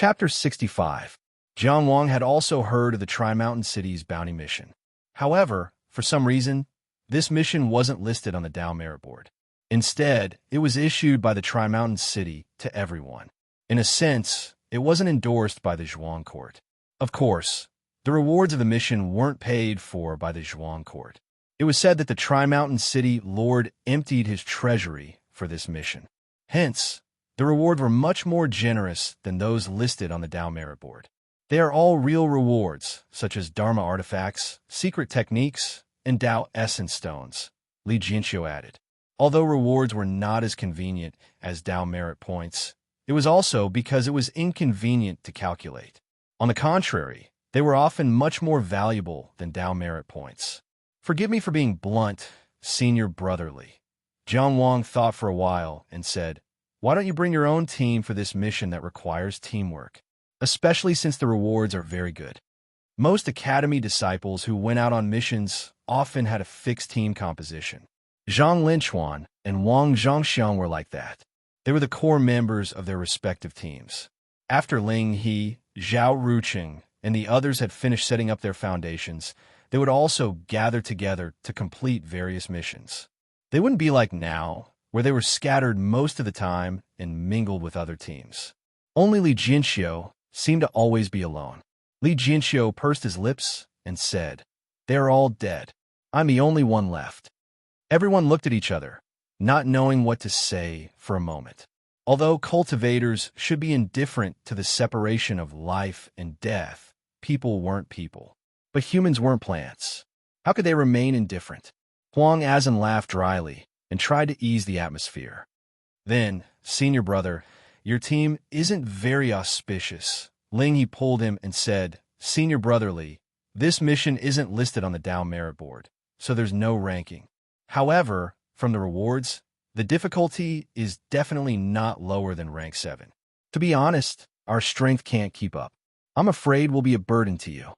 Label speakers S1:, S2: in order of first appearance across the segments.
S1: Chapter 65. Jiang Wang had also heard of the Tri-Mountain City's bounty mission. However, for some reason, this mission wasn't listed on the Dao Merit Board. Instead, it was issued by the Tri-Mountain City to everyone. In a sense, it wasn't endorsed by the Zhuang court. Of course, the rewards of the mission weren't paid for by the Zhuang court. It was said that the Tri-Mountain City Lord emptied his treasury for this mission. Hence, the rewards were much more generous than those listed on the Dao Merit Board. They are all real rewards, such as Dharma artifacts, secret techniques, and Dao essence stones, Li Jinxiu added. Although rewards were not as convenient as Dao merit points, it was also because it was inconvenient to calculate. On the contrary, they were often much more valuable than Dao merit points. Forgive me for being blunt, senior brotherly. Jiang Wang thought for a while and said, "Why don't you bring your own team for this mission that requires teamwork? Especially since the rewards are very good." Most academy disciples who went out on missions often had a fixed team composition. Zhang Linchuan and Wang Zhangxiang were like that. They were the core members of their respective teams. After Ling He, Zhao Ruqing, and the others had finished setting up their foundations, they would also gather together to complete various missions. They wouldn't be like now, where they were scattered most of the time and mingled with other teams. Only Li Jinxiu seemed to always be alone. Li Jinxiu pursed his lips and said, "They are all dead. I'm the only one left." Everyone looked at each other, not knowing what to say for a moment. Although cultivators should be indifferent to the separation of life and death, people weren't people. But humans weren't plants. How could they remain indifferent? Huang Azan laughed dryly and tried to ease the atmosphere. Then, senior brother, your team isn't very auspicious. Ling He pulled him and said, "Senior brotherly, this mission isn't listed on the Dao Merit Board, so there's no ranking. However, from the rewards, the difficulty is definitely not lower than rank 7. To be honest, our strength can't keep up. I'm afraid we'll be a burden to you."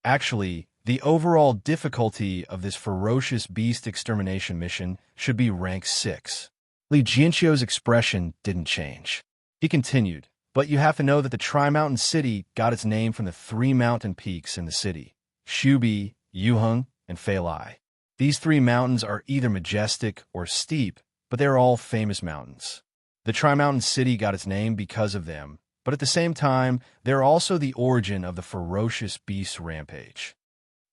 S1: Actually, the overall difficulty of this ferocious beast extermination mission should be rank 6. Li Jinxiu's expression didn't change. He continued, "But you have to know that the Tri-Mountain City got its name from the 3 mountain peaks in the city, Shubi, Yuheng, and Feilai. These 3 mountains are either majestic or steep, but they are all famous mountains. The Tri-Mountain City got its name because of them, but at the same time, they're also the origin of the ferocious beast rampage."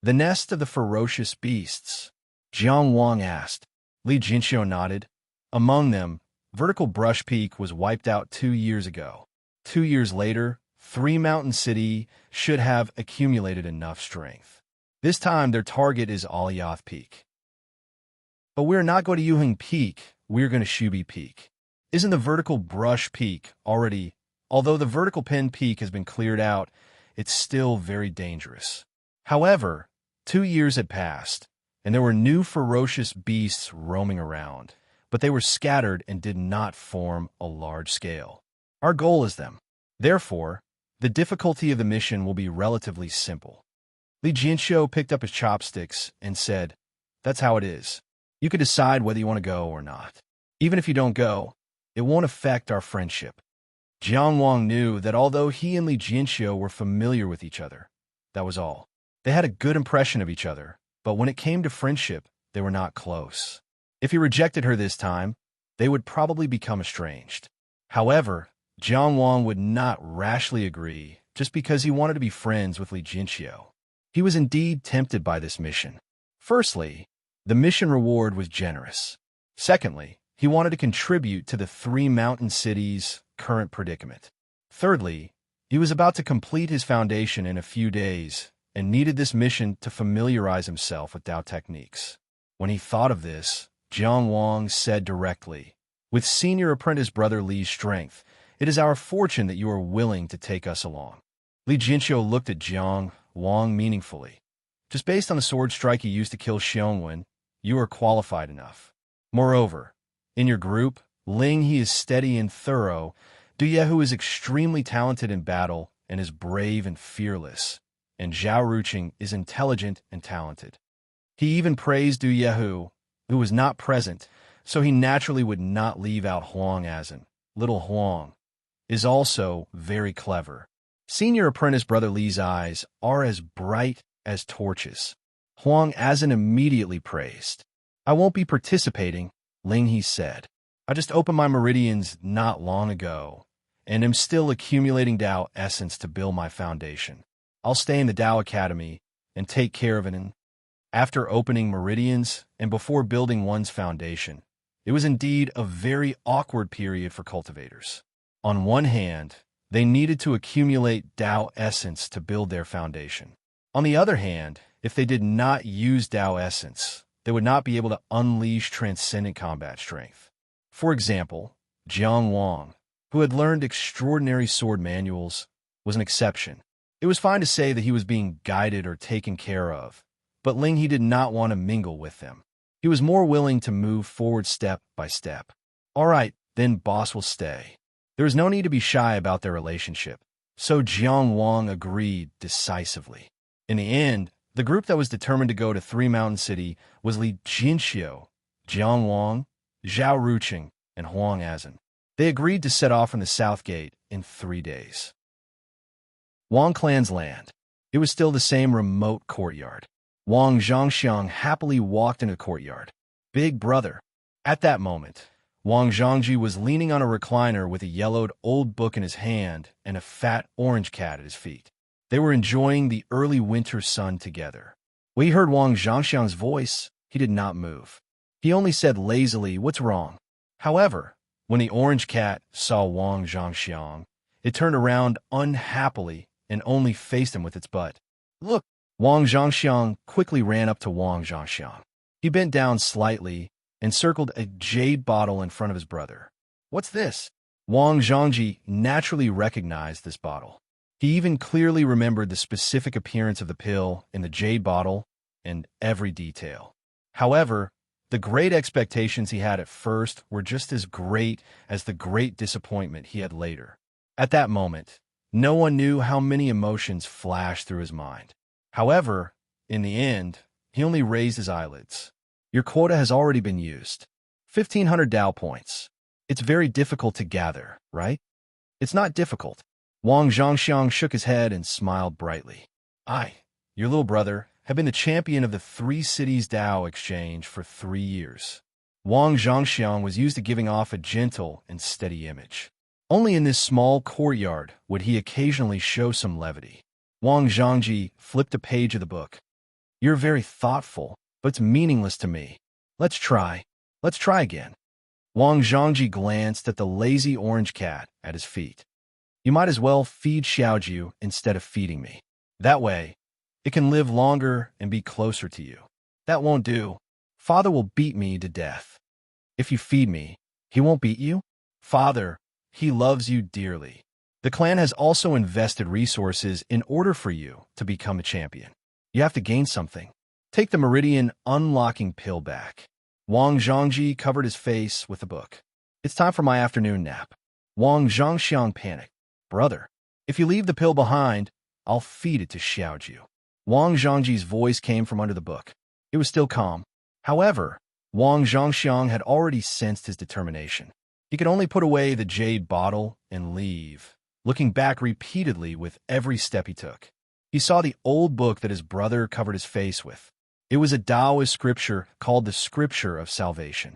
S1: "The nest of the ferocious beasts?" Jiang Wang asked. Li Jinxiu nodded. "Among them, Vertical Brush Peak was wiped out 2 years ago. 2 years later, 3 Mountain City should have accumulated enough strength. This time, their target is Aliyath Peak." "But we're not going to Yuheng Peak, we're going to Shubi Peak. Isn't the Vertical Brush Peak already... Although the Vertical Pen Peak has been cleared out, it's still very dangerous." However, 2 years had passed, and there were new ferocious beasts roaming around, but they were scattered and did not form a large scale. Our goal is them. Therefore, the difficulty of the mission will be relatively simple. Li Jinxiu picked up his chopsticks and said, "That's how it is. You can decide whether you want to go or not. Even if you don't go, it won't affect our friendship." Jiang Wang knew that although he and Li Jinxiu were familiar with each other, that was all. They had a good impression of each other, but when it came to friendship, they were not close. If he rejected her this time, they would probably become estranged. However, Jiang Wang would not rashly agree just because he wanted to be friends with Li Jinxiu. He was indeed tempted by this mission. Firstly, the mission reward was generous. Secondly, he wanted to contribute to the 3 mountain cities' current predicament. Thirdly, he was about to complete his foundation in a few days and needed this mission to familiarize himself with Dao techniques. When he thought of this, Jiang Wang said directly, "With senior apprentice brother Li's strength, it is our fortune that you are willing to take us along." Li Jinxiu looked at Jiang Wang meaningfully. "Just based on the sword strike you used to kill Xiongwen, you are qualified enough. Moreover, in your group, Ling He is steady and thorough, Du Yehu is extremely talented in battle and is brave and fearless, and Zhao Ruqing is intelligent and talented." He even praised Du Yehu, who was not present, so he naturally would not leave out Huang Azan, little Huang. is also very clever. Senior apprentice Brother Li's eyes are as bright as torches. Huang Azan immediately praised. I won't be participating, Ling He said. I just opened my meridians not long ago, and am still accumulating Tao essence to build my foundation. I'll stay in the Tao Academy and take care of it. And after opening meridians and before building one's foundation, it was indeed a very awkward period for cultivators. On one hand, they needed to accumulate Tao essence to build their foundation. On the other hand, if they did not use Tao essence, they would not be able to unleash transcendent combat strength. For example, Jiang Wang, who had learned extraordinary sword manuals, was an exception. It was fine to say that he was being guided or taken care of, but Ling He did not want to mingle with them. He was more willing to move forward step by step. All right, then boss will stay. There was no need to be shy about their relationship, so Jiang Wang agreed decisively. In the end, the group that was determined to go to Three Mountain City was Li Jinxiu, Jiang Wang, Zhao Ruqing, and Huang Azan. They agreed to set off from the south gate in 3 days. Wang clan's land. It was still the same remote courtyard. Wang Zhangxiang happily walked into the courtyard. Big brother. At that moment, Wang Zhangji was leaning on a recliner with a yellowed old book in his hand and a fat orange cat at his feet. They were enjoying the early winter sun together. When he heard Wang Zhangxiang's voice, he did not move. He only said lazily, "What's wrong?" However, when the orange cat saw Wang Zhangxiang, it turned around unhappily and only faced him with its butt. "Look!" Wang Zhangxiang quickly ran up to Wang Zhangxiang. He bent down slightly and circled a jade bottle in front of his brother. "What's this?" Wang Zhangji naturally recognized this bottle. He even clearly remembered the specific appearance of the pill in the jade bottle and every detail. However, the great expectations he had at first were just as great as the great disappointment he had later. At that moment, no one knew how many emotions flashed through his mind. However, in the end, he only raised his eyelids. Your quota has already been used. 1,500 Tao points. It's very difficult to gather, right? It's not difficult. Wang Zhangxiang shook his head and smiled brightly. I, your little brother, have been the champion of the 3 cities Tao exchange for 3 years. Wang Zhangxiang was used to giving off a gentle and steady image. Only in this small courtyard would he occasionally show some levity. Wang Zhangji flipped a page of the book. You're very thoughtful, but it's meaningless to me. Let's try. Let's try again. Wang Zhangji glanced at the lazy orange cat at his feet. You might as well feed Xiaojiu instead of feeding me. That way, it can live longer and be closer to you. That won't do. Father will beat me to death. If you feed me, he won't beat you? Father, he loves you dearly. The clan has also invested resources in order for you to become a champion. You have to gain something. Take the meridian unlocking pill back. Wang Zhangji covered his face with the book. It's time for my afternoon nap. Wang Zhangxiang panicked. Brother, if you leave the pill behind, I'll feed it to Xiaojiu. Wang Zhangji's voice came from under the book. It was still calm. However, Wang Zhangxiang had already sensed his determination. He could only put away the jade bottle and leave, looking back repeatedly with every step he took. He saw the old book that his brother covered his face with. It was a Taoist scripture called the Scripture of Salvation.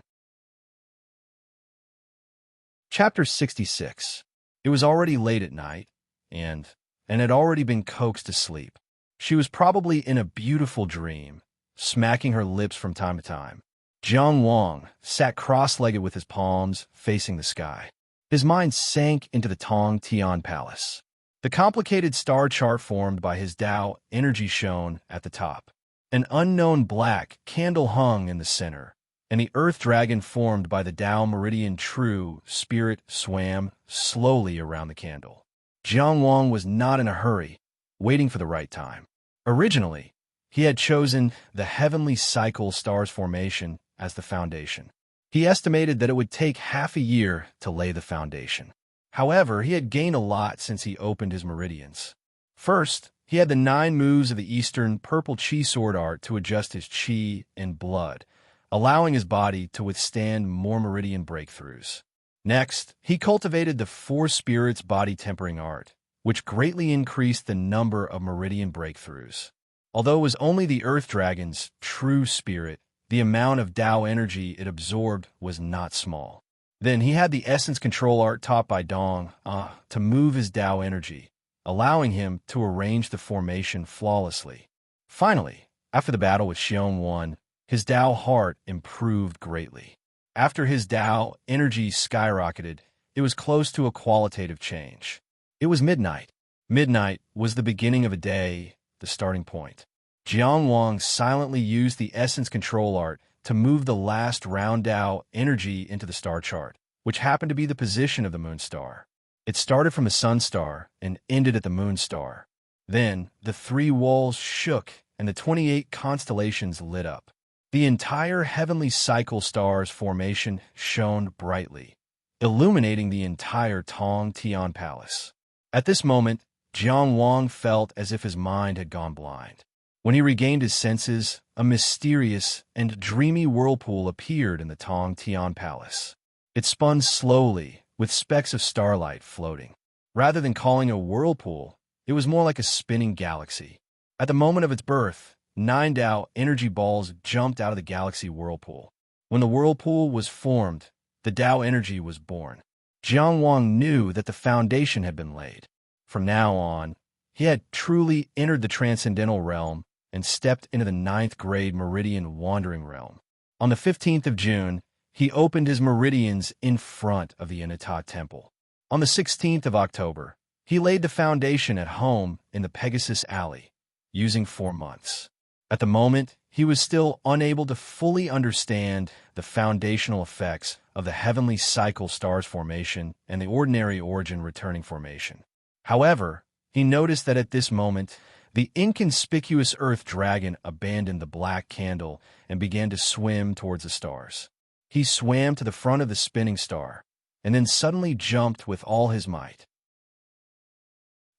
S1: Chapter 66. It was already late at night, and had already been coaxed to sleep. She was probably in a beautiful dream, smacking her lips from time to time. Jiang Wang sat cross-legged with his palms facing the sky. His mind sank into the Tong Tian Palace. The complicated star chart formed by his Tao energy shone at the top. An unknown black candle hung in the center, and the earth dragon formed by the Tao meridian true spirit swam slowly around the candle. Jiang Wang was not in a hurry, waiting for the right time. Originally, he had chosen the heavenly cycle stars formation as the foundation. He estimated that it would take half a year to lay the foundation. However, he had gained a lot since he opened his meridians. First, he had the 9 moves of the Eastern purple chi sword art to adjust his chi and blood, allowing his body to withstand more meridian breakthroughs. Next, he cultivated the Four Spirits body tempering art, which greatly increased the number of meridian breakthroughs. Although it was only the Earth Dragon's true spirit, the amount of Tao energy it absorbed was not small. Then he had the essence control art taught by Dong to move his Tao energy, allowing him to arrange the formation flawlessly. Finally, after the battle with Xiong Wan, his Tao heart improved greatly. After his Tao energy skyrocketed, it was close to a qualitative change. It was midnight. Midnight was the beginning of a day, the starting point. Jiang Wang silently used the essence control art to move the last round Tao energy into the star chart, which happened to be the position of the moon star. It started from the sun star and ended at the moon star. Then the three walls shook and the 28 constellations lit up. The entire heavenly cycle stars formation shone brightly, illuminating the entire Tong Tian Palace. At this moment, Jiang Wang felt as if his mind had gone blind. When he regained his senses, a mysterious and dreamy whirlpool appeared in the Tong Tian Palace. It spun slowly, with specks of starlight floating. Rather than calling a whirlpool, it was more like a spinning galaxy. At the moment of its birth, 9 Tao energy balls jumped out of the galaxy whirlpool. When the whirlpool was formed, the Tao energy was born. Jiang Wang knew that the foundation had been laid. From now on, he had truly entered the transcendental realm and stepped into the 9th grade meridian wandering realm. On the 15th of June, he opened his meridians in front of the Inata temple. On the 16th of October, he laid the foundation at home in the Pegasus Alley, using 4 months. At the moment, he was still unable to fully understand the foundational effects of the heavenly cycle stars formation and the ordinary origin returning formation. However, he noticed that at this moment, the inconspicuous Earth Dragon abandoned the black candle and began to swim towards the stars. He swam to the front of the spinning star, and then suddenly jumped with all his might.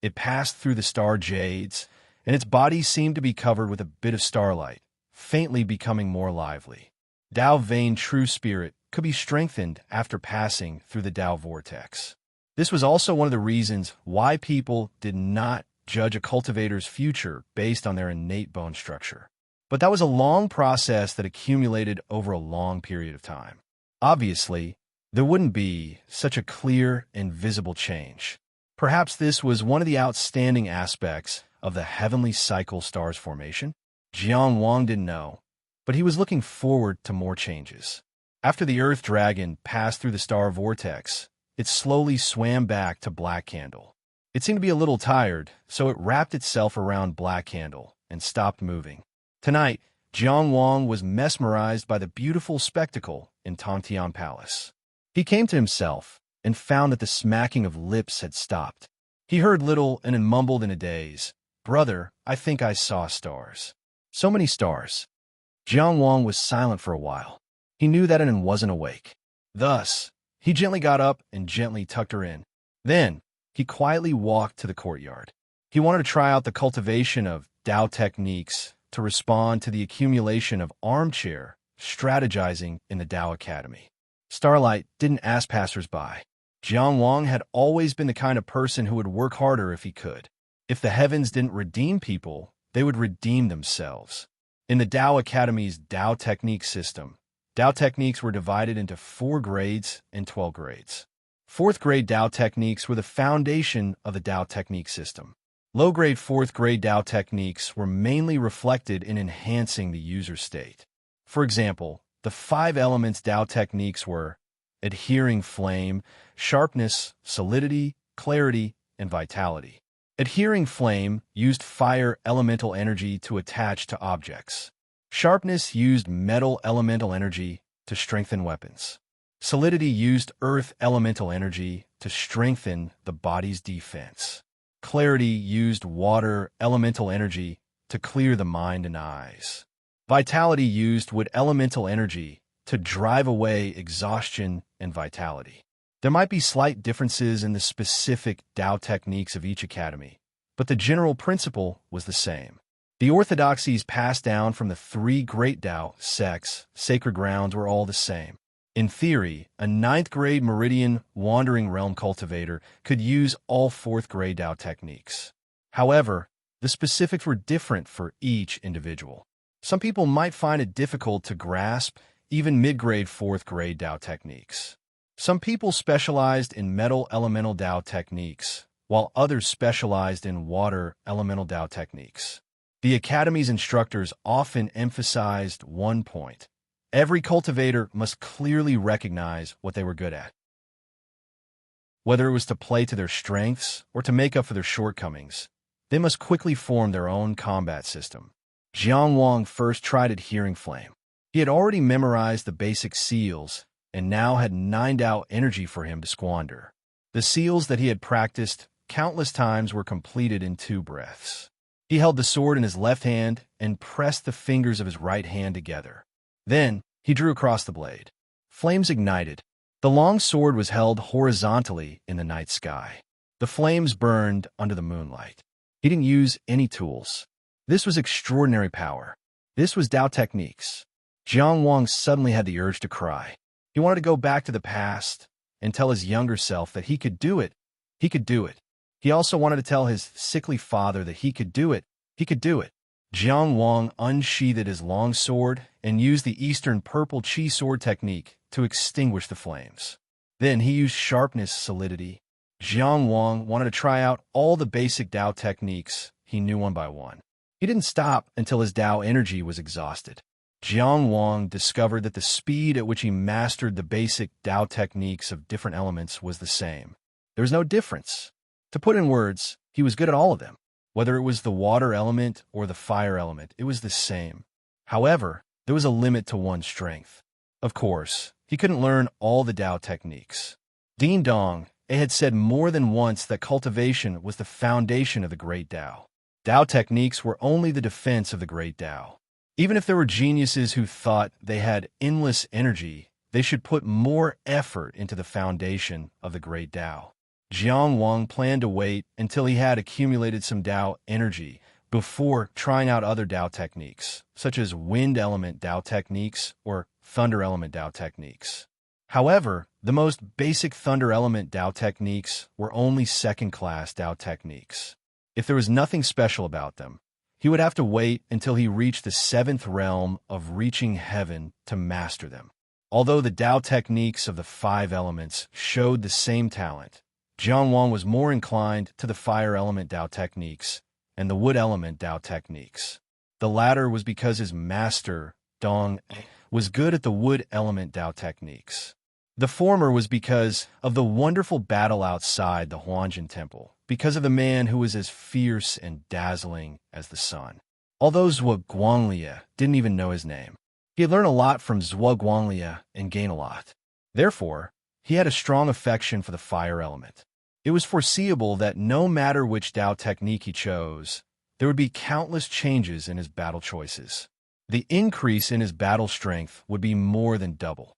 S1: It passed through the star jades, and its body seemed to be covered with a bit of starlight, faintly becoming more lively. Tao Vein True Spirit could be strengthened after passing through the Tao vortex. This was also one of the reasons why people did not judge a cultivator's future based on their innate bone structure. But that was a long process that accumulated over a long period of time. Obviously, there wouldn't be such a clear and visible change. Perhaps this was one of the outstanding aspects of the heavenly cycle stars formation. Jiang Wang didn't know, but he was looking forward to more changes. After the Earth Dragon passed through the star vortex, it slowly swam back to Black Candle. It seemed to be a little tired, so it wrapped itself around Black Candle and stopped moving. Tonight, Jiang Wang was mesmerized by the beautiful spectacle in Tongtian Palace. He came to himself and found that the smacking of lips had stopped. He heard little and then mumbled in a daze, "Brother, I think I saw stars." So many stars. Jiang Wang was silent for a while. He knew that and wasn't awake. Thus, he gently got up and gently tucked her in. Then, he quietly walked to the courtyard. He wanted to try out the cultivation of Tao techniques to respond to the accumulation of armchair strategizing in the Tao Academy. Starlight didn't ask passers-by. Jiang Wang had always been the kind of person who would work harder if he could. If the heavens didn't redeem people, they would redeem themselves. In the Tao Academy's Tao technique system, Tao techniques were divided into 4 grades and 12 grades. 4th grade Tao techniques were the foundation of the Tao technique system. Low-grade 4th grade Tao techniques were mainly reflected in enhancing the user state. For example, the 5 elements Tao techniques were adhering flame, sharpness, solidity, clarity, and vitality. Adhering flame used fire elemental energy to attach to objects. Sharpness used metal elemental energy to strengthen weapons. Solidity used earth elemental energy to strengthen the body's defense. Clarity used water elemental energy to clear the mind and eyes. Vitality used wood elemental energy to drive away exhaustion and vitality. There might be slight differences in the specific Tao techniques of each academy, but the general principle was the same. The orthodoxies passed down from the 3 great Tao sects, sacred grounds, were all the same. In theory, a ninth-grade Meridian Wandering Realm cultivator could use all fourth-grade Dao techniques. However, the specifics were different for each individual. Some people might find it difficult to grasp even mid-grade fourth-grade Dao techniques. Some people specialized in metal elemental Dao techniques, while others specialized in water elemental Dao techniques. The Academy's instructors often emphasized one point. Every cultivator must clearly recognize what they were good at. Whether it was to play to their strengths or to make up for their shortcomings, they must quickly form their own combat system. Jiang Wang first tried adhering flame. He had already memorized the basic seals and now had 9 Dao energy for him to squander. The seals that he had practiced countless times were completed in 2 breaths. He held the sword in his left hand and pressed the fingers of his right hand together. Then, he drew across the blade. Flames ignited. The long sword was held horizontally in the night sky. The flames burned under the moonlight. He didn't use any tools. This was extraordinary power. This was Dao techniques. Jiang Wang suddenly had the urge to cry. He wanted to go back to the past and tell his younger self that he could do it. He could do it. He also wanted to tell his sickly father that he could do it. He could do it. Jiang Wang unsheathed his long sword and used the Eastern Purple Chi sword technique to extinguish the flames. Then he used sharpness, solidity. Jiang Wang wanted to try out all the basic Dao techniques he knew one by one. He didn't stop until his Dao energy was exhausted. Jiang Wang discovered that the speed at which he mastered the basic Dao techniques of different elements was the same. There was no difference. To put in words, he was good at all of them. Whether it was the water element or the fire element, it was the same. However, there was a limit to one's strength. Of course, he couldn't learn all the Dao techniques. Ding Dong, it had said more than once that cultivation was the foundation of the great Dao. Dao techniques were only the defense of the great Dao. Even if there were geniuses who thought they had endless energy, they should put more effort into the foundation of the great Dao. Jiang Wang planned to wait until he had accumulated some Dao energy before trying out other Dao techniques, such as wind element Dao techniques or thunder element Dao techniques. However, the most basic thunder element Dao techniques were only second-class Dao techniques. If there was nothing special about them, he would have to wait until he reached the 7th realm of reaching heaven to master them. Although the Dao techniques of the 5 elements showed the same talent, Jiang Wang was more inclined to the fire element Dao techniques and the wood element Dao techniques. The latter was because his master, Dong, was good at the wood element Dao techniques. The former was because of the wonderful battle outside the Huanjin temple, because of the man who was as fierce and dazzling as the sun. Although Zhuo Guanglia didn't even know his name, he had learned a lot from Zhuo Guanglia and gained a lot. Therefore, he had a strong affection for the fire element. It was foreseeable that no matter which Dao technique he chose, there would be countless changes in his battle choices. The increase in his battle strength would be more than double.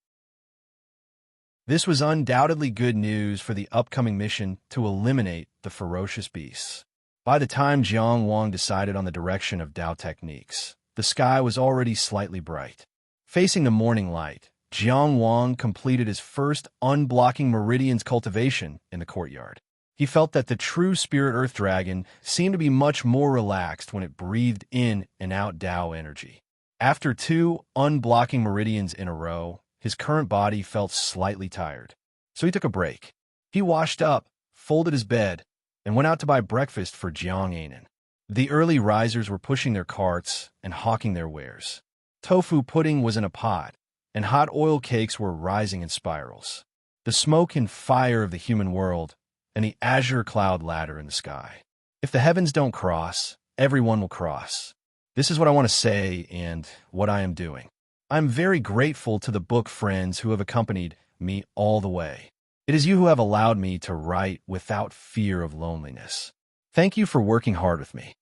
S1: This was undoubtedly good news for the upcoming mission to eliminate the ferocious beasts. By the time Jiang Wang decided on the direction of Dao techniques, the sky was already slightly bright. Facing the morning light, Jiang Wang completed his first unblocking meridians cultivation in the courtyard. He felt that the true spirit earth dragon seemed to be much more relaxed when it breathed in and out Dao energy. After 2 unblocking meridians in a row, his current body felt slightly tired. So he took a break. He washed up, folded his bed, and went out to buy breakfast for Jiang Anan. The early risers were pushing their carts and hawking their wares. Tofu pudding was in a pot, and hot oil cakes were rising in spirals. The smoke and fire of the human world, and the azure cloud ladder in the sky. If the heavens don't cross, everyone will cross. This is what I want to say and what I am doing. I'm very grateful to the book friends who have accompanied me all the way. It is you who have allowed me to write without fear of loneliness. Thank you for working hard with me.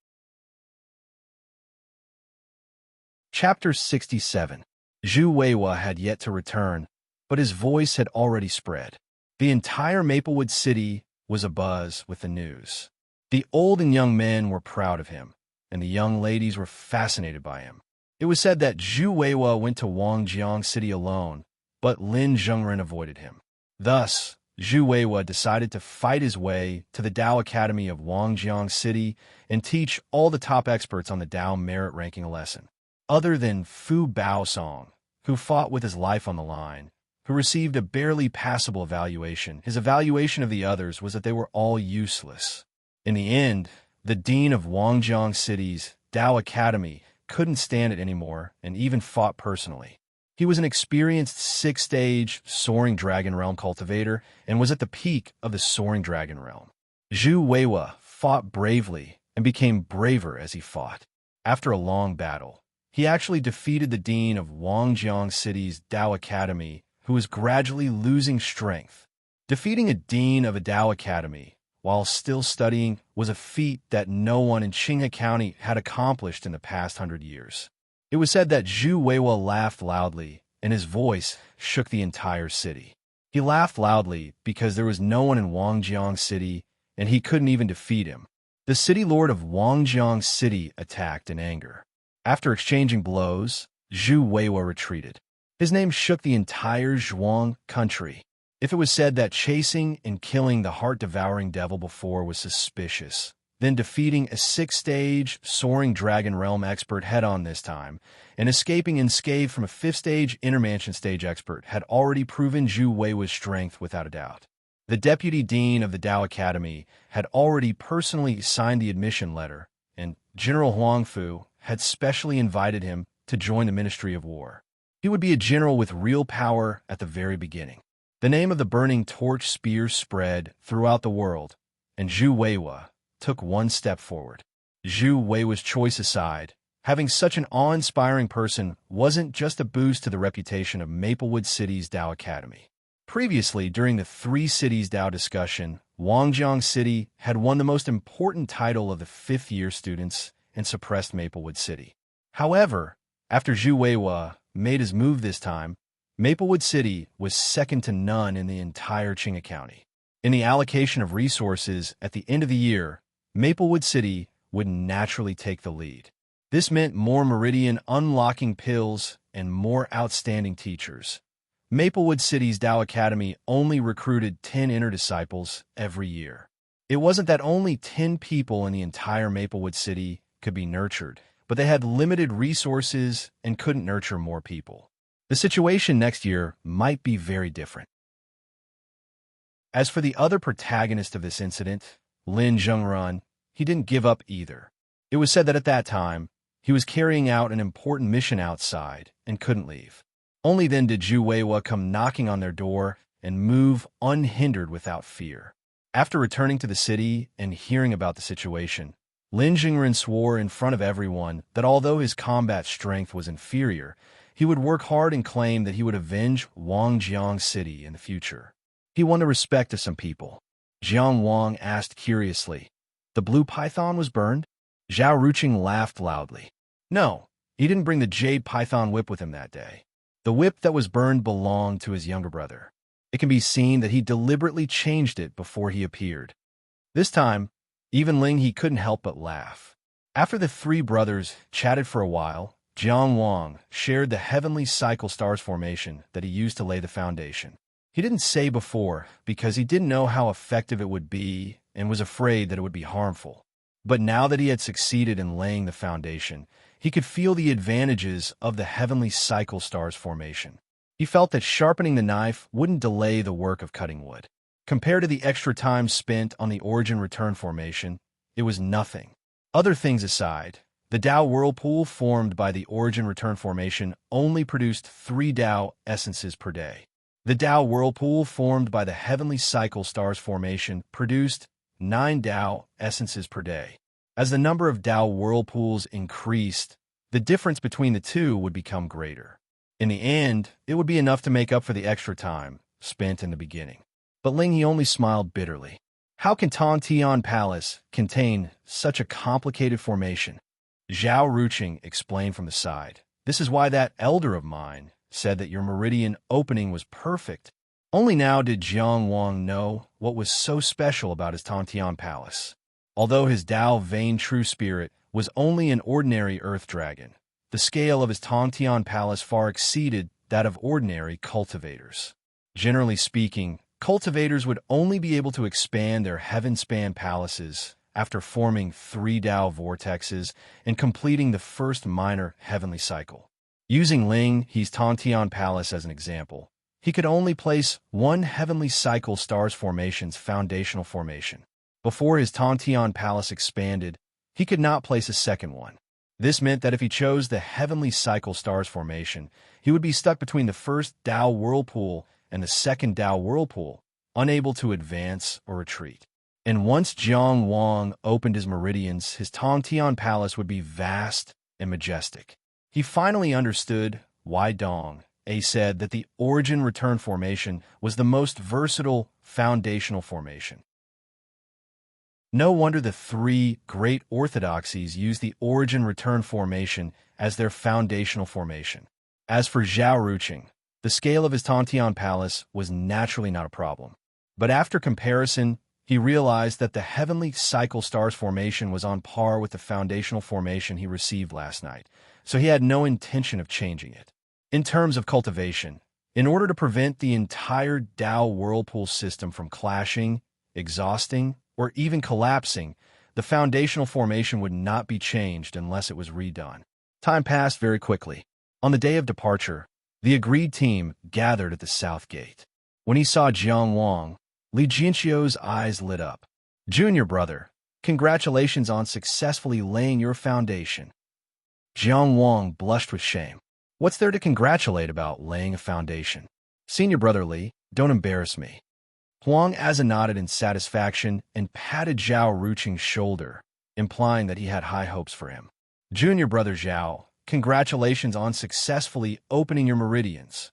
S1: Chapter 67. Zhu Weiwa had yet to return, but his voice had already spread. The entire Maplewood City was abuzz with the news. The old and young men were proud of him, and the young ladies were fascinated by him. It was said that Zhu Weiwa went to Wangjiang City alone, but Lin Zhengren avoided him. Thus, Zhu Weiwa decided to fight his way to the Dao Academy of Wangjiang City and teach all the top experts on the Dao merit ranking a lesson. Other than Fu Baosong, who fought with his life on the line, who received a barely passable evaluation, his evaluation of the others was that they were all useless. In the end, the dean of Wangjiang City's Dao Academy couldn't stand it anymore and even fought personally. He was an experienced sixth-stage Soaring Dragon Realm cultivator and was at the peak of the Soaring Dragon Realm. Zhu Weiwa fought bravely and became braver as he fought. After a long battle, he actually defeated the dean of Wangjiang City's Dao Academy, who was gradually losing strength. Defeating a dean of a Dao Academy while still studying was a feat that no one in Qinghe County had accomplished in the past 100 years. It was said that Zhu Weiwa laughed loudly, and his voice shook the entire city. He laughed loudly because there was no one in Wangjiang City, and he couldn't even defeat him. The city lord of Wangjiang City attacked in anger. After exchanging blows, Zhu Weiwa retreated. His name shook the entire Zhuang country. If it was said that chasing and killing the heart-devouring devil before was suspicious, then defeating a sixth-stage Soaring Dragon Realm expert head-on this time, and escaping unscathed from a fifth-stage Intermansion stage expert had already proven Zhu Weiwa's strength without a doubt. The deputy dean of the Dao Academy had already personally signed the admission letter, and General Huangfu had specially invited him to join the Ministry of War. He would be a general with real power at the very beginning. The name of the burning torch spear spread throughout the world, and Zhu Weiwa took one step forward. Zhu Weiwa's choice aside, having such an awe-inspiring person wasn't just a boost to the reputation of Maplewood City's Dao Academy. Previously, during the Three Cities Dao discussion, Wangjiang City had won the most important title of the fifth-year students and suppressed Maplewood City. However, after Zhu Weiwa made his move this time, Maplewood City was second to none in the entire Qinghe County. In the allocation of resources at the end of the year, Maplewood City would naturally take the lead. This meant more Meridian unlocking pills and more outstanding teachers. Maplewood City's Dao Academy only recruited 10 inner disciples every year. It wasn't that only 10 people in the entire Maplewood City could be nurtured, but they had limited resources and couldn't nurture more people. The situation next year might be very different. As for the other protagonist of this incident, Lin Zhengren, he didn't give up either. It was said that at that time, he was carrying out an important mission outside and couldn't leave. Only then did Zhu Weiwa come knocking on their door and move unhindered without fear. After returning to the city and hearing about the situation, Lin Zhengren swore in front of everyone that although his combat strength was inferior, he would work hard and claim that he would avenge Wangjiang City in the future. He won the respect of some people. Jiang Wang asked curiously, "The blue python was burned?" Zhao Ruqing laughed loudly. No, he didn't bring the jade python whip with him that day. The whip that was burned belonged to his younger brother. It can be seen that he deliberately changed it before he appeared. This time, even Ling he couldn't help but laugh. After the three brothers chatted for a while, Jiang Wang shared the heavenly cycle stars formation that he used to lay the foundation. He didn't say before because he didn't know how effective it would be and was afraid that it would be harmful. But now that he had succeeded in laying the foundation, he could feel the advantages of the heavenly cycle stars formation. He felt that sharpening the knife wouldn't delay the work of cutting wood. Compared to the extra time spent on the origin return formation, it was nothing. Other things aside, the Dao whirlpool formed by the origin return formation only produced 3 Dao essences per day. The Dao whirlpool formed by the heavenly cycle stars formation produced 9 Dao essences per day. As the number of Dao whirlpools increased, the difference between the two would become greater. In the end, it would be enough to make up for the extra time spent in the beginning. But Ling he only smiled bitterly. How can Tantian Palace contain such a complicated formation? Zhao Ruqing explained from the side. This is why that elder of mine said that your meridian opening was perfect. Only now did Jiang Wang know what was so special about his Tantian Palace. Although his Dao Vein True Spirit was only an ordinary earth dragon, the scale of his Tantian Palace far exceeded that of ordinary cultivators. Generally speaking, cultivators would only be able to expand their heaven-span palaces after forming 3 Tao vortexes and completing the first minor heavenly cycle. Using Ling He's Tantian Palace as an example, he could only place one heavenly cycle stars formation's foundational formation. Before his Tantian Palace expanded, he could not place a second one. This meant that if he chose the heavenly cycle stars formation, he would be stuck between the first Tao whirlpool and the second Tao whirlpool, unable to advance or retreat. And once Jiang Wang opened his meridians, his Tantian Palace would be vast and majestic. He finally understood why Dong A said that the origin return formation was the most versatile foundational formation. No wonder the 3 great orthodoxies used the origin return formation as their foundational formation. As for Zhao Ruqing, the scale of his Tantian Palace was naturally not a problem. But after comparison, he realized that the heavenly cycle stars formation was on par with the foundational formation he received last night, so he had no intention of changing it. In terms of cultivation, in order to prevent the entire Tao whirlpool system from clashing, exhausting, or even collapsing, the foundational formation would not be changed unless it was redone. Time passed very quickly. On the day of departure, the agreed team gathered at the south gate. When he saw Jiang Wang, Li Jianxiu's eyes lit up. "Junior brother, congratulations on successfully laying your foundation." Jiang Wang blushed with shame. "What's there to congratulate about laying a foundation? Senior brother Li, don't embarrass me." Huang Aza nodded in satisfaction and patted Zhao Ruqing's shoulder, implying that he had high hopes for him. "Junior brother Zhao, congratulations on successfully opening your meridians."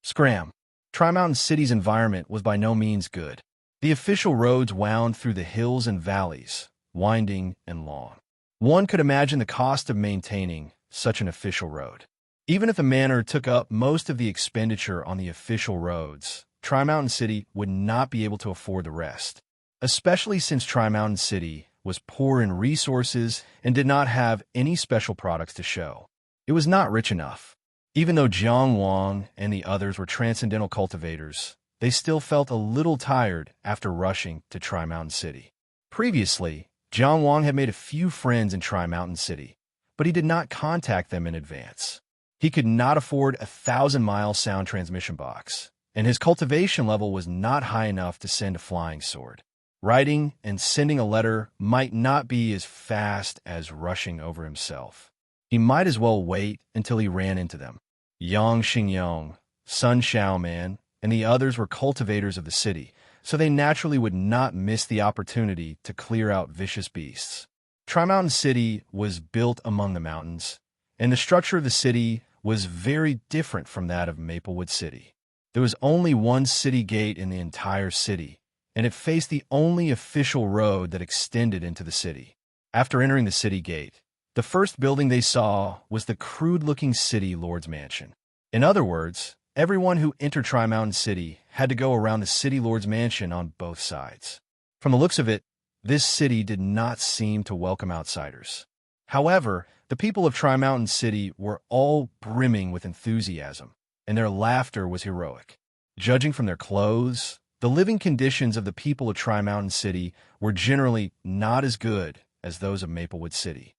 S1: Scram. Tri-Mountain City's environment was by no means good. The official roads wound through the hills and valleys, winding and long. One could imagine the cost of maintaining such an official road. Even if the manor took up most of the expenditure on the official roads, Tri-Mountain City would not be able to afford the rest, especially since Tri-Mountain City was poor in resources and did not have any special products to show. It was not rich enough. Even though Jiang Wang and the others were transcendental cultivators, they still felt a little tired after rushing to Tri-Mountain City. Previously, Jiang Wang had made a few friends in Tri-Mountain City, but he did not contact them in advance. He could not afford a 1,000-mile sound transmission box, and his cultivation level was not high enough to send a flying sword. Writing and sending a letter might not be as fast as rushing over himself. He might as well wait until he ran into them. Yang Xingyong, Sun Xiaoman, and the others were cultivators of the city, so they naturally would not miss the opportunity to clear out vicious beasts. Tri-Mountain City was built among the mountains, and the structure of the city was very different from that of Maplewood City. There was only one city gate in the entire city, and it faced the only official road that extended into the city. After entering the city gate, the first building they saw was the crude-looking city lord's mansion. In other words, everyone who entered Tri-Mountain City had to go around the city lord's mansion on both sides. From the looks of it, this city did not seem to welcome outsiders. However, the people of Tri-Mountain City were all brimming with enthusiasm, and their laughter was heroic. Judging from their clothes, the living conditions of the people of Tri-Mountain City were generally not as good as those of Maplewood City.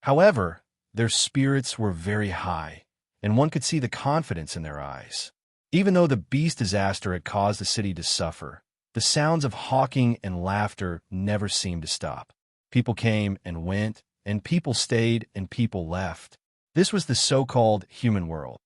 S1: However, their spirits were very high, and one could see the confidence in their eyes. Even though the beast disaster had caused the city to suffer, the sounds of hawking and laughter never seemed to stop. People came and went, and people stayed and people left. This was the so-called human world.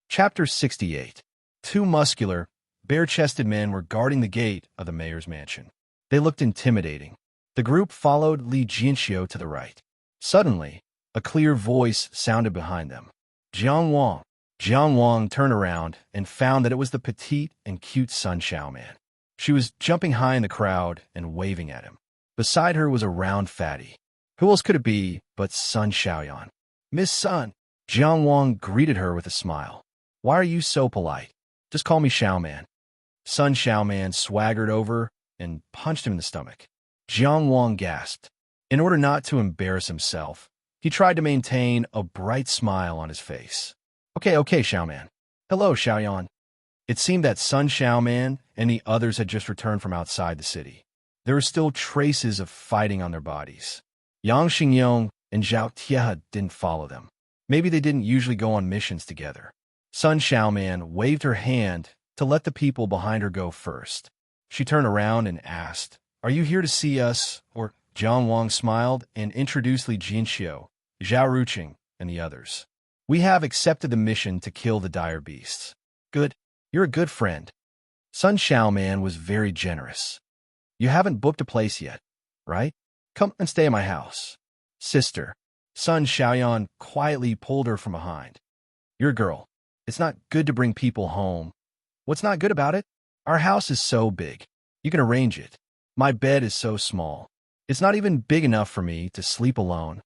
S1: Chapter 68. 2 muscular, bare-chested men were guarding the gate of the mayor's mansion. They looked intimidating. The group followed Li Jianxiu to the right. Suddenly, a clear voice sounded behind them. "Jiang Wang." Jiang Wang turned around and found that it was the petite and cute Sun Xiaoman. She was jumping high in the crowd and waving at him. Beside her was a round fatty. Who else could it be but Sun Xiaoyan? "Miss Sun." Jiang Wang greeted her with a smile. "Why are you so polite? Just call me Xiaoman." Sun Xiaoman swaggered over and punched him in the stomach. Jiang Wang gasped. In order not to embarrass himself, He tried to maintain a bright smile on his face. Okay, Xiaoman. Hello, Xiaoyan. It seemed that Sun Xiaoman and the others had just returned from outside the city. There were still traces of fighting on their bodies. Yang Xingyong and Zhao Tia didn't follow them. Maybe they didn't usually go on missions together. Sun Xiaoman waved her hand to let the people behind her go first. She turned around and asked, "Are you here to see us?" Or Jiang Wang smiled and introduced Li Jinxiu, Zhao Ruqing, and the others. "We have accepted the mission to kill the dire beasts." "Good. You're a good friend." Sun Xiaoman was very generous. "You haven't booked a place yet, right? Come and stay at my house." "Sister." Sun Xiaoyan quietly pulled her from behind. "You're a girl. It's not good to bring people home." "What's not good about it? Our house is so big. You can arrange it. My bed is so small. It's not even big enough for me to sleep alone.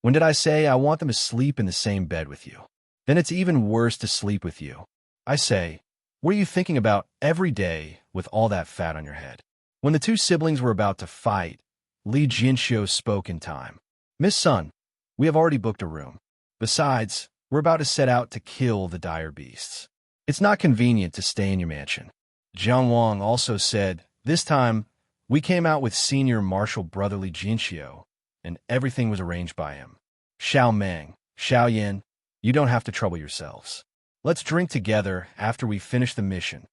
S1: When did I say I want them to sleep in the same bed with you? Then it's even worse to sleep with you. I say, what are you thinking about every day with all that fat on your head?" When the two siblings were about to fight, Li Jinxiu spoke in time. "Miss Sun, we have already booked a room. Besides, we're about to set out to kill the dire beasts. It's not convenient to stay in your mansion." Jiang Wang also said, "This time, we came out with Senior Marshal Brother Li Jinxiu, and everything was arranged by him. Xiao Meng, Xiao Yin, you don't have to trouble yourselves. Let's drink together after we finish the mission."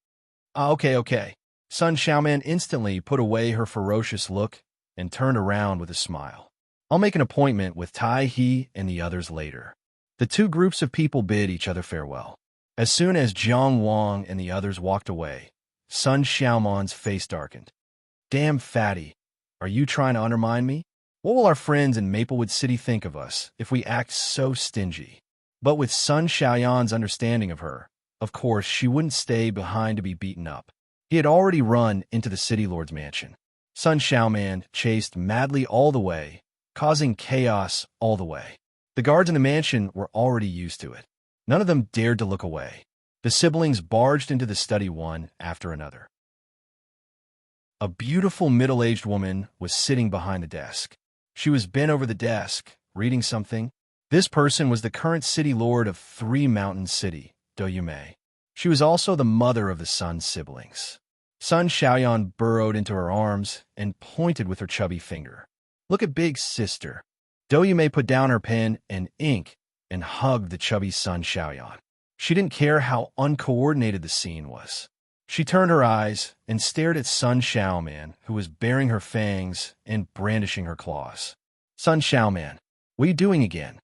S1: Okay. Sun Xiaoman instantly put away her ferocious look and turned around with a smile. "I'll make an appointment with Tai He and the others later." The two groups of people bid each other farewell. As soon as Jiang Wang and the others walked away, Sun Xiaoman's face darkened. "Damn fatty, are you trying to undermine me? What will our friends in Maplewood City think of us if we act so stingy?" But with Sun Xiaoyan's understanding of her, of course she wouldn't stay behind to be beaten up. He had already run into the city lord's mansion. Sun Xiaoman chased madly all the way, causing chaos all the way. The guards in the mansion were already used to it. None of them dared to look away. The siblings barged into the study one after another. A beautiful middle-aged woman was sitting behind the desk. She was bent over the desk, reading something. This person was the current city lord of Three Mountain City, Do Yume. She was also the mother of the Sun siblings. Sun Xiaoyan burrowed into her arms and pointed with her chubby finger. "Look at big sister." Do Yume put down her pen and ink and hugged the chubby Sun Xiaoyan. She didn't care how uncoordinated the scene was. She turned her eyes and stared at Sun Xiaoman, who was baring her fangs and brandishing her claws. "Sun Xiaoman, what are you doing again?"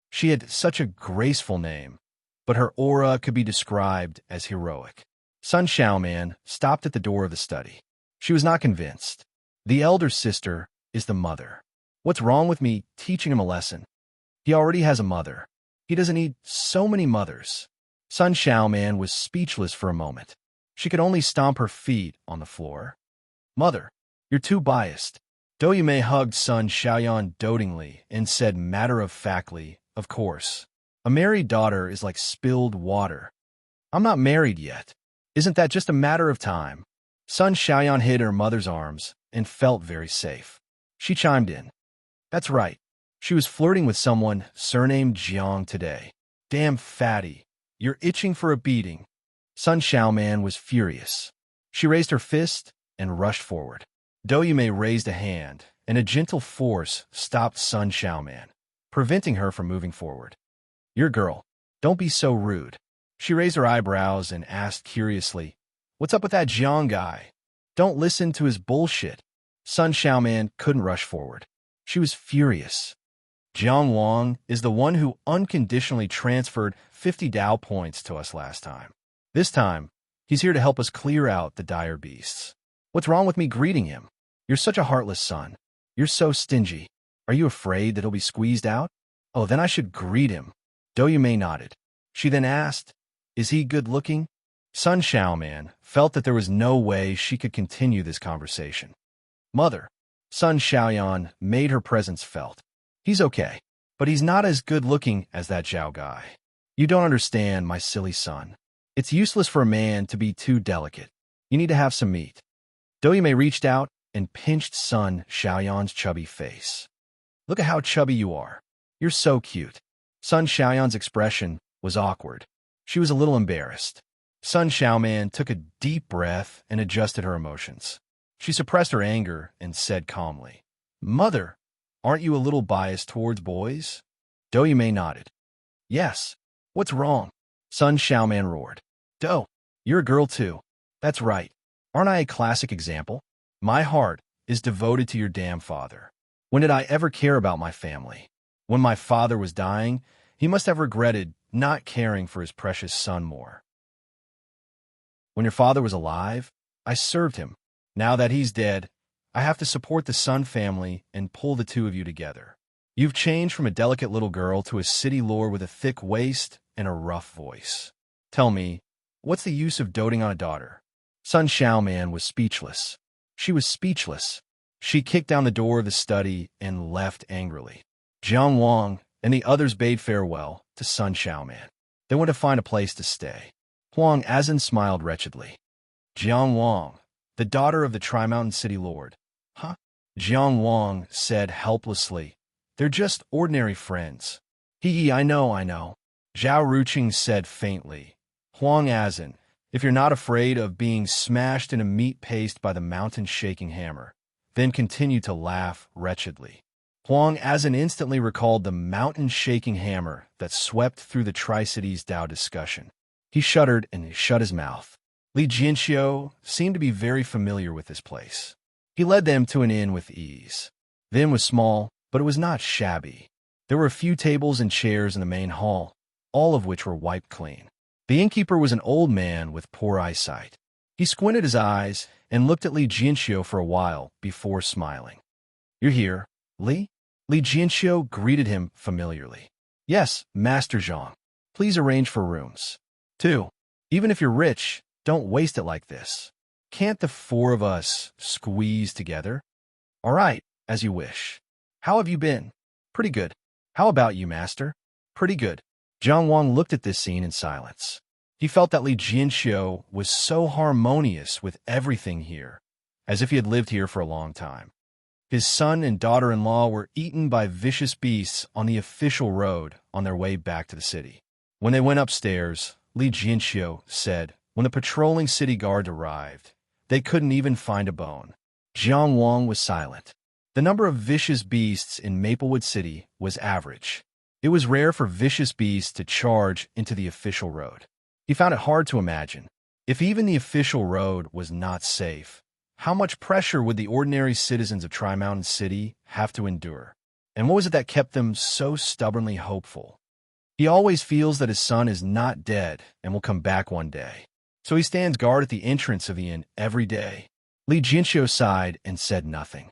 S1: She had such a graceful name, but her aura could be described as heroic. Sun Xiaoman stopped at the door of the study. She was not convinced. The elder sister is the mother. What's wrong with me teaching him a lesson? He already has a mother. He doesn't need so many mothers. Sun Xiaoman was speechless for a moment. She could only stomp her feet on the floor. "Mother, you're too biased." Do Yume hugged Sun Xiaoyan dotingly and said matter-of-factly, "Of course. A married daughter is like spilled water. I'm not married yet. Isn't that just a matter of time?" Sun Xiaoyan hid her mother's arms and felt very safe. She chimed in. "That's right. She was flirting with someone surnamed Jiang today. Damn fatty. You're itching for a beating." Sun Xiaoman was furious. She raised her fist and rushed forward. Do Yume raised a hand, and a gentle force stopped Sun Xiaoman, preventing her from moving forward. "Your girl. Don't be so rude." She raised her eyebrows and asked curiously, "What's up with that Jiang guy? Don't listen to his bullshit." Sun Xiaoman couldn't rush forward. She was furious. "Jiang Wang is the one who unconditionally transferred 50 Dao points to us last time. This time, he's here to help us clear out the dire beasts. What's wrong with me greeting him? You're such a heartless son. You're so stingy. Are you afraid that he'll be squeezed out? Oh, then I should greet him." Do Yume nodded. She then asked, "Is he good-looking?" Sun Xiaoman felt that there was no way she could continue this conversation. "Mother." Sun Xiaoyan made her presence felt. "He's okay, but he's not as good-looking as that Zhao guy. You don't understand, my silly son. It's useless for a man to be too delicate. You need to have some meat." Do Yume reached out and pinched Sun Xiaoyan's chubby face. "Look at how chubby you are. You're so cute. Sun Xiaoyan's expression was awkward. She was a little embarrassed. Sun Xiaoman took a deep breath and adjusted her emotions. She suppressed her anger and said calmly, Mother, aren't you a little biased towards boys? Do Yumei nodded. Yes. What's wrong? Sun Xiaoman roared. Do, you're a girl too. That's right. Aren't I a classic example? My heart is devoted to your damn father. When did I ever care about my family? When my father was dying, he must have regretted not caring for his precious son more. When your father was alive, I served him. Now that he's dead, I have to support the Sun family and pull the two of you together. You've changed from a delicate little girl to a city lord with a thick waist and a rough voice. Tell me, what's the use of doting on a daughter? Sun Xiaoman was speechless. She was speechless. She kicked down the door of the study and left angrily. Jiang Wang and the others bade farewell to Sun Xiaoman. They went to find a place to stay. Huang Azan smiled wretchedly. Jiang Wang, the daughter of the Tri-Mountain City Lord. Huh? Jiang Wang said helplessly. They're just ordinary friends. Hee, I know. Zhao Ruqing said faintly. Huang Azan, if you're not afraid of being smashed in a meat paste by the mountain-shaking hammer, then continue to laugh wretchedly. Huang Azan instantly recalled the mountain-shaking hammer that swept through the Tri-Cities Dao discussion. He shuddered and shut his mouth. Li Jianxiu seemed to be very familiar with this place. He led them to an inn with ease. The inn was small, but it was not shabby. There were a few tables and chairs in the main hall, all of which were wiped clean. The innkeeper was an old man with poor eyesight. He squinted his eyes and looked at Li Jianxiu for a while before smiling. You're here, Li? Li Jianxiu greeted him familiarly. Yes, Master Zhang. Please arrange for rooms. 2. Even if you're rich, don't waste it like this. Can't the four of us squeeze together? All right, as you wish. How have you been? Pretty good. How about you, Master? Pretty good. Jiang Wang looked at this scene in silence. He felt that Li Jianxiu was so harmonious with everything here, as if he had lived here for a long time. His son and daughter-in-law were eaten by vicious beasts on the official road on their way back to the city. When they went upstairs, Li Jianxiu said, when the patrolling city guard arrived, they couldn't even find a bone. Jiang Wang was silent. The number of vicious beasts in Maplewood City was average. It was rare for vicious beasts to charge into the official road. He found it hard to imagine. If even the official road was not safe, how much pressure would the ordinary citizens of Tri-Mountain City have to endure? And what was it that kept them so stubbornly hopeful? He always feels that his son is not dead and will come back one day. So he stands guard at the entrance of the inn every day. Li Jianxiu sighed and said nothing.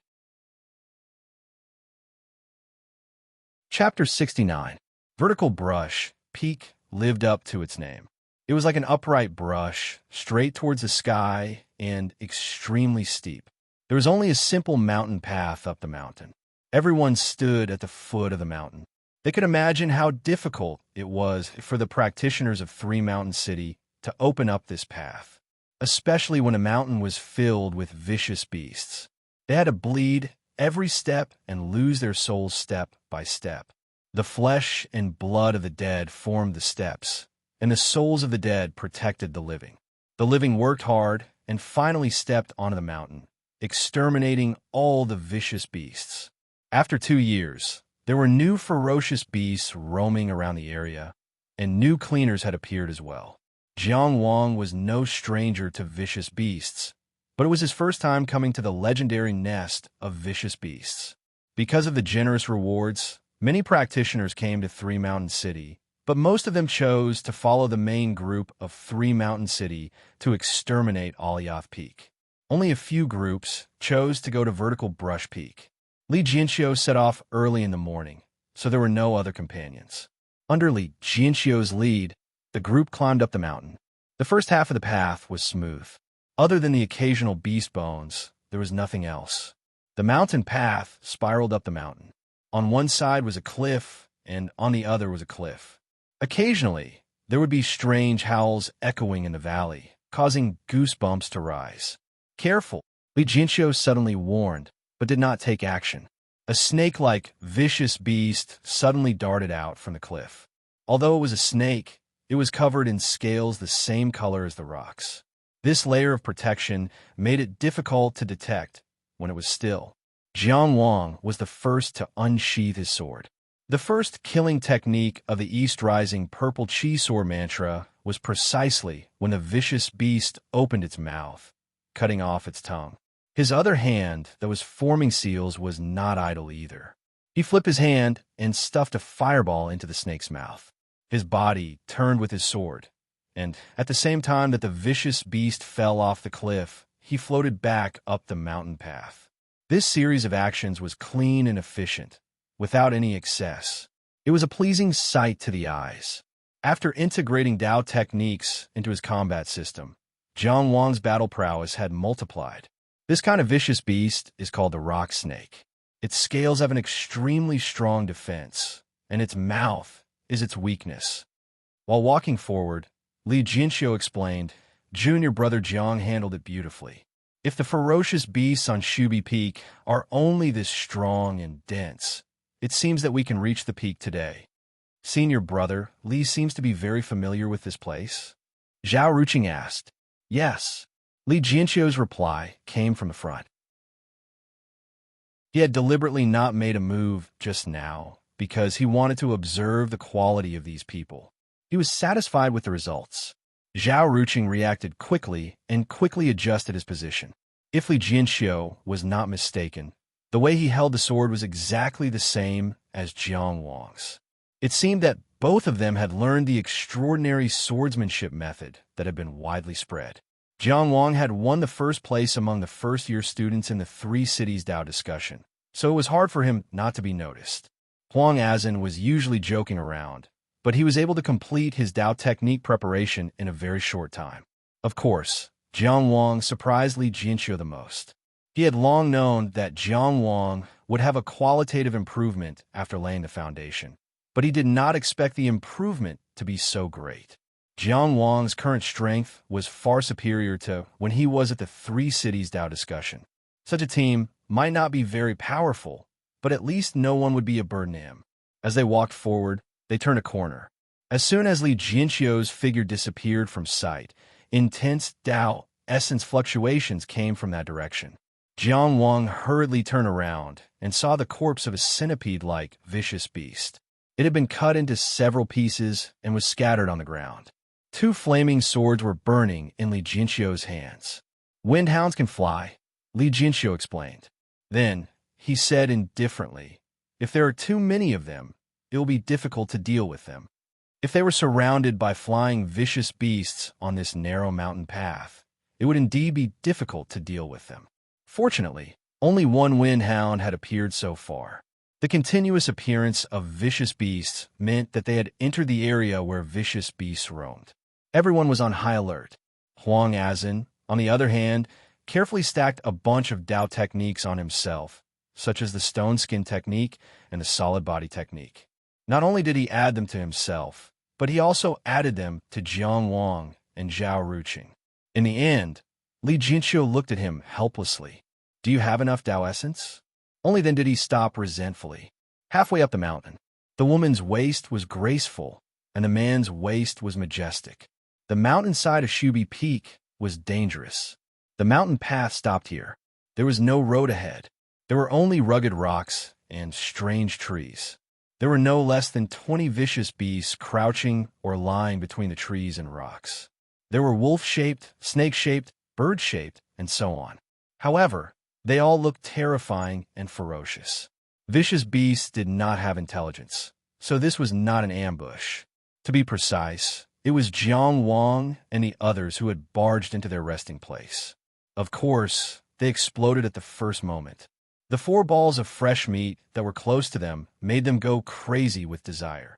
S1: Chapter 69. Vertical Brush Peak lived up to its name. It was like an upright brush, straight towards the sky and extremely steep. There was only a simple mountain path up the mountain. Everyone stood at the foot of the mountain. They could imagine how difficult it was for the practitioners of Three Mountain City to open up this path, especially when a mountain was filled with vicious beasts. They had to bleed every step and lose their souls step by step. The flesh and blood of the dead formed the steps, and the souls of the dead protected the living. The living worked hard and finally stepped onto the mountain, exterminating all the vicious beasts. After 2 years, there were new ferocious beasts roaming around the area, and new cleaners had appeared as well. Jiang Wang was no stranger to vicious beasts, but it was his first time coming to the legendary nest of vicious beasts. Because of the generous rewards, many practitioners came to Three Mountain City, but most of them chose to follow the main group of Three Mountain City to exterminate Alioth Peak. Only a few groups chose to go to Vertical Brush Peak. Li Jianxiu set off early in the morning, so there were no other companions. Under Li Jianxiu's lead, the group climbed up the mountain. The first half of the path was smooth. Other than the occasional beast bones, there was nothing else. The mountain path spiraled up the mountain. On one side was a cliff, and on the other was a cliff. Occasionally, there would be strange howls echoing in the valley, causing goosebumps to rise. Careful, Li Jianxiu suddenly warned, but did not take action. A snake-like, vicious beast suddenly darted out from the cliff. Although it was a snake, it was covered in scales the same color as the rocks. This layer of protection made it difficult to detect when it was still. Jiang Wang was the first to unsheath his sword. The first killing technique of the East Rising Purple Chi Sword mantra was precisely when the vicious beast opened its mouth, cutting off its tongue. His other hand that was forming seals was not idle either. He flipped his hand and stuffed a fireball into the snake's mouth. His body turned with his sword, and at the same time that the vicious beast fell off the cliff, he floated back up the mountain path. This series of actions was clean and efficient, without any excess. It was a pleasing sight to the eyes. After integrating Dao techniques into his combat system, Jiang Wang's battle prowess had multiplied. This kind of vicious beast is called the rock snake. Its scales have an extremely strong defense, and its mouth is its weakness. While walking forward, Li Jinxiu explained, "Junior brother Jiang handled it beautifully. If the ferocious beasts on Shubi Peak are only this strong and dense, it seems that we can reach the peak today." Senior brother, Li seems to be very familiar with this place. Zhao Ruqing asked. Yes. Li Jinxiu's reply came from the front. He had deliberately not made a move just now because he wanted to observe the quality of these people. He was satisfied with the results. Zhao Ruqing reacted quickly and quickly adjusted his position. If Li Jinxiu was not mistaken, the way he held the sword was exactly the same as Jiang Wang's. It seemed that both of them had learned the extraordinary swordsmanship method that had been widely spread. Jiang Wang had won the first place among the first-year students in the Three Cities Dao discussion, so it was hard for him not to be noticed. Huang Azan was usually joking around, but he was able to complete his Dao technique preparation in a very short time. Of course, Jiang Wang surprised Li Jinxiu the most. He had long known that Jiang Wang would have a qualitative improvement after laying the foundation, but he did not expect the improvement to be so great. Jiang Wang's current strength was far superior to when he was at the Three Cities Dao discussion. Such a team might not be very powerful, but at least no one would be a burden to him. As they walked forward, they turned a corner. As soon as Li Jinxiu's figure disappeared from sight, intense Dao essence fluctuations came from that direction. Jiang Wang hurriedly turned around and saw the corpse of a centipede-like vicious beast. It had been cut into several pieces and was scattered on the ground. 2 flaming swords were burning in Li Jinxiu's hands. "Windhounds can fly," Li Jinxiu explained. Then, he said indifferently, "If there are too many of them, it will be difficult to deal with them." If they were surrounded by flying vicious beasts on this narrow mountain path, it would indeed be difficult to deal with them. Fortunately, only one windhound had appeared so far. The continuous appearance of vicious beasts meant that they had entered the area where vicious beasts roamed. Everyone was on high alert. Huang Azan, on the other hand, carefully stacked a bunch of Dao techniques on himself, such as the stone skin technique and the solid body technique. Not only did he add them to himself, but he also added them to Jiang Wang and Zhao Ruqing. In the end, Li Jinxiu looked at him helplessly. "Do you have enough Dao essence?" Only then did he stop resentfully. Halfway up the mountain, the woman's waist was graceful, and the man's waist was majestic. The mountainside of Shubi Peak was dangerous. The mountain path stopped here. There was no road ahead. There were only rugged rocks and strange trees. There were no less than 20 vicious beasts crouching or lying between the trees and rocks. There were wolf-shaped, snake-shaped, bird-shaped, and so on. However, they all looked terrifying and ferocious. Vicious beasts did not have intelligence, so this was not an ambush. To be precise, it was Jiang Wang and the others who had barged into their resting place. Of course, they exploded at the first moment. The 4 balls of fresh meat that were close to them made them go crazy with desire.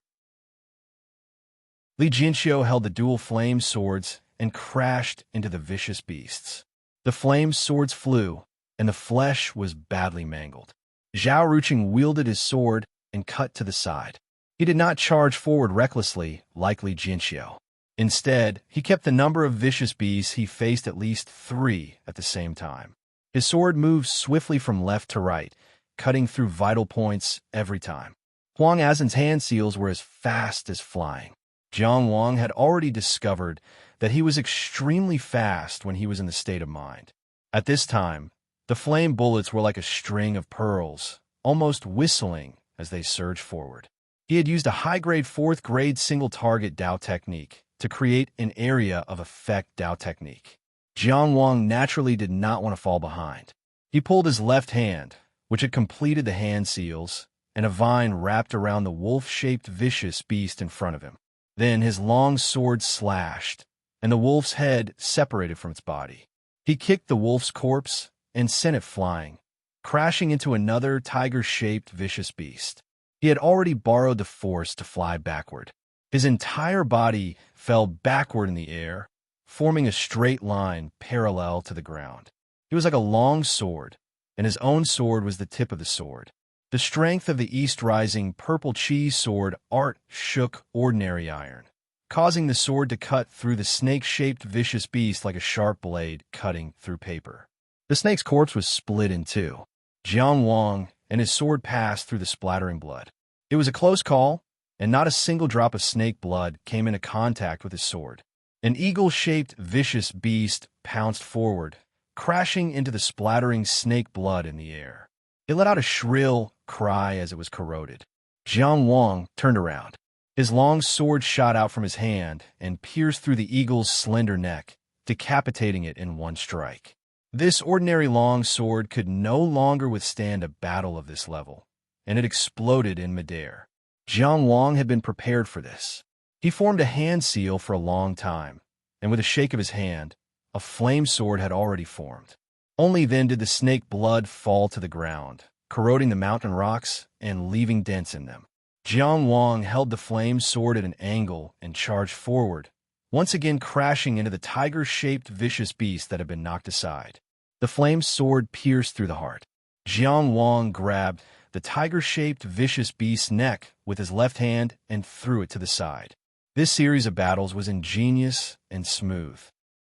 S1: Li Jinxiu held the dual flame swords and crashed into the vicious beasts. The flame swords flew, and the flesh was badly mangled. Zhao Ruqing wielded his sword and cut to the side. He did not charge forward recklessly like Li Jinxiu. Instead, he kept the number of vicious beasts he faced at least 3 at the same time. His sword moved swiftly from left to right, cutting through vital points every time. Huang Azin's hand seals were as fast as flying. Jiang Wang had already discovered that he was extremely fast when he was in the state of mind. At this time, the flame bullets were like a string of pearls, almost whistling as they surged forward. He had used a high-grade 4th-grade single-target Dao technique to create an area of effect Dao technique. Jiang Wang naturally did not want to fall behind. He pulled his left hand, which had completed the hand seals, and a vine wrapped around the wolf-shaped vicious beast in front of him. Then his long sword slashed, and the wolf's head separated from its body. He kicked the wolf's corpse and sent it flying, crashing into another tiger-shaped vicious beast. He had already borrowed the force to fly backward. His entire body fell backward in the air, forming a straight line parallel to the ground. It was like a long sword, and his own sword was the tip of the sword. The strength of the east-rising purple cheese sword art shook ordinary iron, causing the sword to cut through the snake-shaped vicious beast like a sharp blade cutting through paper. The snake's corpse was split in two. Jiang Wang and his sword passed through the splattering blood. It was a close call, and not a single drop of snake blood came into contact with his sword. An eagle-shaped vicious beast pounced forward, crashing into the splattering snake blood in the air. It let out a shrill cry as it was corroded. Jiang Wang turned around. His long sword shot out from his hand and pierced through the eagle's slender neck, decapitating it in one strike. This ordinary long sword could no longer withstand a battle of this level, and it exploded in midair. Jiang Wang had been prepared for this. He formed a hand seal for a long time, and with a shake of his hand, a flame sword had already formed. Only then did the snake blood fall to the ground, corroding the mountain rocks and leaving dents in them. Jiang Wang held the flame sword at an angle and charged forward, once again crashing into the tiger-shaped vicious beast that had been knocked aside. The flame sword pierced through the heart. Jiang Wang grabbed the tiger-shaped vicious beast's neck with his left hand and threw it to the side. This series of battles was ingenious and smooth.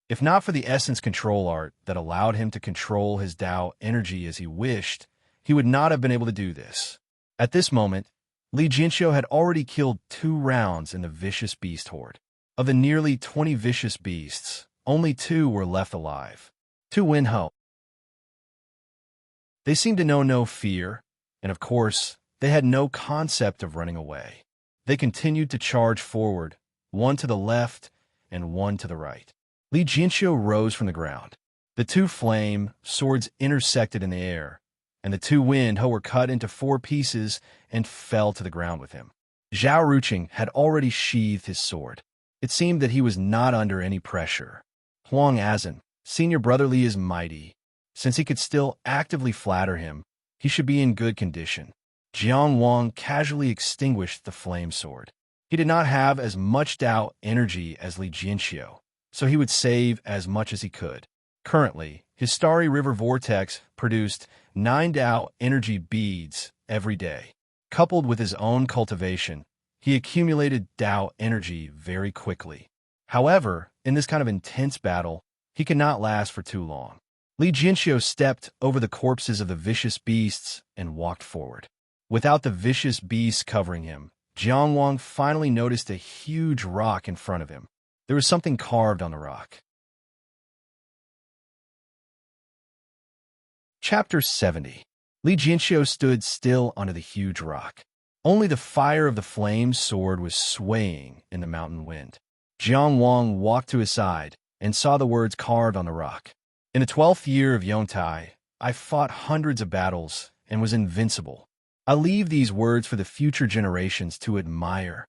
S1: If not for the essence control art that allowed him to control his Dao energy as he wished, he would not have been able to do this. At this moment, Li Jinxiu had already killed 2 rounds in the vicious beast horde. Of the nearly 20 vicious beasts, only 2 were left alive. 2 Wen Ho. They seemed to know no fear, and of course, they had no concept of running away. They continued to charge forward, one to the left and one to the right. Li Jinxiu rose from the ground. The 2 flame swords intersected in the air, and the 2 Wen Ho were cut into 4 pieces and fell to the ground with him. Zhao Ruqing had already sheathed his sword. It seemed that he was not under any pressure. Huang Azin, senior brother Li is mighty. Since he could still actively flatter him, he should be in good condition. Jiang Wang casually extinguished the flame sword. He did not have as much Dao energy as Li Jinxiu, so he would save as much as he could. Currently, his starry river vortex produced 9 Dao energy beads every day. Coupled with his own cultivation, he accumulated Dao energy very quickly. However, in this kind of intense battle, he could not last for too long. Li Jinxiu stepped over the corpses of the vicious beasts and walked forward. Without the vicious beasts covering him, Jiang Wang finally noticed a huge rock in front of him. There was something carved on the rock. Chapter 70. Li Jinxiu stood still under the huge rock. Only the fire of the flame sword was swaying in the mountain wind. Jiang Wang walked to his side and saw the words carved on the rock. In the 12th year of Yongtai, I fought hundreds of battles and was invincible. I leave these words for the future generations to admire.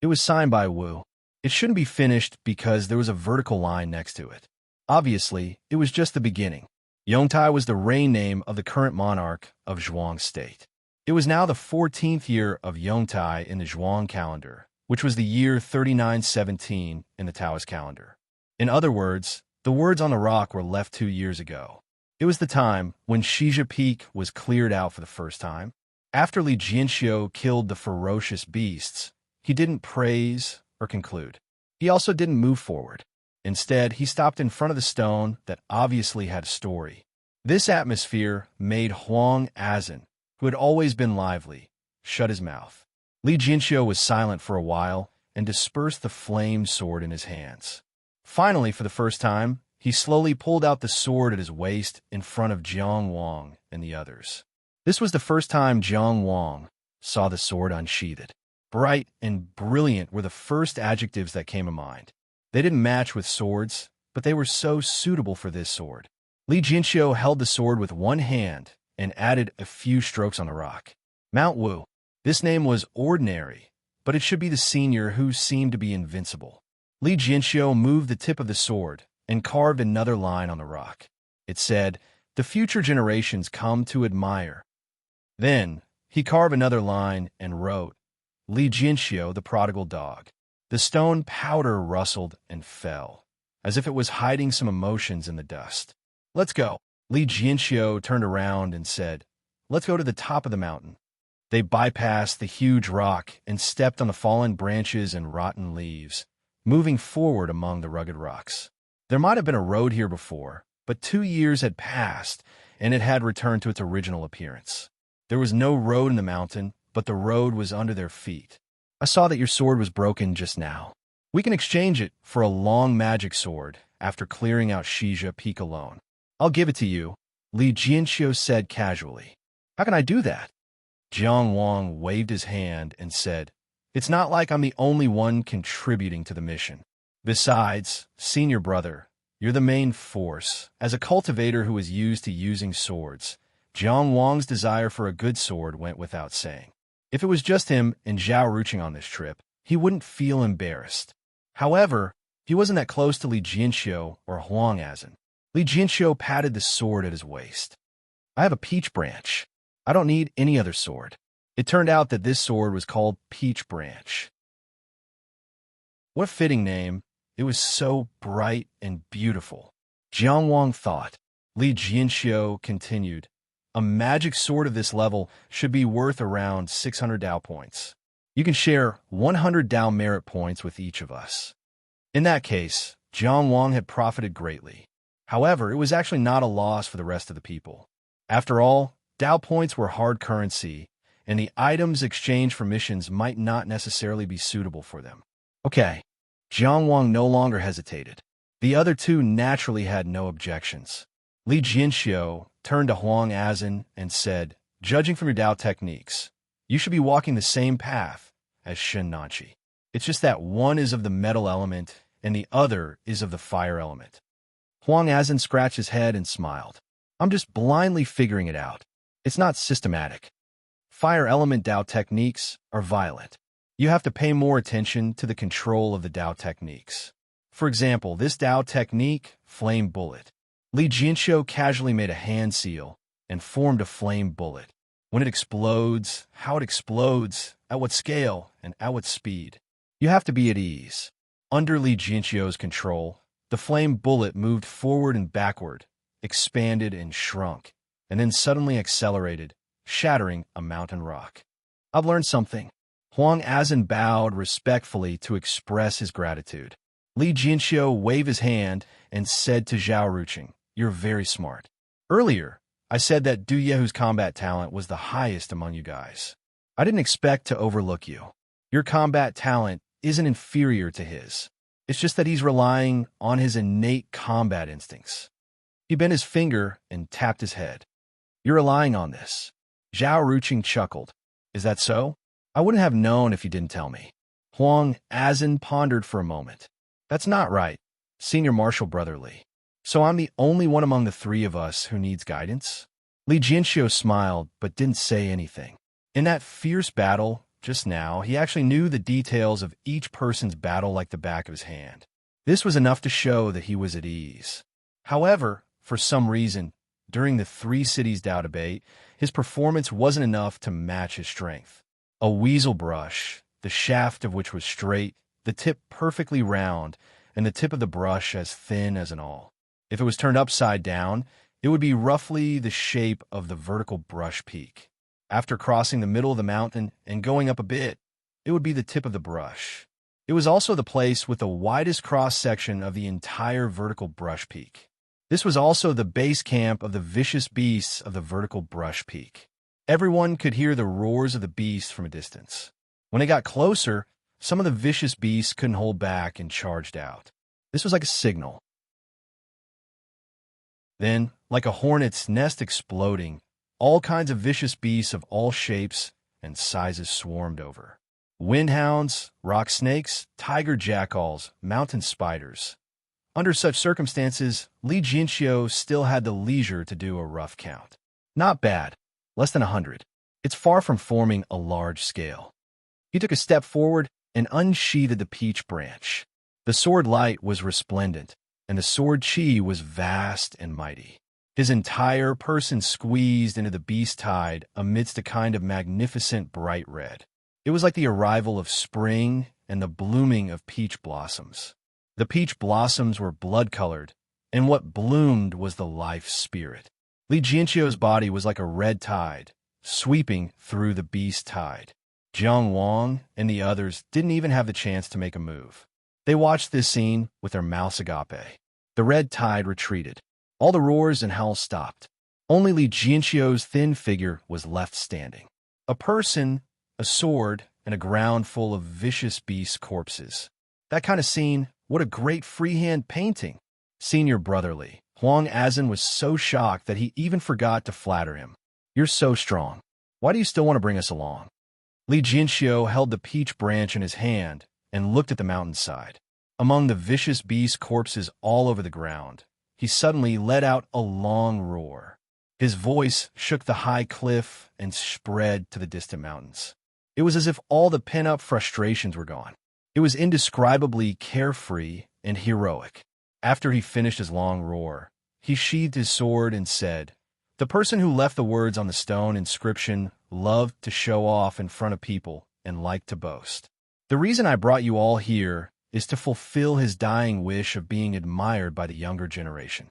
S1: It was signed by Wu. It shouldn't be finished because there was a vertical line next to it. Obviously, it was just the beginning. Yongtai was the reign name of the current monarch of Zhuang State. It was now the 14th year of Yongtai in the Zhuang calendar, which was the year 3917 in the Taoist calendar. In other words, the words on the rock were left 2 years ago. It was the time when Shizha Peak was cleared out for the first time. After Li Jinxiu killed the ferocious beasts, he didn't praise or conclude. He also didn't move forward. Instead, he stopped in front of the stone that obviously had a story. This atmosphere made Huang Azin, who had always been lively, shut his mouth. Li Jianxiu was silent for a while and dispersed the flamed sword in his hands. Finally, for the first time, he slowly pulled out the sword at his waist in front of Jiang Wang and the others. This was the first time Jiang Wang saw the sword unsheathed. Bright and brilliant were the first adjectives that came to mind. They didn't match with swords, but they were so suitable for this sword. Li Jianxiu held the sword with one hand and added a few strokes on the rock. Mount Wu. This name was ordinary, but it should be the senior who seemed to be invincible. Li Jianxiu moved the tip of the sword and carved another line on the rock. It said, "The future generations come to admire." Then, he carved another line and wrote, "Li Jianxiu, the prodigal dog." The stone powder rustled and fell, as if it was hiding some emotions in the dust. "Let's go." Li Jianxiu turned around and said, "Let's go to the top of the mountain." They bypassed the huge rock and stepped on the fallen branches and rotten leaves, moving forward among the rugged rocks. There might have been a road here before, but 2 years had passed, and it had returned to its original appearance. There was no road in the mountain, but the road was under their feet. "I saw that your sword was broken just now. We can exchange it for a long magic sword after clearing out Shizha Peak alone. I'll give it to you," Li Jianxiu said casually. "How can I do that?" Jiang Wang waved his hand and said, "It's not like I'm the only one contributing to the mission. Besides, senior brother, you're the main force. As a cultivator who is used to using swords, Jiang Wang's desire for a good sword went without saying. If it was just him and Zhao Ruching on this trip, he wouldn't feel embarrassed. However, he wasn't that close to Li Jianxiu or Huang Azan. Li Jianxiu patted the sword at his waist. "I have a peach branch. I don't need any other sword." It turned out that this sword was called Peach Branch. What a fitting name. It was so bright and beautiful. Jiang Wang thought. Li Jianxiu continued, "A magic sword of this level should be worth around 600 Dao points. You can share 100 Dao merit points with each of us." In that case, Jiang Wang had profited greatly. However, it was actually not a loss for the rest of the people. After all, Dao points were hard currency, and the items exchanged for missions might not necessarily be suitable for them. Okay, Jiang Wang no longer hesitated. The other two naturally had no objections. Li Jianxiu turned to Huang Azan and said, "Judging from your Dao techniques, you should be walking the same path as Shen Nanqi. It's just that one is of the metal element and the other is of the fire element." Huang Azan scratched his head and smiled. "I'm just blindly figuring it out. It's not systematic. Fire element Dao techniques are violent. You have to pay more attention to the control of the Dao techniques. For example, this Dao technique, Flame Bullet. Li Jianxiu casually made a hand seal and formed a flame bullet. When it explodes, how it explodes, at what scale, and at what speed. You have to be at ease. Under Li Jianxiu's control, the flame bullet moved forward and backward, expanded and shrunk, and then suddenly accelerated, shattering a mountain rock. "I've learned something." Huang Azan bowed respectfully to express his gratitude. Li Jianxiu waved his hand and said to Zhao Ruching, "You're very smart. Earlier, I said that Du Yehu's combat talent was the highest among you guys. I didn't expect to overlook you. Your combat talent isn't inferior to his. It's just that he's relying on his innate combat instincts." He bent his finger and tapped his head. "You're relying on this." Zhao Ruching chuckled. "Is that so? I wouldn't have known if you didn't tell me." Huang Azan pondered for a moment. "That's not right, Senior Marshal Brother Li. So I'm the only one among the three of us who needs guidance?" Li Jianxiu smiled but didn't say anything. In that fierce battle, just now, he actually knew the details of each person's battle like the back of his hand. This was enough to show that he was at ease. However, for some reason, during the Three Cities Dao debate, his performance wasn't enough to match his strength. A weasel brush, the shaft of which was straight, the tip perfectly round, and the tip of the brush as thin as an awl. If it was turned upside down, it would be roughly the shape of the vertical brush peak. After crossing the middle of the mountain and going up a bit, it would be the tip of the brush. It was also the place with the widest cross-section of the entire vertical brush peak. This was also the base camp of the vicious beasts of the vertical brush peak. Everyone could hear the roars of the beasts from a distance. When they got closer, some of the vicious beasts couldn't hold back and charged out. This was like a signal. Then, like a hornet's nest exploding, all kinds of vicious beasts of all shapes and sizes swarmed over. Windhounds, rock snakes, tiger jackals, mountain spiders. Under such circumstances, Li Jinxiu still had the leisure to do a rough count. Not bad, less than 100. It's far from forming a large scale. He took a step forward and unsheathed the peach branch. The sword light was resplendent, and the sword chi was vast and mighty. His entire person squeezed into the beast tide amidst a kind of magnificent bright red. It was like the arrival of spring and the blooming of peach blossoms. The peach blossoms were blood-colored, and what bloomed was the life spirit. Li Jinxiu's body was like a red tide, sweeping through the beast tide. Jiang Wang and the others didn't even have the chance to make a move. They watched this scene with their mouths agape. The red tide retreated. All the roars and howls stopped. Only Li Jinxiu's thin figure was left standing. A person, a sword, and a ground full of vicious beast corpses. That kind of scene, what a great freehand painting. Senior brotherly, Huang Azan was so shocked that he even forgot to flatter him. You're so strong. Why do you still want to bring us along? Li Jinxiu held the peach branch in his hand and looked at the mountainside. Among the vicious beast corpses all over the ground, he suddenly let out a long roar. His voice shook the high cliff and spread to the distant mountains. It was as if all the pent-up frustrations were gone. It was indescribably carefree and heroic. After he finished his long roar, he sheathed his sword and said, "The person who left the words on the stone inscription loved to show off in front of people and liked to boast. The reason I brought you all here is to fulfill his dying wish of being admired by the younger generation."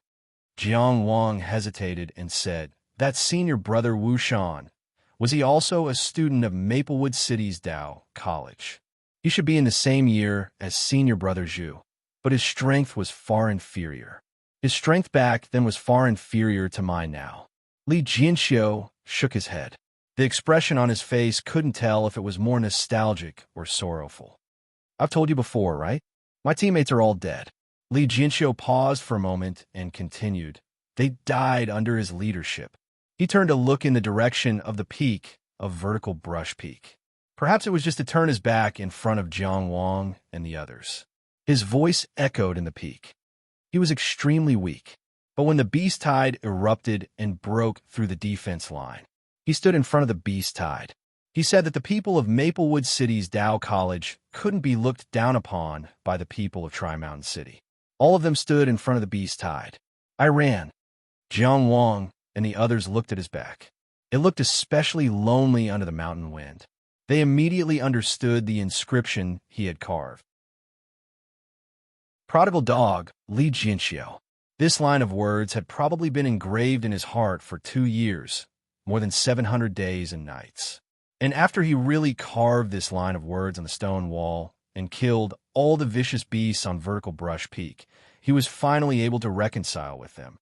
S1: Jiang Wang hesitated and said, "That senior brother Wu Shan, was he also a student of Maplewood City's Dao College? He should be in the same year as senior brother Zhu, but his strength was far inferior. His strength back then was far inferior to mine now." Li Jinxiu shook his head. The expression on his face couldn't tell if it was more nostalgic or sorrowful. "I've told you before, right? My teammates are all dead." Li Jinxiu paused for a moment and continued. "They died under his leadership." He turned to look in the direction of the peak of Vertical Brush Peak. Perhaps it was just to turn his back in front of Jiang Wang and the others. His voice echoed in the peak. He was extremely weak, but when the beast tide erupted and broke through the defense line, he stood in front of the beast tide. He said that the people of Maplewood City's Dao College couldn't be looked down upon by the people of Tri-Mountain City. All of them stood in front of the beast tide. I ran. Jiang Wang and the others looked at his back. It looked especially lonely under the mountain wind. They immediately understood the inscription he had carved. Prodigal dog, Li Jinxiu. This line of words had probably been engraved in his heart for 2 years, more than 700 days and nights. And after he really carved this line of words on the stone wall and killed all the vicious beasts on Vertical Brush Peak, he was finally able to reconcile with them.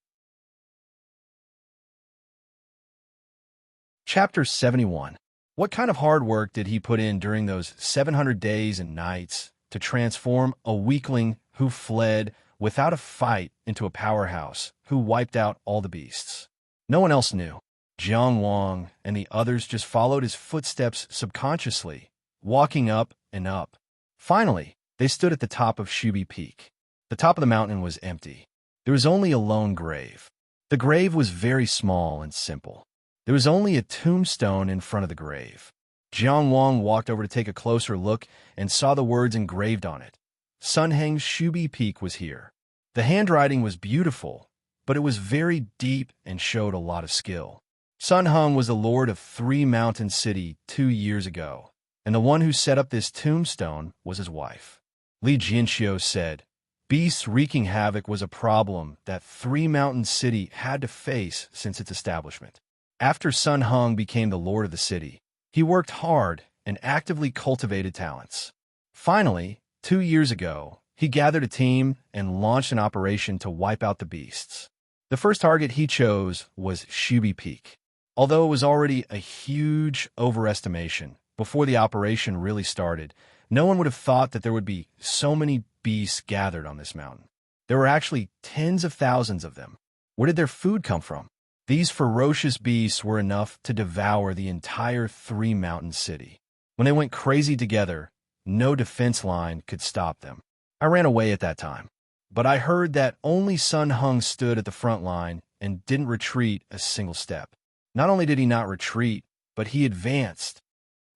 S1: Chapter 71. What kind of hard work did he put in during those 700 days and nights to transform a weakling who fled without a fight into a powerhouse who wiped out all the beasts? No one else knew. Jiang Wang and the others just followed his footsteps subconsciously, walking up and up. Finally, they stood at the top of Shubi Peak. The top of the mountain was empty. There was only a lone grave. The grave was very small and simple. There was only a tombstone in front of the grave. Jiang Wang walked over to take a closer look and saw the words engraved on it. Sun Heng's Shubi Peak was here. The handwriting was beautiful, but it was very deep and showed a lot of skill. Sun Heng was the lord of 3 Mountain City 2 years ago, and the one who set up this tombstone was his wife. Li Jinxiu said, "Beasts wreaking havoc was a problem that 3 Mountain City had to face since its establishment. After Sun Heng became the lord of the city, he worked hard and actively cultivated talents. Finally, 2 years ago, he gathered a team and launched an operation to wipe out the beasts. The first target he chose was Shubi Peak. Although it was already a huge overestimation before the operation really started, no one would have thought that there would be so many beasts gathered on this mountain. There were actually tens of thousands of them. Where did their food come from? These ferocious beasts were enough to devour the entire three-mountain city. When they went crazy together, no defense line could stop them. I ran away at that time, but I heard that only Sun Hung stood at the front line and didn't retreat a single step. Not only did he not retreat, but he advanced.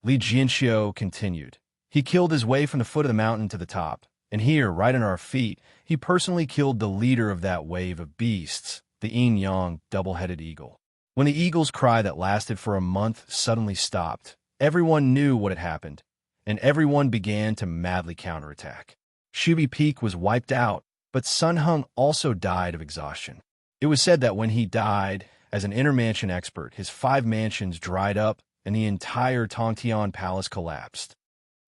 S1: Li Jianxiu continued. He killed his way from the foot of the mountain to the top, and here, right under our feet, he personally killed the leader of that wave of beasts, the yin-yang double-headed eagle. When the eagle's cry that lasted for a month suddenly stopped, everyone knew what had happened, and everyone began to madly counterattack. Shubi Peak was wiped out, but Sun Hung also died of exhaustion. It was said that when he died, as an inner mansion expert, his 5 mansions dried up and the entire Tongtian palace collapsed.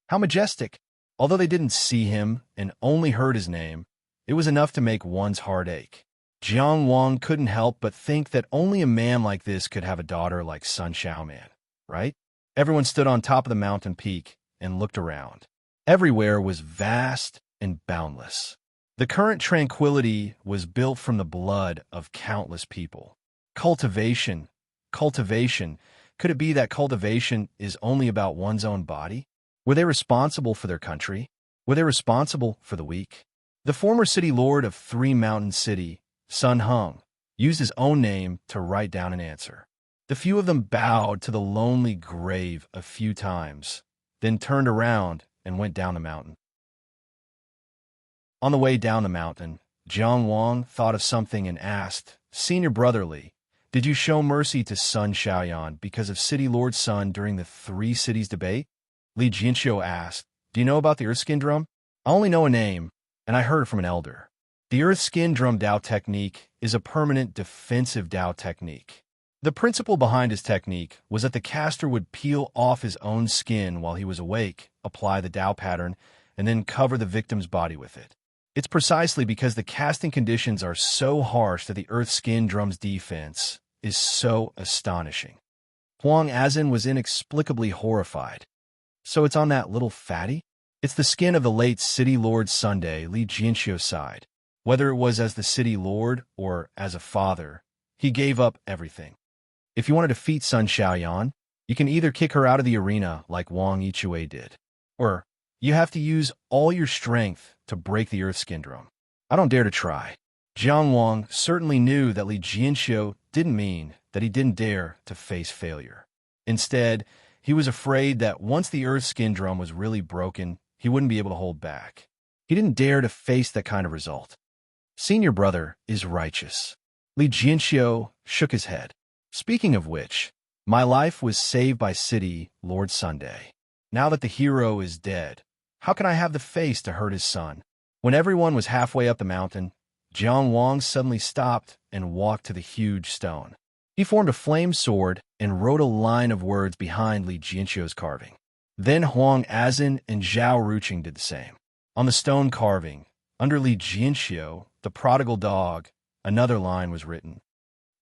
S1: How majestic! Although they didn't see him and only heard his name, it was enough to make one's heart ache. Jiang Wang couldn't help but think that only a man like this could have a daughter like Sun Xiaoman, right? Everyone stood on top of the mountain peak and looked around. Everywhere was vast and boundless. The current tranquility was built from the blood of countless people. Cultivation. Could it be that cultivation is only about one's own body? Were they responsible for their country? Were they responsible for the weak? The former city lord of Three Mountain City, Sun Hung, used his own name to write down an answer. The few of them bowed to the lonely grave a few times, then turned around and went down the mountain. On the way down the mountain, Jiang Wang thought of something and asked, "Senior brother Li, did you show mercy to Sun Xiaoyan because of City Lord Sun during the Three Cities debate?" Li Jianxiu asked, "Do you know about the Earth Skin Drum?" "I only know a name, and I heard it from an elder." The Earth Skin Drum Dao technique is a permanent defensive Dao technique. The principle behind his technique was that the caster would peel off his own skin while he was awake, apply the Dao pattern, and then cover the victim's body with it. It's precisely because the casting conditions are so harsh that the Earth Skin Drum's defense is so astonishing. Huang Azin was inexplicably horrified. "So it's on that little fatty?" "It's the skin of the late City Lord Sunday," Li Jianxiu sighed. Whether it was as the City Lord or as a father, he gave up everything. If you want to defeat Sun Xiaoyan, you can either kick her out of the arena like Wang Yichue did, or you have to use all your strength to break the Earth Skin Drum. I don't dare to try. Jiang Wang certainly knew that Li Jianxiu didn't mean that he didn't dare to face failure. Instead, he was afraid that once the Earth Skin Drum was really broken, he wouldn't be able to hold back. He didn't dare to face that kind of result. Senior brother is righteous. Li Jianxiu shook his head. Speaking of which, my life was saved by City Lord Sunday. Now that the hero is dead, how can I have the face to hurt his son? When everyone was halfway up the mountain, Jiang Wang suddenly stopped and walked to the huge stone. He formed a flame sword and wrote a line of words behind Li Jianxiu's carving. Then Huang Azin and Zhao Ruqing did the same. On the stone carving, under Li Jianxiu, the prodigal dog, another line was written.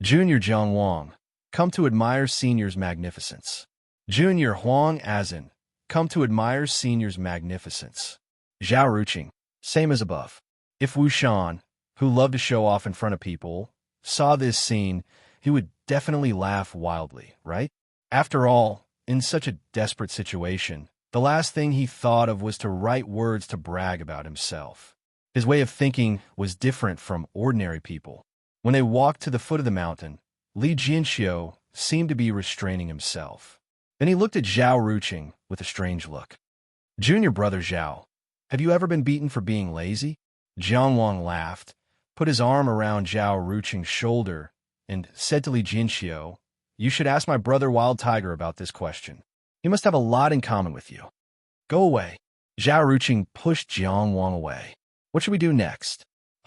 S1: Junior Jiang Wang, come to admire Senior's magnificence. Junior Huang Azin, come to admire Senior's magnificence. Zhao Ruqing, same as above. If Wu Shan, who loved to show off in front of people, saw this scene, he would definitely laugh wildly, right? After all, in such a desperate situation, the last thing he thought of was to write words to brag about himself. His way of thinking was different from ordinary people. When they walked to the foot of the mountain, Li Jianxiu seemed to be restraining himself. Then he looked at Zhao Ruqing with a strange look. Junior brother Zhao, have you ever been beaten for being lazy? Jiang Wang laughed, put his arm around Zhao Ruqing's shoulder, and said to Li Jianxiu, "You should ask my brother Wild Tiger about this question. He must have a lot in common with you." "Go away." Zhao Ruqing pushed Jiang Wang away. "What should we do next?"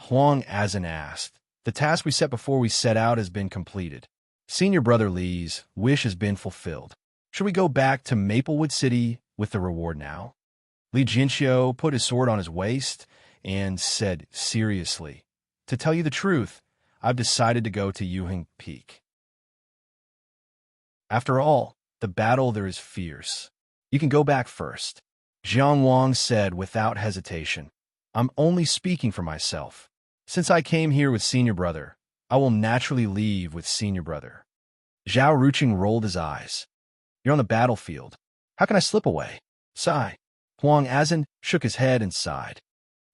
S1: Huang Azin asked. "The task we set before we set out has been completed. Senior brother Li's wish has been fulfilled. Should we go back to Maplewood City with the reward now?" Li Jianxiu put his sword on his waist and said seriously, "To tell you the truth, I've decided to go to Yuheng Peak." After all, the battle there is fierce. You can go back first. Jiang Wang said without hesitation. I'm only speaking for myself. Since I came here with senior brother, I will naturally leave with senior brother. Zhao Ruqing rolled his eyes. You're on the battlefield. How can I slip away? Sigh. Huang Azan shook his head and sighed.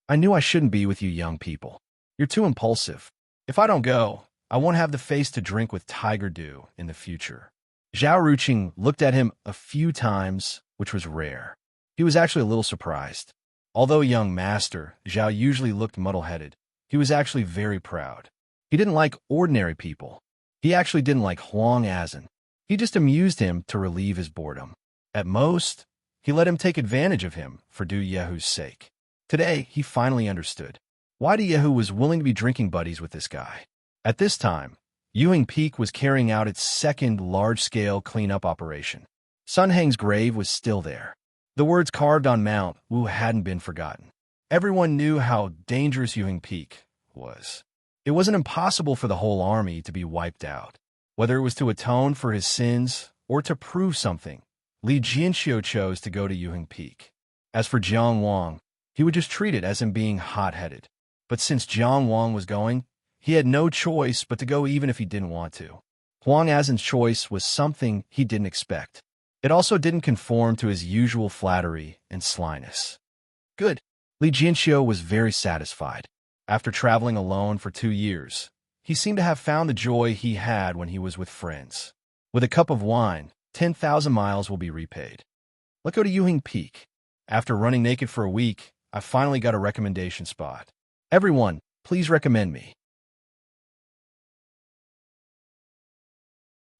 S1: I knew I shouldn't be with you young people. You're too impulsive. If I don't go, I won't have the face to drink with Tiger Dew in the future. Zhao Ruqing looked at him a few times, which was rare. He was actually a little surprised. Although young master, Zhao usually looked muddle-headed. He was actually very proud. He didn't like ordinary people. He actually didn't like Huang Azan. He just amused him to relieve his boredom. At most, he let him take advantage of him for Du Yehu's sake. Today, he finally understood why Du Yehu was willing to be drinking buddies with this guy. At this time, Yuheng Peak was carrying out its second large-scale cleanup operation. Sun Heng's grave was still there. The words carved on Mount Wu hadn't been forgotten. Everyone knew how dangerous Yuheng Peak was. It wasn't impossible for the whole army to be wiped out. Whether it was to atone for his sins or to prove something, Li Jianxiu chose to go to Yuheng Peak. As for Jiang Wang, he would just treat it as him being hot-headed. But since Jiang Wang was going, he had no choice but to go even if he didn't want to. Huang Azan's choice was something he didn't expect. It also didn't conform to his usual flattery and slyness. Good. Li Jianxiu was very satisfied. After traveling alone for 2 years, he seemed to have found the joy he had when he was with friends. With a cup of wine, 10,000 miles will be repaid. Let's go to Yuheng Peak. After running naked for a week, I finally got a recommendation spot. Everyone, please recommend me.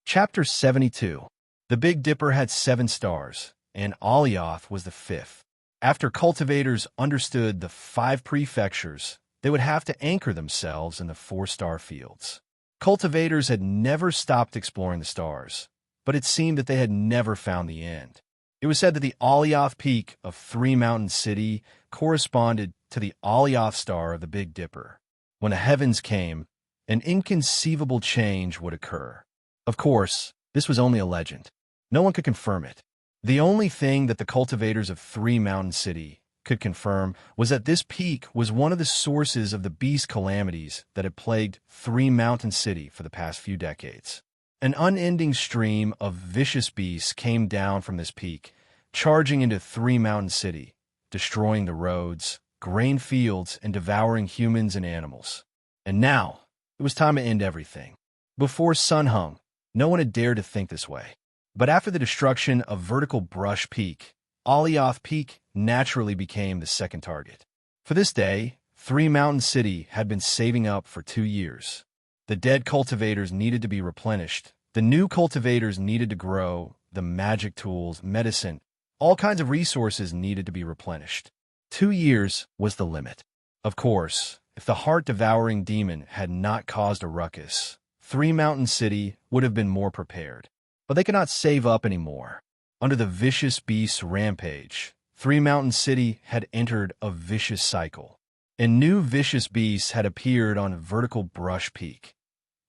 S1: Chapter 72. The Big Dipper had 7 stars, and Alioth was the 5th. After cultivators understood the 5 prefectures, they would have to anchor themselves in the 4-star fields. Cultivators had never stopped exploring the stars, but it seemed that they had never found the end. It was said that the Alioth Peak of 3 Mountain City corresponded to the Alioth star of the Big Dipper. When the heavens came, an inconceivable change would occur. Of course, this was only a legend. No one could confirm it. The only thing that the cultivators of 3 Mountain City could confirm was that this peak was one of the sources of the beast calamities that had plagued 3 Mountain City for the past few decades. An unending stream of vicious beasts came down from this peak, charging into 3 Mountain City, destroying the roads, grain fields, and devouring humans and animals. And now, it was time to end everything. Before sun hung, no one had dared to think this way. But after the destruction of Vertical Brush Peak, Alioth Peak naturally became the second target. For this day, 3 Mountain City had been saving up for 2 years. The dead cultivators needed to be replenished. The new cultivators needed to grow. The magic tools, medicine, all kinds of resources needed to be replenished. 2 years was the limit. Of course, if the heart-devouring demon had not caused a ruckus, 3 Mountain City would have been more prepared. But they could not save up anymore. Under the vicious beast's rampage, 3 Mountain City had entered a vicious cycle. And new vicious beasts had appeared on Vertical Brush Peak.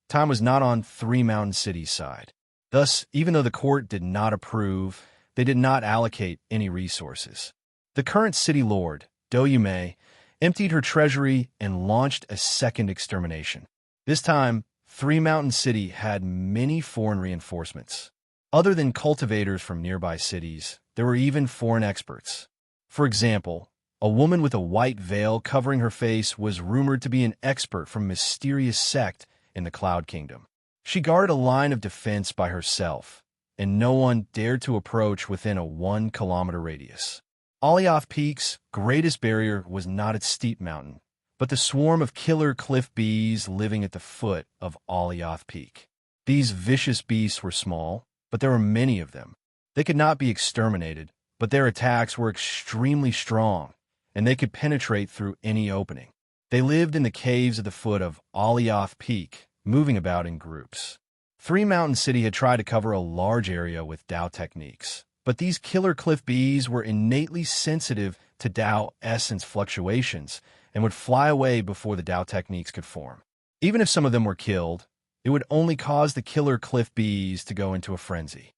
S1: Time was not on 3 Mountain City's side. Thus, even though the court did not approve, they did not allocate any resources. The current city lord, Do Yume, emptied her treasury and launched a second extermination. This time, 3 Mountain City had many foreign reinforcements. Other than cultivators from nearby cities, there were even foreign experts. For example, a woman with a white veil covering her face was rumored to be an expert from a mysterious sect in the Cloud Kingdom. She guarded a line of defense by herself, and no one dared to approach within a 1-kilometer radius. Alioth Peak's greatest barrier was not its steep mountain, but the swarm of killer cliff bees living at the foot of Alioth Peak. These vicious beasts were small, but there were many of them. They could not be exterminated, but their attacks were extremely strong, and they could penetrate through any opening. They lived in the caves at the foot of Alioth Peak, moving about in groups. 3 Mountain City had tried to cover a large area with Tao techniques, but these killer cliff bees were innately sensitive to Tao essence fluctuations and would fly away before the Tao techniques could form. Even if some of them were killed, it would only cause the killer cliff bees to go into a frenzy.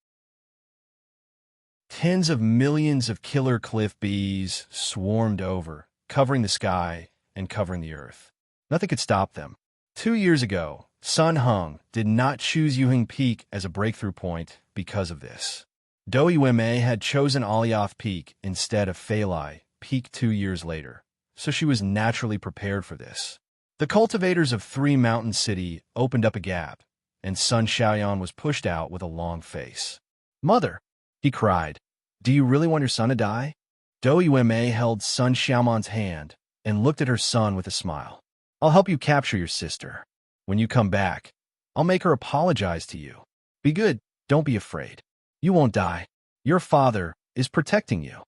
S1: Tens of millions of killer cliff bees swarmed over, covering the sky and covering the earth. Nothing could stop them. 2 years ago, Sun Hung did not choose Yuhing Peak as a breakthrough point because of this. Doi Wei had chosen Alioth Peak instead of Falai Peak 2 years later, so she was naturally prepared for this. The cultivators of Three Mountain City opened up a gap, and Sun Xiaoyan was pushed out with a long face. "Mother," he cried, "do you really want your son to die?" Doi Wei held Sun Xiaoman's hand and looked at her son with a smile. "I'll help you capture your sister. When you come back, I'll make her apologize to you. Be good, don't be afraid. You won't die. Your father is protecting you.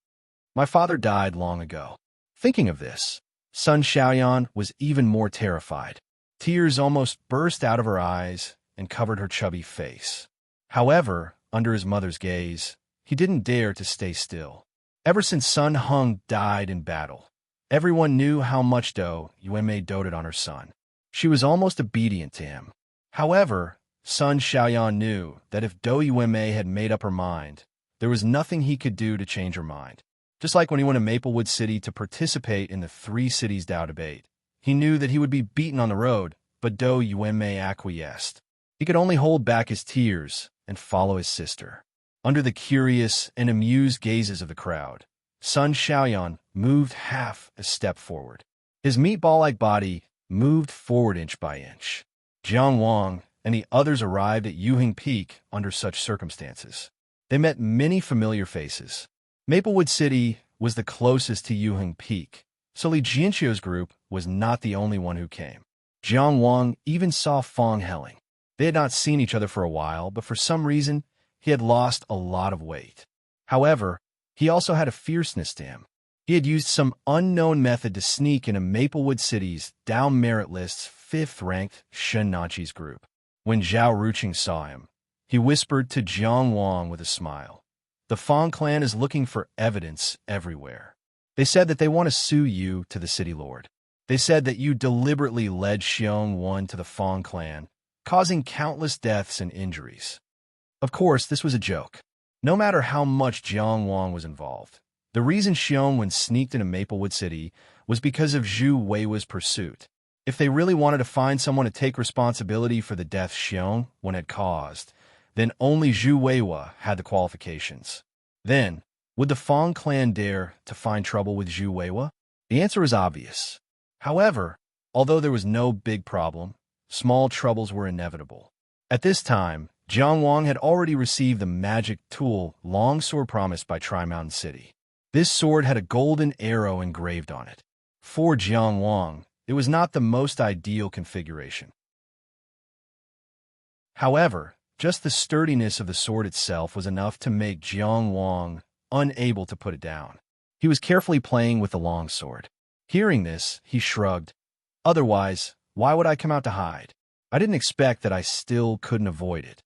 S1: My father died long ago." Thinking of this, Sun Xiaoyan was even more terrified. Tears almost burst out of her eyes and covered her chubby face. However, under his mother's gaze, he didn't dare to stay still. Ever since Sun Hung died in battle, everyone knew how much Doi Wei doted on her son. She was almost obedient to him. However, Sun Xiaoyan knew that if Doi Wei had made up her mind, there was nothing he could do to change her mind. Just like when he went to Maplewood City to participate in the Three Cities Dao debate, he knew that he would be beaten on the road, but Doi Wei acquiesced. He could only hold back his tears and follow his sister. Under the curious and amused gazes of the crowd, Sun Xiaoyan moved half a step forward. His meatball-like body moved forward inch by inch. Jiang Wang and the others arrived at Yuhing Peak under such circumstances. They met many familiar faces. Maplewood City was the closest to Yuhing Peak, so Li Jianqiu's group was not the only one who came. Jiang Wang even saw Fong Helling. They had not seen each other for a while, but for some reason, he had lost a lot of weight. However, he also had a fierceness to him. He had used some unknown method to sneak into Maplewood City's Dao Merit List's 5th-ranked Shen Nanqi's group. When Zhao Ruqing saw him, he whispered to Jiang Wang with a smile, "The Fong clan is looking for evidence everywhere. They said that they want to sue you to the city lord. They said that you deliberately led Xiong Wan to the Fong clan, causing countless deaths and injuries." Of course, this was a joke. No matter how much Jiang Wang was involved, the reason Xiong Wan sneaked into Maplewood City was because of Zhu Weiwa's pursuit. If they really wanted to find someone to take responsibility for the death Xiong Wan had caused, then only Zhu Weiwa had the qualifications. Then, would the Fong clan dare to find trouble with Zhu Weiwa? The answer is obvious. However, although there was no big problem, small troubles were inevitable. At this time, Jiang Wang had already received the magic tool longsword promised by Tri-Mountain City. This sword had a golden arrow engraved on it. For Jiang Wang, it was not the most ideal configuration. However, just the sturdiness of the sword itself was enough to make Jiang Wang unable to put it down. He was carefully playing with the longsword. Hearing this, he shrugged. "Otherwise, why would I come out to hide? I didn't expect that I still couldn't avoid it."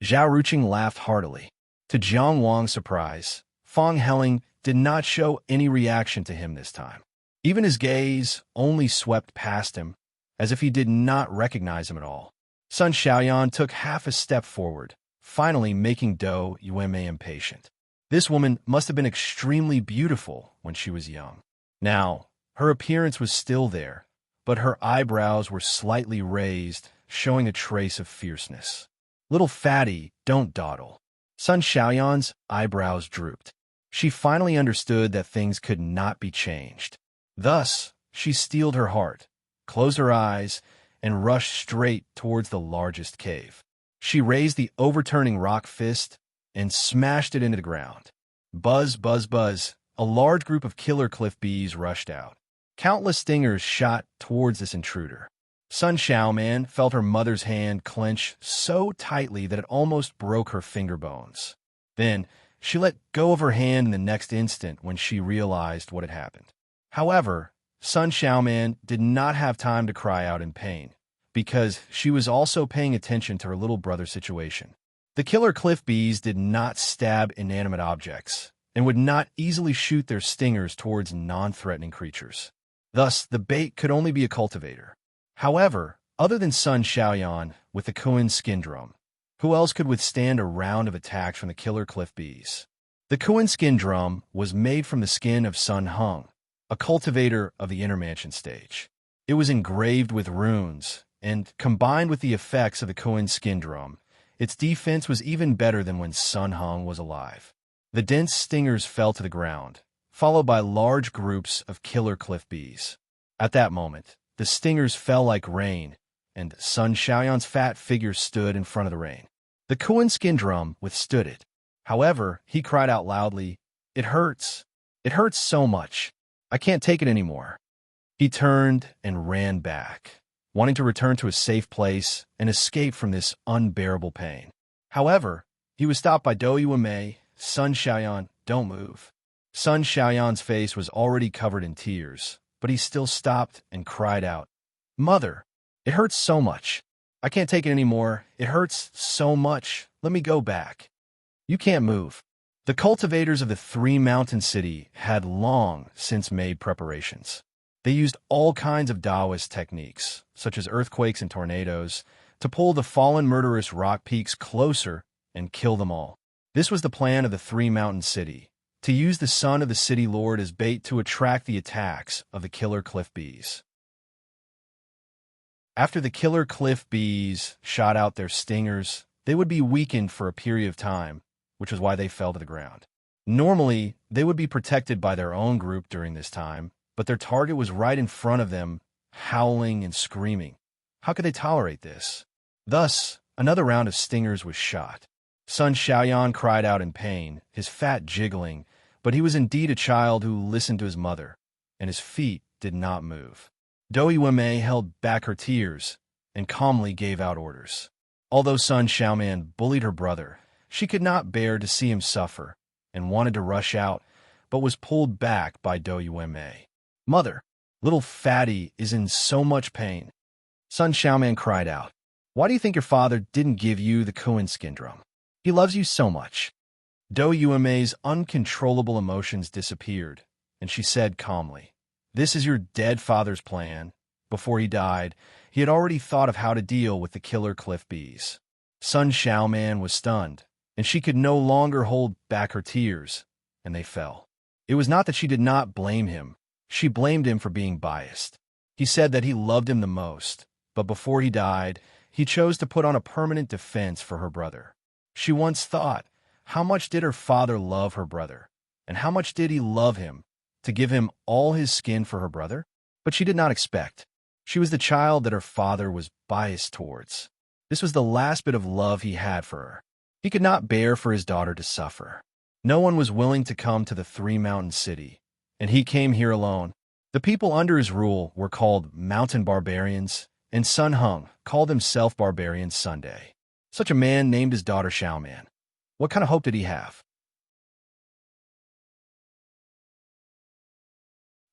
S1: Zhao Ruqing laughed heartily. To Jiang Wang's surprise, Fong Helling did not show any reaction to him this time. Even his gaze only swept past him, as if he did not recognize him at all. Sun Xiaoyan took half a step forward, finally making Doi Wei impatient. This woman must have been extremely beautiful when she was young. Now, her appearance was still there, but her eyebrows were slightly raised, showing a trace of fierceness. "Little fatty, don't dawdle." Sun Xiaoyan's eyebrows drooped. She finally understood that things could not be changed. Thus, she steeled her heart, closed her eyes, and rushed straight towards the largest cave. She raised the overturning rock fist and smashed it into the ground. Buzz, buzz, buzz, a large group of killer cliff bees rushed out. Countless stingers shot towards this intruder. Sun Xiaoman felt her mother's hand clench so tightly that it almost broke her finger bones. Then, she let go of her hand in the next instant when she realized what had happened. However, Sun Xiaoman did not have time to cry out in pain, because she was also paying attention to her little brother's situation. The killer cliff bees did not stab inanimate objects, and would not easily shoot their stingers towards non-threatening creatures. Thus, the bait could only be a cultivator. However, other than Sun Xiaoyan, with the Kuan skin drum. Who else could withstand a round of attacks from the killer cliff bees? The Kuan skin drum was made from the skin of Sun Hung, a cultivator of the Inner Mansion stage. It was engraved with runes, and combined with the effects of the Kuan skin drum, its defense was even better than when Sun Hung was alive. The dense stingers fell to the ground, followed by large groups of killer cliff bees. At that moment, the stingers fell like rain, and Sun Xiaoyan's fat figure stood in front of the rain. The Kuan skin drum withstood it. However, he cried out loudly, "It hurts! It hurts so much! I can't take it anymore." He turned and ran back, wanting to return to a safe place and escape from this unbearable pain. However, he was stopped by Dou Yuanmei. "Sun Xiaoyan, don't move." Sun Xiaoyan's face was already covered in tears, but he still stopped and cried out, "Mother, it hurts so much. I can't take it anymore. It hurts so much. Let me go back." "You can't move." The cultivators of the Three-Mountain City had long since made preparations. They used all kinds of Taoist techniques, such as earthquakes and tornadoes, to pull the fallen murderous rock peaks closer and kill them all. This was the plan of the Three-Mountain City, to use the son of the city lord as bait to attract the attacks of the killer cliff bees. After the killer cliff bees shot out their stingers, they would be weakened for a period of time, which was why they fell to the ground. Normally, they would be protected by their own group during this time, but their target was right in front of them, howling and screaming. How could they tolerate this? Thus, another round of stingers was shot. Sun Xiaoyan cried out in pain, his fat jiggling, but he was indeed a child who listened to his mother, and his feet did not move. Dou Yuanmei held back her tears and calmly gave out orders. Although Sun Xiaoman bullied her brother, she could not bear to see him suffer and wanted to rush out, but was pulled back by Dou Yuanmei. "Mother, little fatty is in so much pain." Sun Xiaoman cried out, "Why do you think your father didn't give you the Kuan skin drum? He loves you so much." Dou Yuanmei's uncontrollable emotions disappeared, and she said calmly, "This is your dead father's plan. Before he died, he had already thought of how to deal with the killer cliff bees." Sun Xiaoman was stunned, and she could no longer hold back her tears, and they fell. It was not that she did not blame him. She blamed him for being biased. He said that he loved him the most, but before he died, he chose to put on a permanent defense for her brother. She once thought, how much did her father love her brother, and how much did he love him, to give him all his skin for her brother? But she did not expect. She was the child that her father was biased towards. This was the last bit of love he had for her. He could not bear for his daughter to suffer. No one was willing to come to the Three-Mountain City, and he came here alone. The people under his rule were called mountain barbarians, and Sun Hung called himself Barbarian Sunday. Such a man named his daughter Xiaoman. What kind of hope did he have?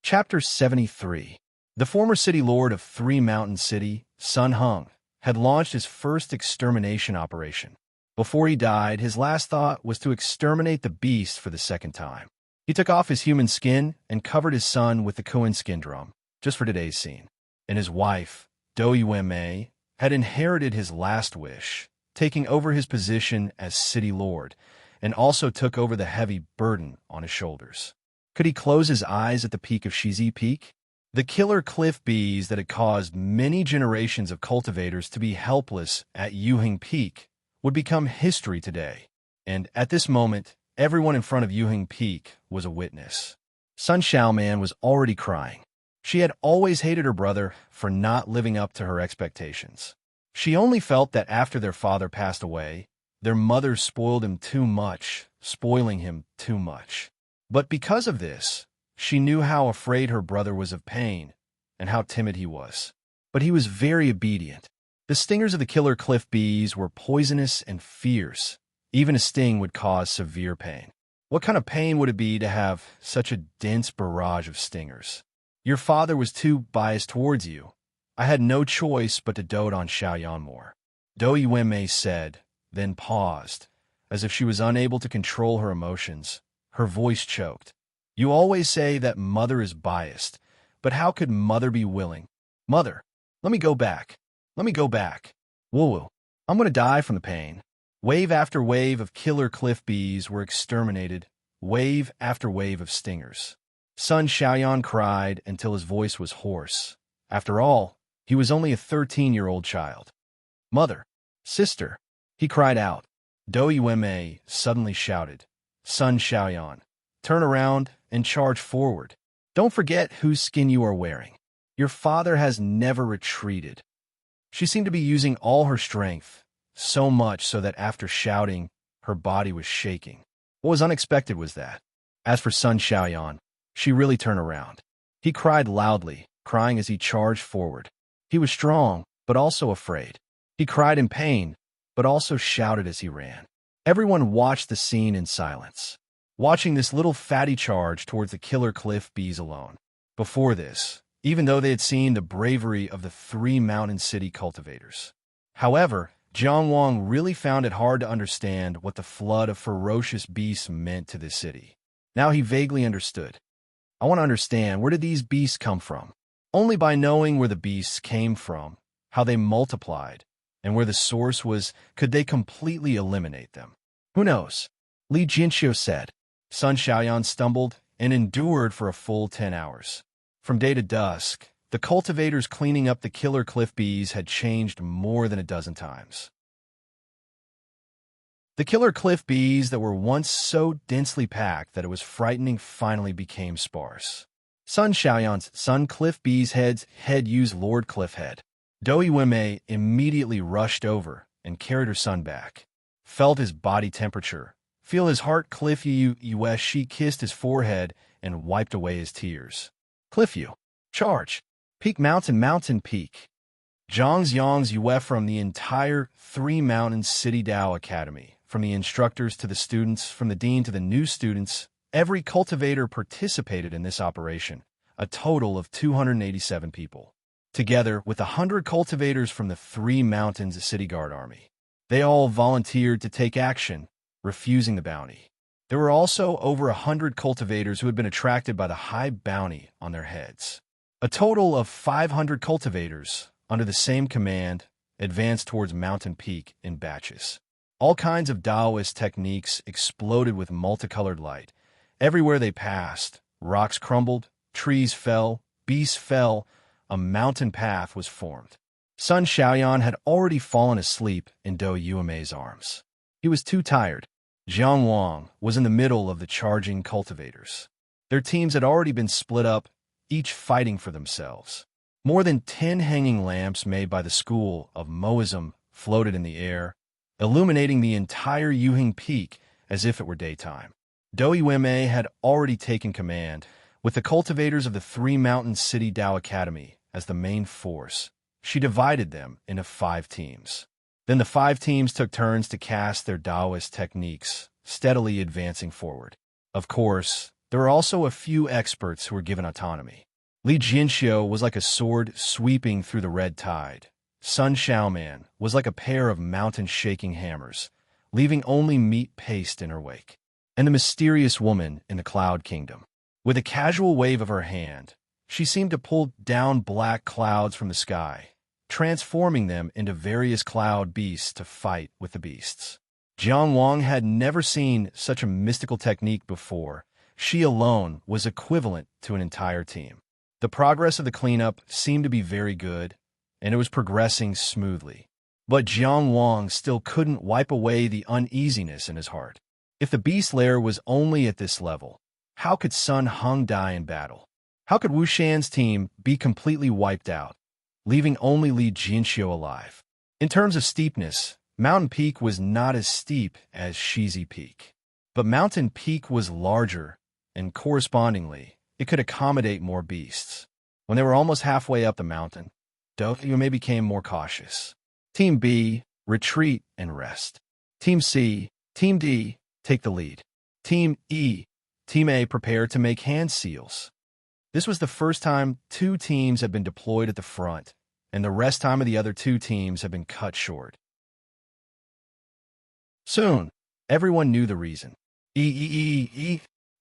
S1: Chapter 73. The former city lord of Three-Mountain City, Sun Hung, had launched his first extermination operation. Before he died, his last thought was to exterminate the beast for the second time. He took off his human skin and covered his son with the Kuan skin drum, just for today's scene. And his wife, Dou Yuanmei, had inherited his last wish, taking over his position as city lord, and also took over the heavy burden on his shoulders. Could he close his eyes at the peak of Shizi Peak? The killer cliff bees that had caused many generations of cultivators to be helpless at Yuheng Peak would become history today, and at this moment, everyone in front of Yuheng Peak was a witness. Sun Xiaoman was already crying. She had always hated her brother for not living up to her expectations. She only felt that after their father passed away, their mother spoiled him too much, spoiling him too much. But because of this, she knew how afraid her brother was of pain and how timid he was. But he was very obedient. The stingers of the killer cliff bees were poisonous and fierce. Even a sting would cause severe pain. What kind of pain would it be to have such a dense barrage of stingers? Your father was too biased towards you. I had no choice but to dote on Xiaoyan more. Dou Yuanmei said, then paused, as if she was unable to control her emotions. Her voice choked. You always say that mother is biased, but how could mother be willing? Mother, let me go back. Let me go back. Woo-woo. I'm gonna die from the pain. Wave after wave of killer cliff bees were exterminated, wave after wave of stingers. Sun Xiaoyan cried until his voice was hoarse. After all, he was only a 13-year-old child. Mother, sister, he cried out. Dou Yuanmei suddenly shouted, Sun Xiaoyan, turn around and charge forward. Don't forget whose skin you are wearing. Your father has never retreated. She seemed to be using all her strength, so much so that after shouting, her body was shaking. What was unexpected was that, as for Sun Xiaoyan, she really turned around. He cried loudly, crying as he charged forward. He was strong, but also afraid. He cried in pain, but also shouted as he ran. Everyone watched the scene in silence, watching this little fatty charge towards the killer cliff bees alone. Before this, even though they had seen the bravery of the 3 mountain city cultivators. However, Jiang Wang really found it hard to understand what the flood of ferocious beasts meant to this city. Now he vaguely understood. I want to understand, where did these beasts come from? Only by knowing where the beasts came from, how they multiplied, and where the source was, could they completely eliminate them. Who knows? Li Jinxiu said. Sun Xiaoyan stumbled and endured for a full 10 hours. From day to dusk, the cultivators cleaning up the killer cliff bees had changed more than a dozen times. The killer cliff bees that were once so densely packed that it was frightening finally became sparse. Sun Xiaoyan's Sun Cliff Bee's head used Lord Cliffhead. Dou Yuanmei immediately rushed over and carried her son back. Felt his body temperature. Feel his heart. Cliff Yu. She kissed his forehead and wiped away his tears. Cliff Yu. Charge. Peak Mountain Peak. Zhang's Yang's Yue from the entire 3 Mountain City Dao Academy. From the instructors to the students, from the dean to the new students, every cultivator participated in this operation, a total of 287 people. Together with 100 cultivators from the 3 Mountains City Guard Army. They all volunteered to take action, refusing the bounty. There were also over 100 cultivators who had been attracted by the high bounty on their heads. A total of 500 cultivators, under the same command, advanced towards Mountain Peak in batches. All kinds of Taoist techniques exploded with multicolored light. Everywhere they passed, rocks crumbled, trees fell, beasts fell, a mountain path was formed. Sun Xiaoyan had already fallen asleep in Dou Yuanmei's arms. He was too tired. Jiang Wang was in the middle of the charging cultivators. Their teams had already been split up, each fighting for themselves. More than 10 hanging lamps made by the school of Moism floated in the air, illuminating the entire Yuhing Peak as if it were daytime. Dou Yuanmei had already taken command, with the cultivators of the 3 Mountain City Dao Academy as the main force. She divided them into 5 teams. Then the 5 teams took turns to cast their Taoist techniques, steadily advancing forward. Of course, there were also a few experts who were given autonomy. Li Jinxiu was like a sword sweeping through the red tide. Sun Xiaoman was like a pair of mountain-shaking hammers, leaving only meat paste in her wake. And the mysterious woman in the Cloud Kingdom. With a casual wave of her hand, she seemed to pull down black clouds from the sky, transforming them into various cloud beasts to fight with the beasts. Jiang Wang had never seen such a mystical technique before. She alone was equivalent to an entire team. The progress of the cleanup seemed to be very good, and it was progressing smoothly. But Jiang Wang still couldn't wipe away the uneasiness in his heart. If the beast lair was only at this level, how could Sun Hung die in battle? How could Wu Shan's team be completely wiped out, leaving only Li Jinxiu alive? In terms of steepness, Mountain Peak was not as steep as Shizi Peak. But Mountain Peak was larger, and correspondingly, it could accommodate more beasts. When they were almost halfway up the mountain, Dou Yuanmei became more cautious. Team B, retreat and rest. Team C, Team D, take the lead. Team E, Team A, prepare to make hand seals. This was the first time 2 teams had been deployed at the front, and the rest time of the other 2 teams had been cut short. Soon, everyone knew the reason.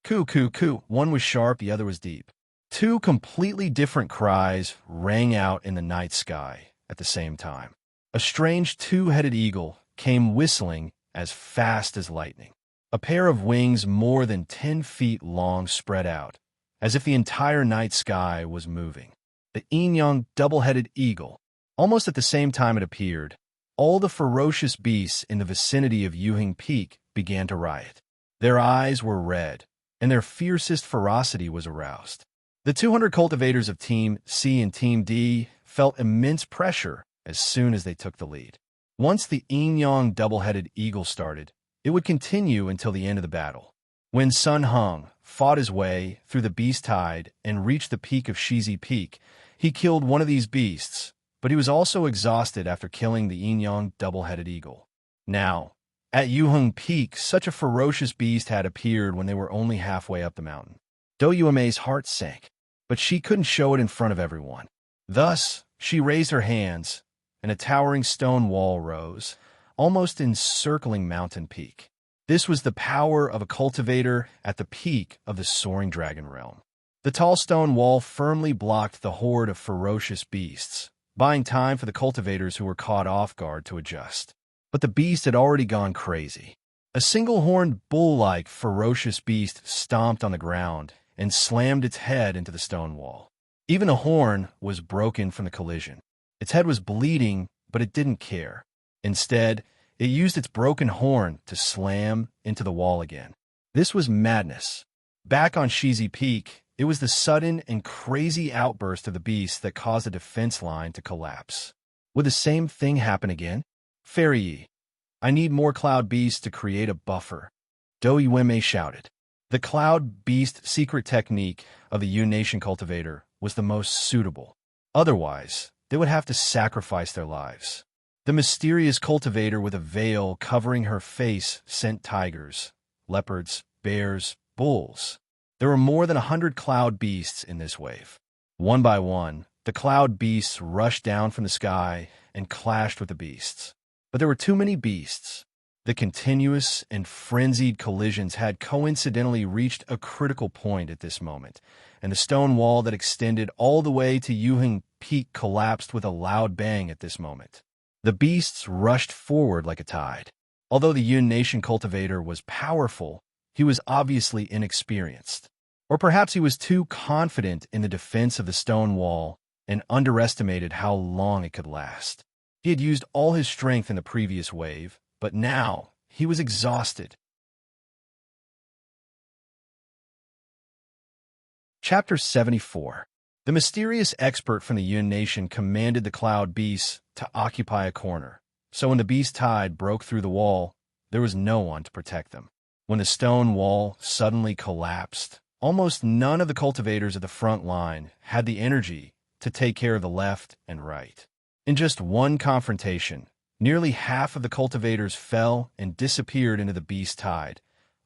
S1: Coo. One was sharp, the other was deep. 2 completely different cries rang out in the night sky at the same time. A strange two-headed eagle came whistling as fast as lightning. A pair of wings more than 10 feet long spread out, as if the entire night sky was moving. The yin-yang double-headed eagle. Almost at the same time it appeared, all the ferocious beasts in the vicinity of Yuhing Peak began to riot. Their eyes were red, and their fiercest ferocity was aroused. The 200 cultivators of Team C and Team D felt immense pressure as soon as they took the lead. Once the yin-yang double-headed eagle started, it would continue until the end of the battle. When Sun Hung fought his way through the beast tide and reached the peak of Shizi Peak, he killed one of these beasts, but he was also exhausted after killing the yin-yang double-headed eagle. Now, at Yuheng Peak, such a ferocious beast had appeared when they were only halfway up the mountain. Do Yume's heart sank, but she couldn't show it in front of everyone. Thus, she raised her hands, and a towering stone wall rose, almost encircling Mountain Peak. This was the power of a cultivator at the peak of the soaring dragon realm. The tall stone wall firmly blocked the horde of ferocious beasts, buying time for the cultivators who were caught off guard to adjust. But the beast had already gone crazy. A single-horned, bull-like, ferocious beast stomped on the ground and slammed its head into the stone wall. Even the horn was broken from the collision. Its head was bleeding, but it didn't care. Instead, it used its broken horn to slam into the wall again. This was madness. Back on Shizi Peak, it was the sudden and crazy outburst of the beast that caused the defense line to collapse. Would the same thing happen again? Fairy Yi, I need more cloud beasts to create a buffer. Do Yueme shouted. The cloud beast secret technique of the Yun Nation cultivator was the most suitable. Otherwise, they would have to sacrifice their lives. The mysterious cultivator with a veil covering her face sent tigers, leopards, bears, bulls. There were more than 100 cloud beasts in this wave. One by one, the cloud beasts rushed down from the sky and clashed with the beasts. But there were too many beasts. The continuous and frenzied collisions had coincidentally reached a critical point at this moment, and the stone wall that extended all the way to Yuheng Peak collapsed with a loud bang at this moment. The beasts rushed forward like a tide. Although the Yun Nation cultivator was powerful, he was obviously inexperienced. Or perhaps he was too confident in the defense of the stone wall and underestimated how long it could last. He had used all his strength in the previous wave, but now he was exhausted. Chapter 74. The mysterious expert from the Yun Nation commanded the cloud beasts to occupy a corner, so when the beast tide broke through the wall, there was no one to protect them. When the stone wall suddenly collapsed, almost none of the cultivators at the front line had the energy to take care of the left and right. In just one confrontation, nearly half of the cultivators fell and disappeared into the beast tide,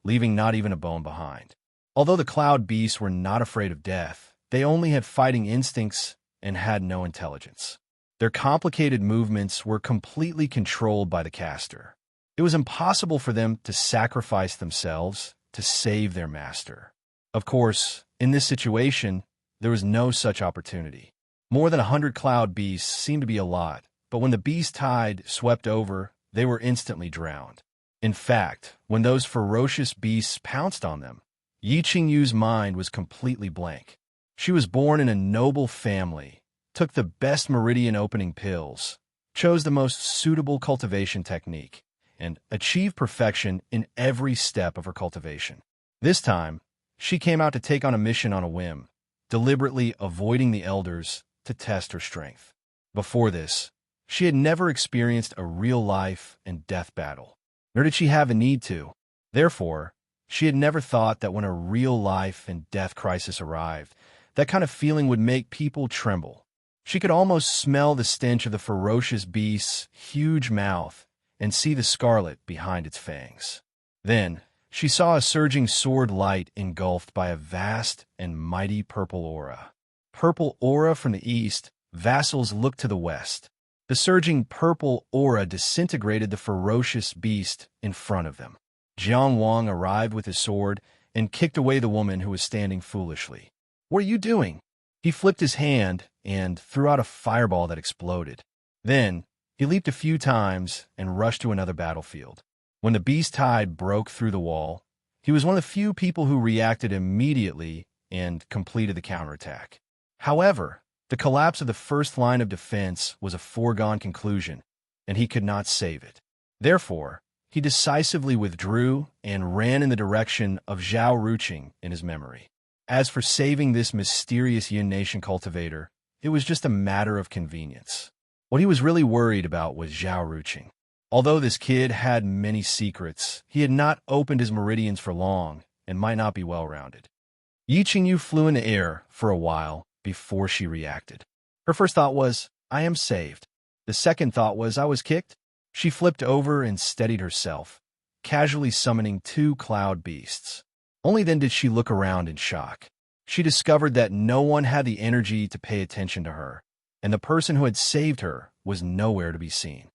S1: leaving not even a bone behind. Although the cloud beasts were not afraid of death, they only had fighting instincts and had no intelligence. Their complicated movements were completely controlled by the caster. It was impossible for them to sacrifice themselves to save their master. Of course, in this situation, there was no such opportunity. More than 100 cloud beasts seemed to be a lot, but when the beast tide swept over, they were instantly drowned. In fact, when those ferocious beasts pounced on them, Yi Qingyu's mind was completely blank. She was born in a noble family, took the best meridian opening pills, chose the most suitable cultivation technique, and achieved perfection in every step of her cultivation. This time, she came out to take on a mission on a whim, deliberately avoiding the elders to test her strength. Before this, she had never experienced a real life and death battle, nor did she have a need to. Therefore, she had never thought that when a real life and death crisis arrived, that kind of feeling would make people tremble. She could almost smell the stench of the ferocious beast's huge mouth and see the scarlet behind its fangs. Then, she saw a surging sword light engulfed by a vast and mighty purple aura. Purple aura from the east, vassals looked to the west. The surging purple aura disintegrated the ferocious beast in front of them. Jiang Wang arrived with his sword and kicked away the woman who was standing foolishly. "What are you doing?" He flipped his hand and threw out a fireball that exploded. Then, He leaped a few times and rushed to another battlefield. When the beast tide broke through the wall, he was one of the few people who reacted immediately and completed the counterattack. However, the collapse of the first line of defense was a foregone conclusion, and he could not save it. Therefore, he decisively withdrew and ran in the direction of Zhao Ruqing in his memory. As for saving this mysterious Yin Nation cultivator, it was just a matter of convenience. What he was really worried about was Zhao Ruqing. Although this kid had many secrets, he had not opened his meridians for long and might not be well-rounded. Yi Qingyu flew in the air for a while before she reacted. Her first thought was, I am saved. The second thought was, I was kicked. She flipped over and steadied herself, casually summoning 2 cloud beasts. Only then did she look around in shock. She discovered that no one had the energy to pay attention to her, and the person who had saved her was nowhere to be seen.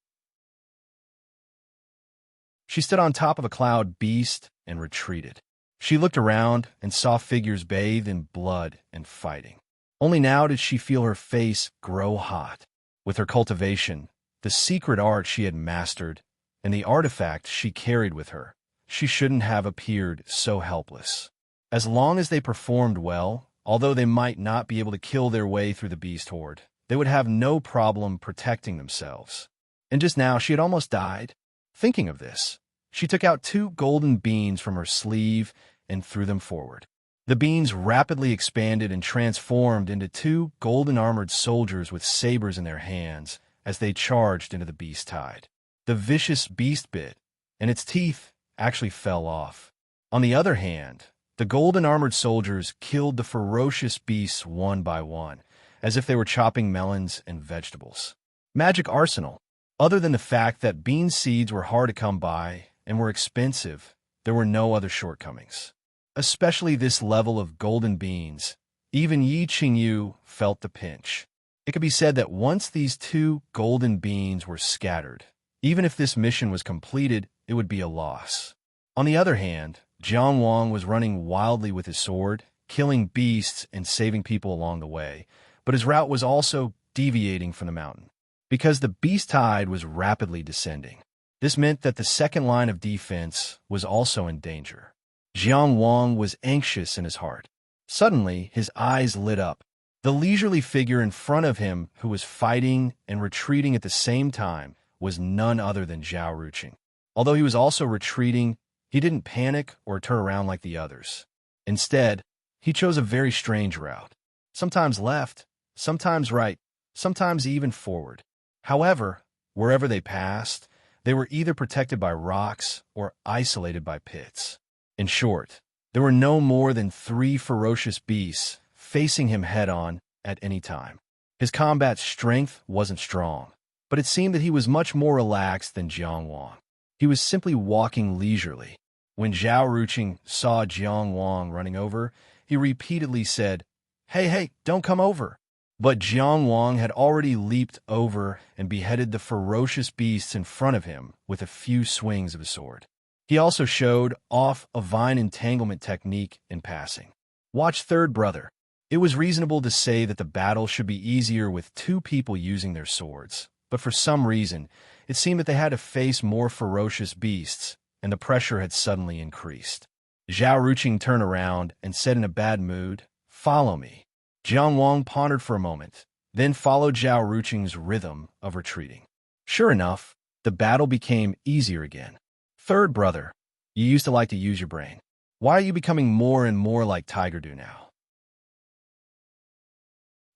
S1: She stood on top of a cloud beast and retreated. She looked around and saw figures bathed in blood and fighting. Only now did she feel her face grow hot. With her cultivation, the secret art she had mastered, and the artifact she carried with her, she shouldn't have appeared so helpless. As long as they performed well, although they might not be able to kill their way through the beast horde, they would have no problem protecting themselves. And just now she had almost died. Thinking of this, she took out 2 golden beans from her sleeve and threw them forward. The beans rapidly expanded and transformed into 2 golden-armored soldiers with sabers in their hands as they charged into the beast tide. The vicious beast bit, and its teeth actually fell off. On the other hand, the golden-armored soldiers killed the ferocious beasts one by one, as if they were chopping melons and vegetables. Magic arsenal. Other than the fact that bean seeds were hard to come by and were expensive, there were no other shortcomings. Especially this level of golden beans, even Yi Qingyu felt the pinch. It could be said that once these 2 golden beans were scattered, even if this mission was completed, it would be a loss. On the other hand, Jiang Wang was running wildly with his sword, killing beasts and saving people along the way, but his route was also deviating from the mountain. Because the beast tide was rapidly descending, this meant that the second line of defense was also in danger. Jiang Wang was anxious in his heart. Suddenly, his eyes lit up. The leisurely figure in front of him, who was fighting and retreating at the same time, was none other than Zhao Ruqing. Although he was also retreating, he didn't panic or turn around like the others. Instead, he chose a very strange route. Sometimes left, sometimes right, sometimes even forward. However, wherever they passed, they were either protected by rocks or isolated by pits. In short, there were no more than 3 ferocious beasts facing him head-on at any time. His combat strength wasn't strong, but it seemed that he was much more relaxed than Jiang Wang. He was simply walking leisurely. When Zhao Ruqing saw Jiang Wang running over, he repeatedly said, Hey, don't come over." But Jiang Wang had already leaped over and beheaded the ferocious beasts in front of him with a few swings of his sword. He also showed off a vine entanglement technique in passing. Watch third brother. It was reasonable to say that the battle should be easier with 2 people using their swords, but for some reason, it seemed that they had to face more ferocious beasts, and the pressure had suddenly increased. Zhao Ruqing turned around and said in a bad mood, "Follow me." Jiang Wang pondered for a moment, then followed Zhao Ruqing's rhythm of retreating. Sure enough, the battle became easier again. Third brother, you used to like to use your brain. Why are you becoming more and more like Tiger Do now?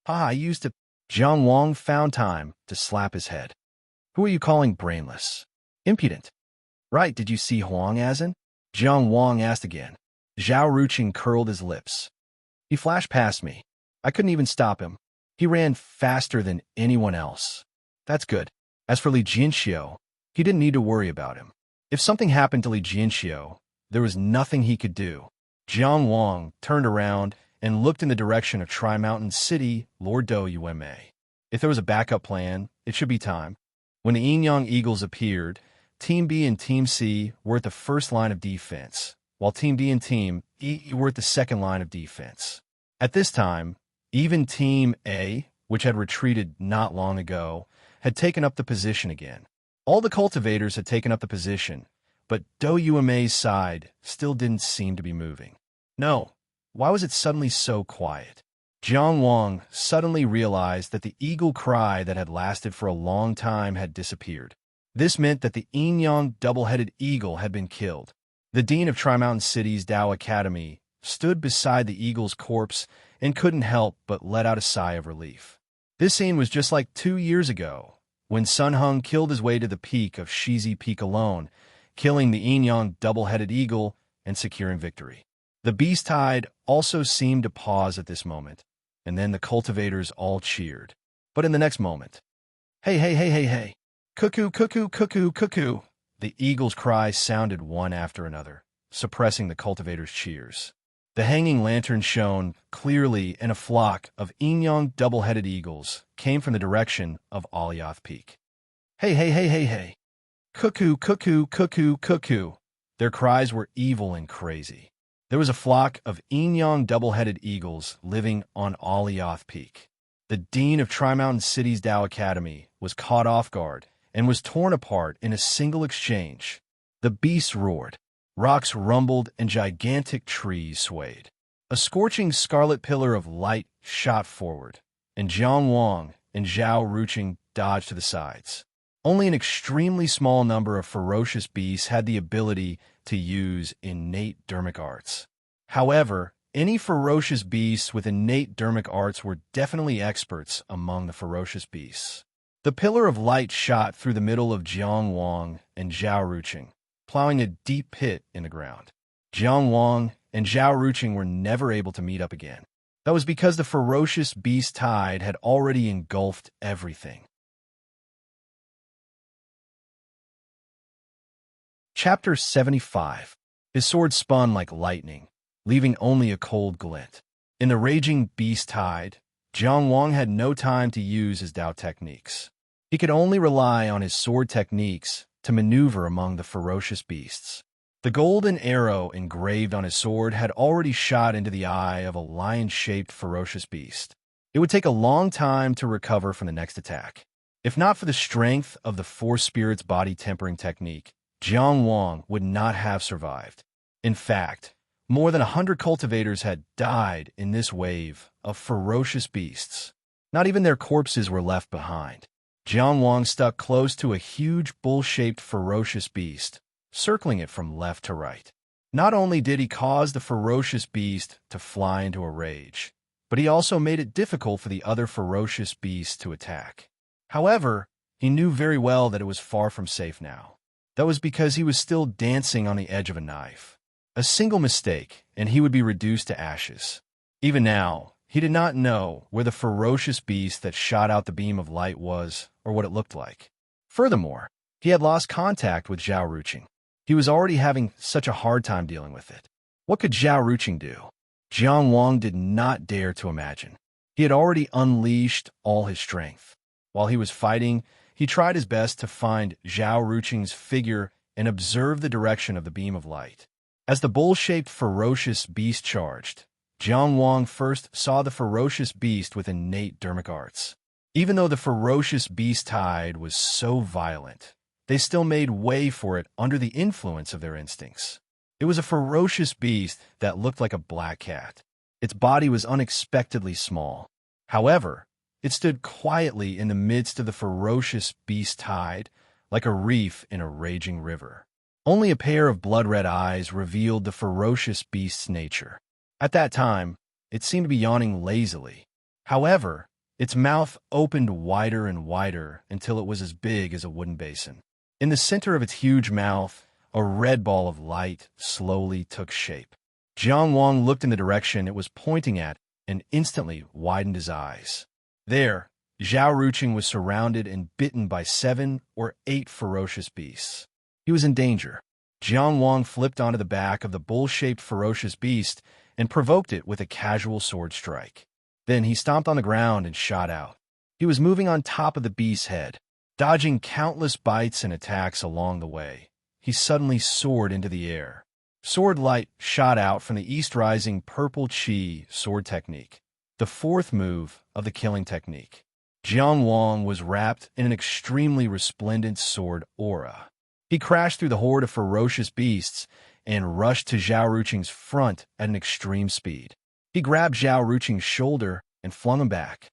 S1: I used to... Jiang Wang found time to slap his head. Who are you calling brainless? Impudent. Right, did you see Huang Azin? Jiang Wang asked again. Zhao Ruqing curled his lips. He flashed past me. I couldn't even stop him. He ran faster than anyone else. That's good. As for Li Jianxiu, he didn't need to worry about him. If something happened to Li Jianxiu, there was nothing he could do. Jiang Wang turned around and looked in the direction of Tri-Mountain City, Lord Do Yume. If there was a backup plan, it should be time. When the Yin-Yang Eagles appeared, Team B and Team C were at the first line of defense, while Team D and Team E were at the second line of defense. At this time, even Team A, which had retreated not long ago, had taken up the position again. All the cultivators had taken up the position, but Do Yuamei's side still didn't seem to be moving. No, why was it suddenly so quiet? Jiang Wang suddenly realized that the eagle cry that had lasted for a long time had disappeared. This meant that the Yin-Yang double-headed eagle had been killed. The dean of Tri-Mountain City's Tao Academy stood beside the eagle's corpse and couldn't help but let out a sigh of relief. This scene was just like 2 years ago, when Sun Hung killed his way to the peak of Shizi Peak alone, killing the Yin-Yang double-headed eagle and securing victory. The beast tide also seemed to pause at this moment, and then the cultivators all cheered. But in the next moment, hey, hey, hey, hey, hey, cuckoo, cuckoo, cuckoo, cuckoo, the eagle's cry sounded one after another, suppressing the cultivators' cheers. The hanging lantern shone clearly, and a flock of Yin-Yang double-headed eagles came from the direction of Alioth Peak. Hey, hey, hey, hey, hey, cuckoo, cuckoo, cuckoo, cuckoo. Their cries were evil and crazy. There was a flock of Yin-Yang double-headed eagles living on Alioth Peak. The dean of Tri-Mountain City's Tao Academy was caught off guard and was torn apart in a single exchange. The beasts roared, rocks rumbled, and gigantic trees swayed. A scorching scarlet pillar of light shot forward, and Jiang Wang and Zhao Ruqing dodged to the sides. Only an extremely small number of ferocious beasts had the ability to use innate dermic arts. However, any ferocious beasts with innate dermic arts were definitely experts among the ferocious beasts. The pillar of light shot through the middle of Jiang Wang and Zhao Ruqing, plowing a deep pit in the ground. Jiang Wang and Zhao Ruqing were never able to meet up again. That was because the ferocious beast tide had already engulfed everything. Chapter 75. His sword spun like lightning, leaving only a cold glint. In the raging beast tide, Jiang Wang had no time to use his Dao techniques. He could only rely on his sword techniques to maneuver among the ferocious beasts. The golden arrow engraved on his sword had already shot into the eye of a lion-shaped ferocious beast. It would take a long time to recover from the next attack. If not for the strength of the Four Spirits body tempering technique, Jiang Wang would not have survived. In fact, more than 100 cultivators had died in this wave of ferocious beasts. Not even their corpses were left behind. Jiang Wang stuck close to a huge bull-shaped ferocious beast, circling it from left to right. Not only did he cause the ferocious beast to fly into a rage, but he also made it difficult for the other ferocious beasts to attack. However, he knew very well that it was far from safe now. That was because he was still dancing on the edge of a knife. A single mistake, and he would be reduced to ashes. Even now, he did not know where the ferocious beast that shot out the beam of light was or what it looked like. Furthermore, he had lost contact with Zhao Ruqing. He was already having such a hard time dealing with it. What could Zhao Ruqing do? Jiang Wang did not dare to imagine. He had already unleashed all his strength. While he was fighting, he tried his best to find Zhao Ruqing's figure and observe the direction of the beam of light. As the bull-shaped ferocious beast charged, Jiang Wang first saw the ferocious beast with innate dermic arts. Even though the ferocious beast tide was so violent, they still made way for it under the influence of their instincts. It was a ferocious beast that looked like a black cat. Its body was unexpectedly small. However, it stood quietly in the midst of the ferocious beast tide, like a reef in a raging river. Only a pair of blood-red eyes revealed the ferocious beast's nature. At that time, it seemed to be yawning lazily. However, its mouth opened wider and wider until it was as big as a wooden basin. In the center of its huge mouth, a red ball of light slowly took shape. Jiang Wang looked in the direction it was pointing at and instantly widened his eyes. There, Zhao Ruqing was surrounded and bitten by 7 or 8 ferocious beasts. He was in danger. Jiang Wang flipped onto the back of the bull-shaped ferocious beast and provoked it with a casual sword strike. Then he stomped on the ground and shot out. He was moving on top of the beast's head, dodging countless bites and attacks along the way. He suddenly soared into the air. Sword light shot out from the east-rising purple chi sword technique, the 4th move of the killing technique. Jiang Wang was wrapped in an extremely resplendent sword aura. He crashed through the horde of ferocious beasts and rushed to Zhao Ruqing's front at an extreme speed. He grabbed Zhao Ruqing's shoulder and flung him back.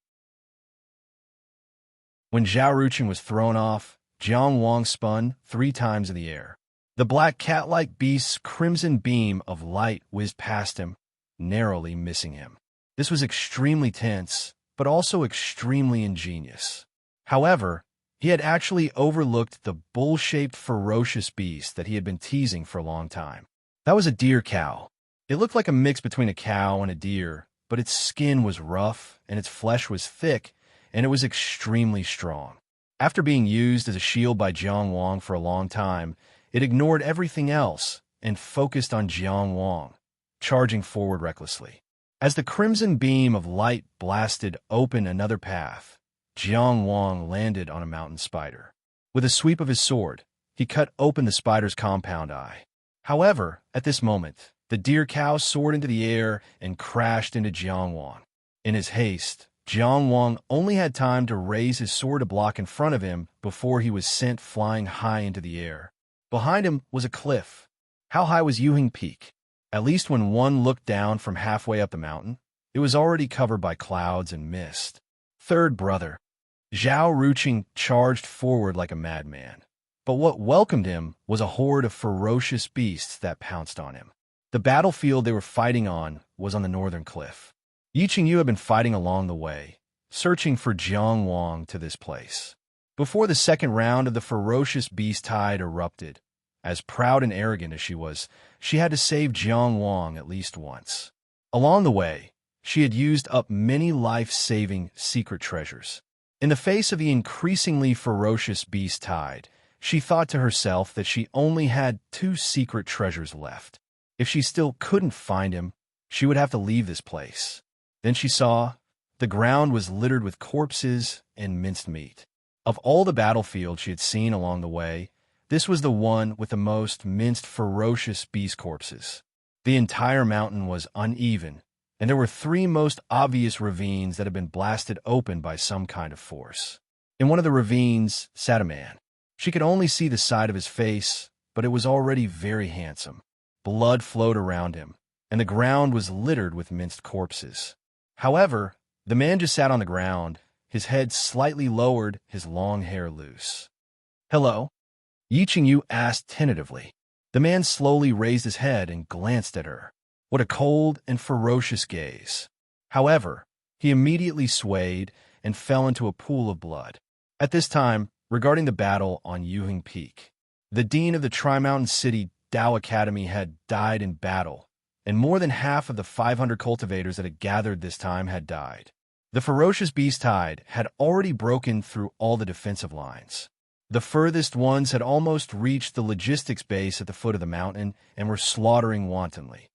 S1: When Zhao Ruqing was thrown off, Jiang Wang spun 3 times in the air. The black cat-like beast's crimson beam of light whizzed past him, narrowly missing him. This was extremely tense, but also extremely ingenious. However, he had actually overlooked the bull-shaped ferocious beast that he had been teasing for a long time. That was a deer cow. It looked like a mix between a cow and a deer, but its skin was rough and its flesh was thick, and it was extremely strong. After being used as a shield by Jiang Wang for a long time, it ignored everything else and focused on Jiang Wang, charging forward recklessly. As the crimson beam of light blasted open another path, Jiang Wang landed on a mountain spider. With a sweep of his sword, he cut open the spider's compound eye. However, at this moment, the deer cow soared into the air and crashed into Jiang Wang. In his haste, Jiang Wang only had time to raise his sword to block in front of him before he was sent flying high into the air. Behind him was a cliff. How high was Yuhing Peak? At least when one looked down from halfway up the mountain, it was already covered by clouds and mist. Third brother. Zhao Ruqing charged forward like a madman. But what welcomed him was a horde of ferocious beasts that pounced on him. The battlefield they were fighting on was on the northern cliff. Yi Qingyu had been fighting along the way, searching for Jiang Wang to this place. Before the second round of the ferocious beast tide erupted, as proud and arrogant as she was, she had to save Jiang Wang at least once. Along the way, she had used up many life-saving secret treasures. In the face of the increasingly ferocious beast tide, she thought to herself that she only had 2 secret treasures left. If she still couldn't find him, she would have to leave this place. Then she saw the ground was littered with corpses and minced meat. Of all the battlefields she had seen along the way, this was the one with the most minced ferocious beast corpses. The entire mountain was uneven, and there were 3 most obvious ravines that had been blasted open by some kind of force. In one of the ravines sat a man. She could only see the side of his face, but it was already very handsome. Blood flowed around him, and the ground was littered with minced corpses. However, the man just sat on the ground, his head slightly lowered, his long hair loose. "Hello?" Yi Qingyu asked tentatively. The man slowly raised his head and glanced at her. What a cold and ferocious gaze. However, he immediately swayed and fell into a pool of blood. At this time, regarding the battle on Yuhing Peak, the dean of the Tri-Mountain City Dao Academy had died in battle, and more than half of the 500 cultivators that had gathered this time had died. The ferocious beast tide had already broken through all the defensive lines. The furthest ones had almost reached the logistics base at the foot of the mountain and were slaughtering wantonly.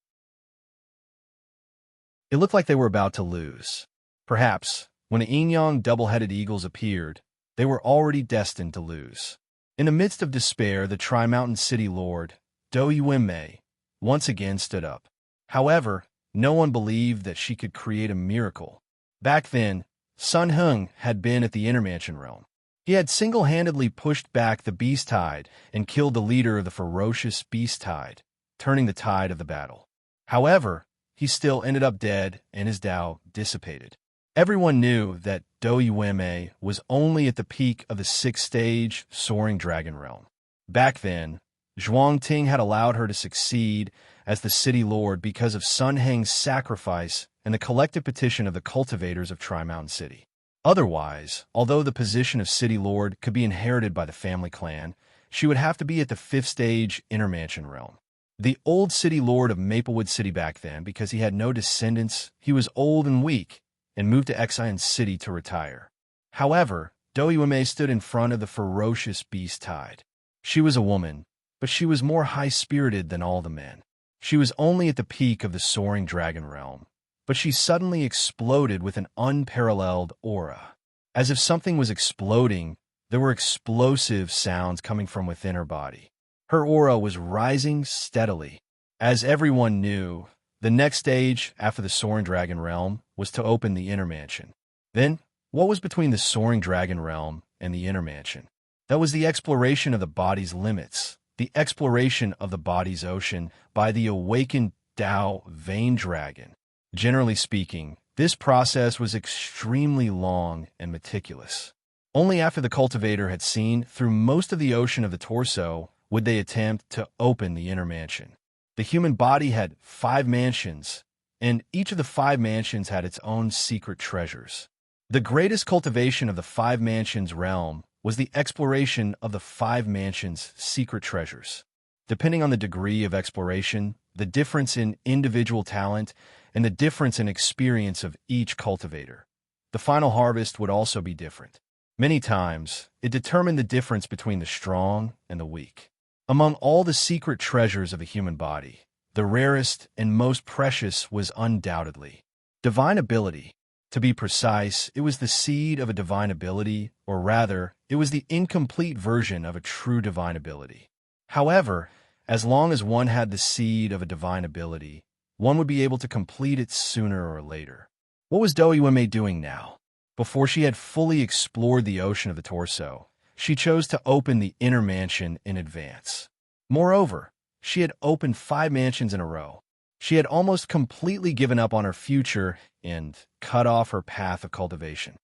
S1: It looked like they were about to lose. Perhaps, when the yin-yang double-headed eagles appeared, they were already destined to lose. In the midst of despair, the Tri-Mountain City Lord, Dou Yuanmei, once again stood up. However, no one believed that she could create a miracle. Back then, Sun Heng had been at the Intermansion realm. He had single-handedly pushed back the beast tide and killed the leader of the ferocious beast tide, turning the tide of the battle. However, he still ended up dead and his Dao dissipated. Everyone knew that Dou Yuanmei was only at the peak of the 6th stage soaring dragon realm. Back then, Zhuang Ting had allowed her to succeed as the city lord because of Sun Heng's sacrifice and the collective petition of the cultivators of Tri-Mountain City. Otherwise, although the position of city lord could be inherited by the family clan, she would have to be at the 5th stage Intermansion realm. The old city lord of Maplewood City back then, because he had no descendants, he was old and weak, and moved to Exile City to retire. However, Dou Yuanmei stood in front of the ferocious beast tide. She was a woman, but she was more high-spirited than all the men. She was only at the peak of the soaring dragon realm, but she suddenly exploded with an unparalleled aura. As if something was exploding, there were explosive sounds coming from within her body. Her aura was rising steadily. As everyone knew, the next stage after the soaring dragon realm was to open the Inner Mansion. Then, What was between the soaring dragon realm and the inner mansion? That was the exploration of the body's limits, the exploration of the body's ocean by the awakened Tao vein dragon. Generally speaking, this process was extremely long and meticulous. Only after the cultivator had seen through most of the ocean of the torso would they attempt to open the inner mansion. The human body had 5 mansions, and each of the 5 mansions had its own secret treasures. The greatest cultivation of the 5 mansions realm was the exploration of the 5 mansions' secret treasures. Depending on the degree of exploration, the difference in individual talent, and the difference in experience of each cultivator, the final harvest would also be different. Many times, it determined the difference between the strong and the weak. Among all the secret treasures of the human body, the rarest and most precious was undoubtedly divine ability. To be precise, it was the seed of a divine ability, or rather, it was the incomplete version of a true divine ability. However, as long as one had the seed of a divine ability, one would be able to complete it sooner or later. What was Dou Yuanmei doing now? Before she had fully explored the ocean of the torso, she chose to open the inner mansion in advance. Moreover, she had opened 5 mansions in a row. She had almost completely given up on her future and cut off her path of cultivation.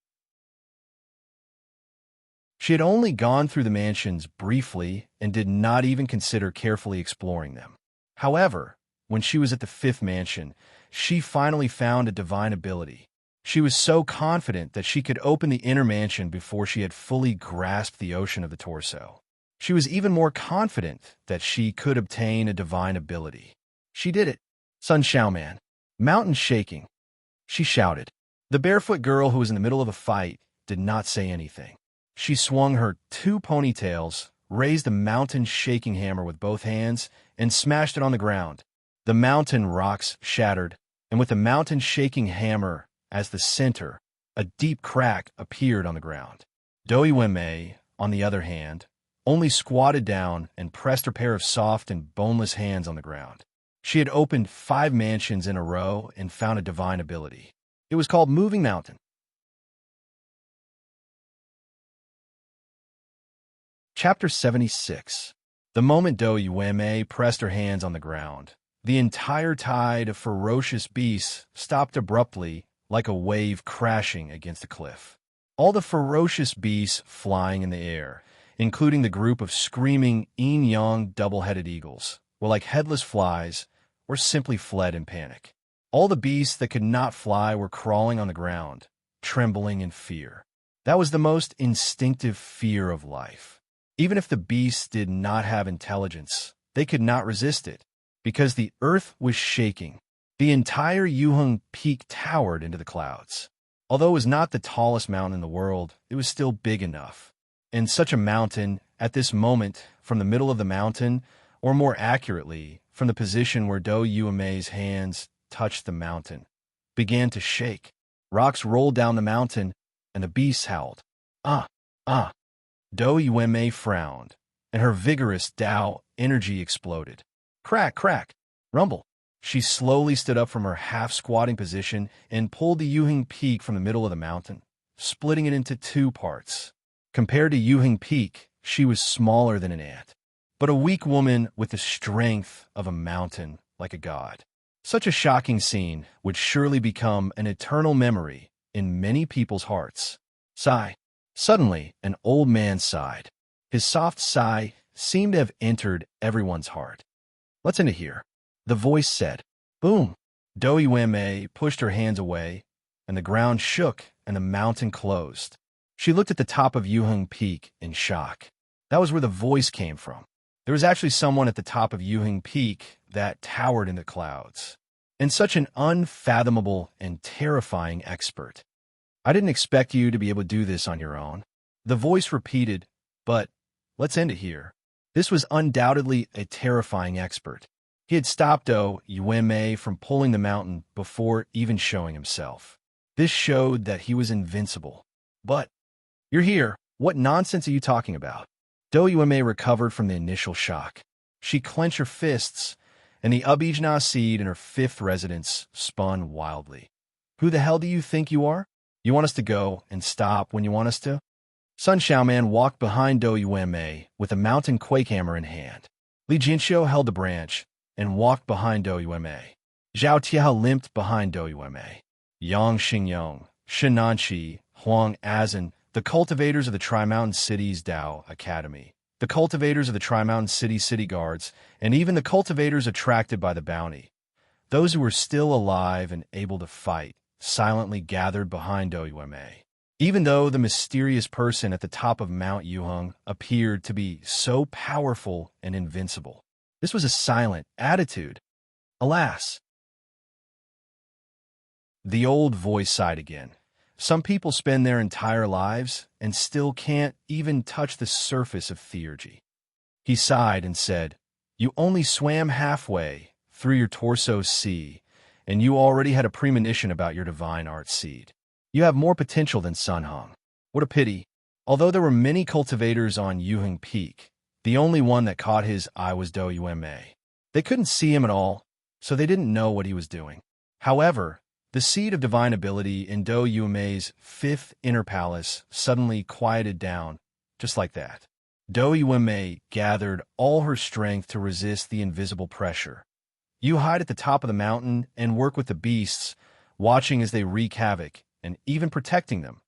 S1: She had only gone through the mansions briefly and did not even consider carefully exploring them. However, when she was at the 5th mansion, she finally found a divine ability. She was so confident that she could open the inner mansion before she had fully grasped the ocean of the torso. She was even more confident that she could obtain a divine ability. She did it. Sun Xiaoman. Mountain shaking. She shouted. The barefoot girl who was in the middle of a fight did not say anything. She swung her 2 ponytails, raised a mountain-shaking hammer with both hands, and smashed it on the ground. The mountain rocks shattered, and with the mountain-shaking hammer as the center, a deep crack appeared on the ground. Dou Yuanmei, on the other hand, only squatted down and pressed her pair of soft and boneless hands on the ground. She had opened 5 mansions in a row and found a divine ability. It was called Moving Mountain. Chapter 76. The moment Dou Yuanmei pressed her hands on the ground, the entire tide of ferocious beasts stopped abruptly like a wave crashing against a cliff. All the ferocious beasts flying in the air, including the group of screaming yin-yang double-headed eagles, were like headless flies or simply fled in panic. All the beasts that could not fly were crawling on the ground, trembling in fear. That was the most instinctive fear of life. Even if the beasts did not have intelligence, they could not resist it, because the earth was shaking. The entire Yuheng Peak towered into the clouds. Although it was not the tallest mountain in the world, it was still big enough. And such a mountain, at this moment, from the middle of the mountain, or more accurately, from the position where Dou Yuanmei's hands touched the mountain, began to shake. Rocks rolled down the mountain, and the beasts howled. Ah! Ah! Dou Yuanmei frowned, and her vigorous Tao energy exploded. Crack, crack, rumble. She slowly stood up from her half-squatting position and pulled the Yuheng Peak from the middle of the mountain, splitting it into 2 parts. Compared to Yuheng Peak, she was smaller than an ant, but a weak woman with the strength of a mountain like a god. Such a shocking scene would surely become an eternal memory in many people's hearts. Sigh. Suddenly, an old man sighed. His soft sigh seemed to have entered everyone's heart. Let's end it here. The voice said. Boom! Dou Yuanmei pushed her hands away, and the ground shook and the mountain closed. She looked at the top of Yuheng Peak in shock. That was where the voice came from. There was actually someone at the top of Yuheng Peak that towered in the clouds. And such an unfathomable and terrifying expert. I didn't expect you to be able to do this on your own. The voice repeated, but let's end it here. This was undoubtedly a terrifying expert. He had stopped Dou Yuanmei from pulling the mountain before even showing himself. This showed that he was invincible. But, you're here. What nonsense are you talking about? Dou Yuanmei recovered from the initial shock. She clenched her fists, and the Abijna seed in her 5th residence spun wildly. Who the hell do you think you are? You want us to go and stop when you want us to? Sun Xiaoman walked behind Dou Yuanmei with a mountain quake hammer in hand. Li Jinxiu held the branch and walked behind Dou Yuanmei. Zhao Tiao limped behind Dou Yuanmei. Yang Xingyong, Shenanqi, Huang Azan, the cultivators of the Tri-Mountain City's Dao Academy, the cultivators of the Tri-Mountain City Guards, and even the cultivators attracted by the bounty, those who were still alive and able to fight, silently gathered behind Dou Yuanmei. Even though the mysterious person at the top of Mount Yuheng appeared to be so powerful and invincible, this was a silent attitude. Alas! The old voice sighed again. Some people spend their entire lives and still can't even touch the surface of theurgy. He sighed and said, "You only swam halfway through your torso's sea, and you already had a premonition about your divine art seed. You have more potential than Sun Hong. What a pity." Although there were many cultivators on Yuheng Peak, the only one that caught his eye was Dou Yuanmei. They couldn't see him at all, so they didn't know what he was doing. However, the seed of divine ability in Dou Yuanmei's fifth inner palace suddenly quieted down, just like that. Dou Yuanmei gathered all her strength to resist the invisible pressure. You hide at the top of the mountain and work with the beasts, watching as they wreak havoc, and even protecting them.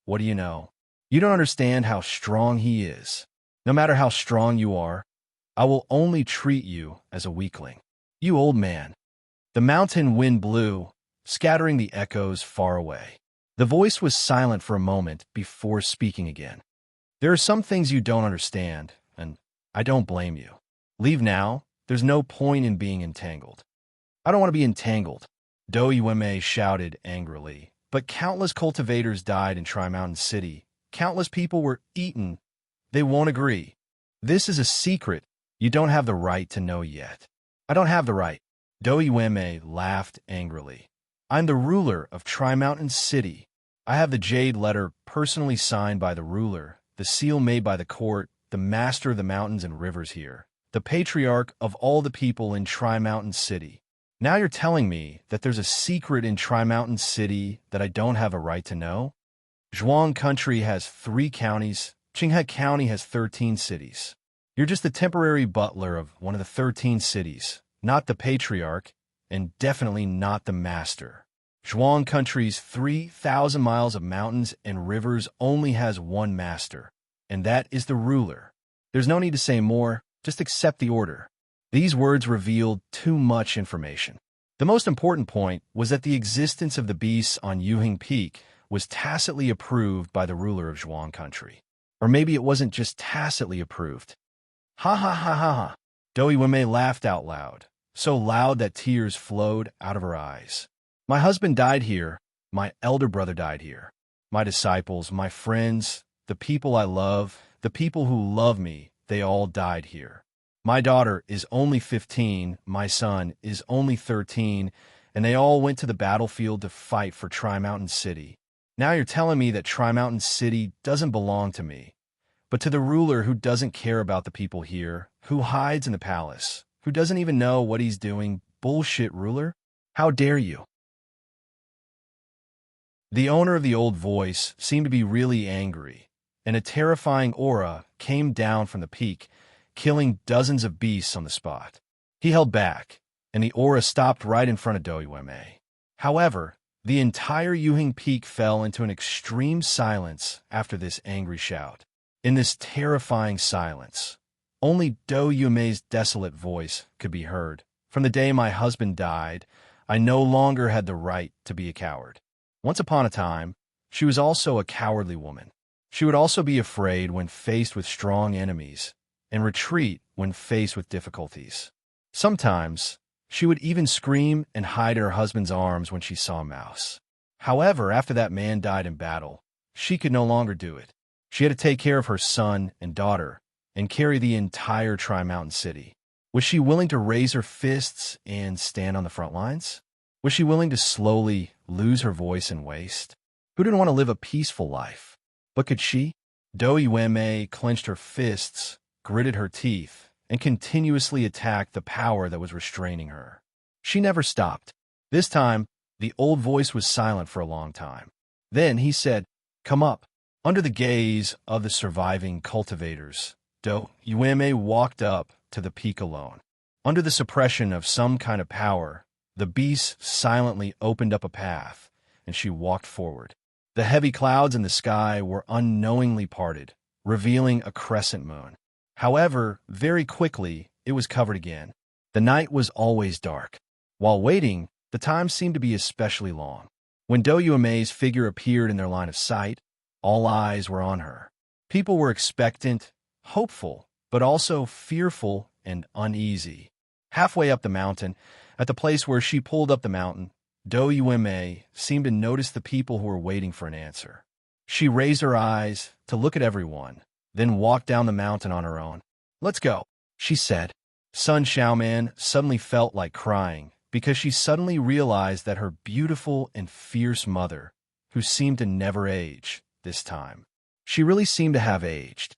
S1: What do you know? You don't understand how strong he is. No matter how strong you are, I will only treat you as a weakling. You old man. The mountain wind blew, scattering the echoes far away. The voice was silent for a moment before speaking again. There are some things you don't understand, and I don't blame you. Leave now. There's no point in being entangled. I don't want to be entangled, Dou Yuanmei shouted angrily. But countless cultivators died in Tri-Mountain City. Countless people were eaten. They won't agree. This is a secret you don't have the right to know yet. I don't have the right. Dou Yuanmei laughed angrily. I'm the ruler of Tri-Mountain City. I have the jade letter personally signed by the ruler, the seal made by the court, the master of the mountains and rivers here, the patriarch of all the people in Tri-Mountain City. Now you're telling me that there's a secret in Tri-Mountain City that I don't have a right to know? Zhuang Country has 3 counties. Qinghe County has 13 cities. You're just the temporary butler of one of the 13 cities, not the patriarch, and definitely not the master. Zhuang Country's 3,000 miles of mountains and rivers only has one master, and that is the ruler. There's no need to say more, just accept the order. These words revealed too much information. The most important point was that the existence of the beasts on Yuheng Peak was tacitly approved by the ruler of Zhuang Country. Or maybe it wasn't just tacitly approved. Ha ha ha ha ha. Dou Yuanmei laughed out loud, so loud that tears flowed out of her eyes. My husband died here. My elder brother died here. My disciples, my friends, the people I love, the people who love me, they all died here. My daughter is only 15, my son is only 13, and they all went to the battlefield to fight for Tri-Mountain City. Now you're telling me that Tri-Mountain City doesn't belong to me, but to the ruler who doesn't care about the people here, who hides in the palace, who doesn't even know what he's doing. Bullshit, ruler. How dare you? The owner of the old voice seemed to be really angry, and a terrifying aura came down from the peak, killing dozens of beasts on the spot. He held back, and the aura stopped right in front of Dou Yuanmei. However, the entire Yuheng Peak fell into an extreme silence after this angry shout. In this terrifying silence, only Dou Yuanmei's desolate voice could be heard. From the day my husband died, I no longer had the right to be a coward. Once upon a time, she was also a cowardly woman. She would also be afraid when faced with strong enemies, and retreat when faced with difficulties. Sometimes, she would even scream and hide in her husband's arms when she saw a mouse. However, after that man died in battle, she could no longer do it. She had to take care of her son and daughter and carry the entire Tri-Mountain City. Was she willing to raise her fists and stand on the front lines? Was she willing to slowly lose her voice and waste? Who didn't want to live a peaceful life? But could she? Dou Yuanmei clenched her fists, gritted her teeth, and continuously attacked the power that was restraining her. She never stopped. This time, the old voice was silent for a long time. Then he said, "Come up." Under the gaze of the surviving cultivators, Do Ueme walked up to the peak alone. Under the suppression of some kind of power, the beast silently opened up a path, and she walked forward. The heavy clouds in the sky were unknowingly parted, revealing a crescent moon. However, very quickly, it was covered again. The night was always dark. While waiting, the time seemed to be especially long. When Do Ueme's figure appeared in their line of sight, all eyes were on her. People were expectant, hopeful, but also fearful and uneasy. Halfway up the mountain, at the place where she pulled up the mountain, Do Ueme seemed to notice the people who were waiting for an answer. She raised her eyes to look at everyone, then walked down the mountain on her own. "Let's go," she said. Sun Xiaoman suddenly felt like crying because she suddenly realized that her beautiful and fierce mother, who seemed to never age this time, she really seemed to have aged.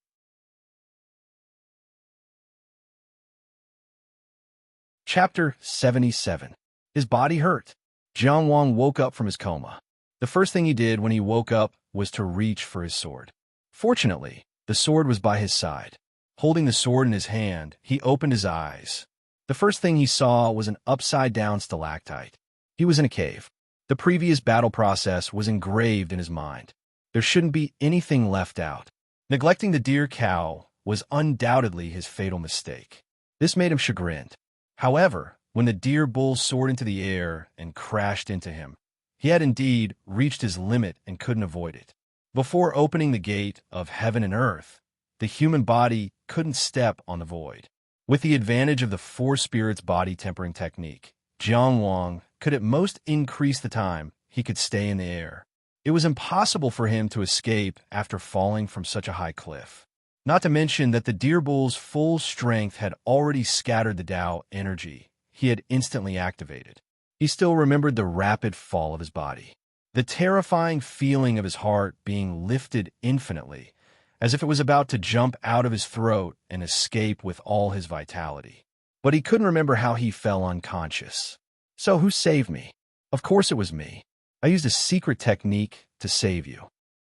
S1: Chapter 77. His body hurt. Jiang Wang woke up from his coma. The first thing he did when he woke up was to reach for his sword. Fortunately, the sword was by his side. Holding the sword in his hand, he opened his eyes. The first thing he saw was an upside-down stalactite. He was in a cave. The previous battle process was engraved in his mind. There shouldn't be anything left out. Neglecting the deer cow was undoubtedly his fatal mistake. This made him chagrined. However, when the deer bull soared into the air and crashed into him, he had indeed reached his limit and couldn't avoid it. Before opening the gate of heaven and earth, the human body couldn't step on the void. With the advantage of the four spirits body tempering technique, Jiang Wang could at most increase the time he could stay in the air. It was impossible for him to escape after falling from such a high cliff. Not to mention that the deer bull's full strength had already scattered the Tao energy he had instantly activated. He still remembered the rapid fall of his body, the terrifying feeling of his heart being lifted infinitely, as if it was about to jump out of his throat and escape with all his vitality. But he couldn't remember how he fell unconscious. So who saved me? Of course it was me. I used a secret technique to save you.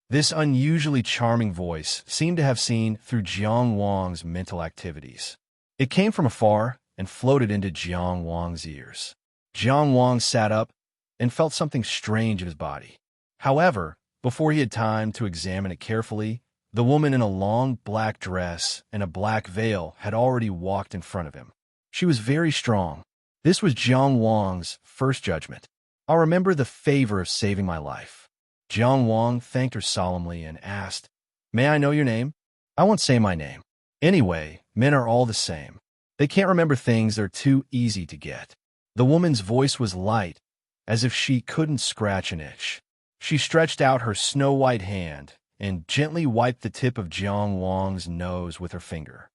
S1: This unusually charming voice seemed to have seen through Jiang Wang's mental activities. It came from afar and floated into Jiang Wang's ears. Jiang Wang sat up and felt something strange in his body. However, before he had time to examine it carefully, the woman in a long black dress and a black veil had already walked in front of him. She was very strong. This was Jiang Wang's first judgment. "I'll remember the favor of saving my life." Jiang Wang thanked her solemnly and asked, "May I know your name?" "I won't say my name. Anyway, men are all the same. They can't remember things that are too easy to get." The woman's voice was light, as if she couldn't scratch an itch. She stretched out her snow-white hand and gently wiped the tip of Jiang Wang's nose with her finger.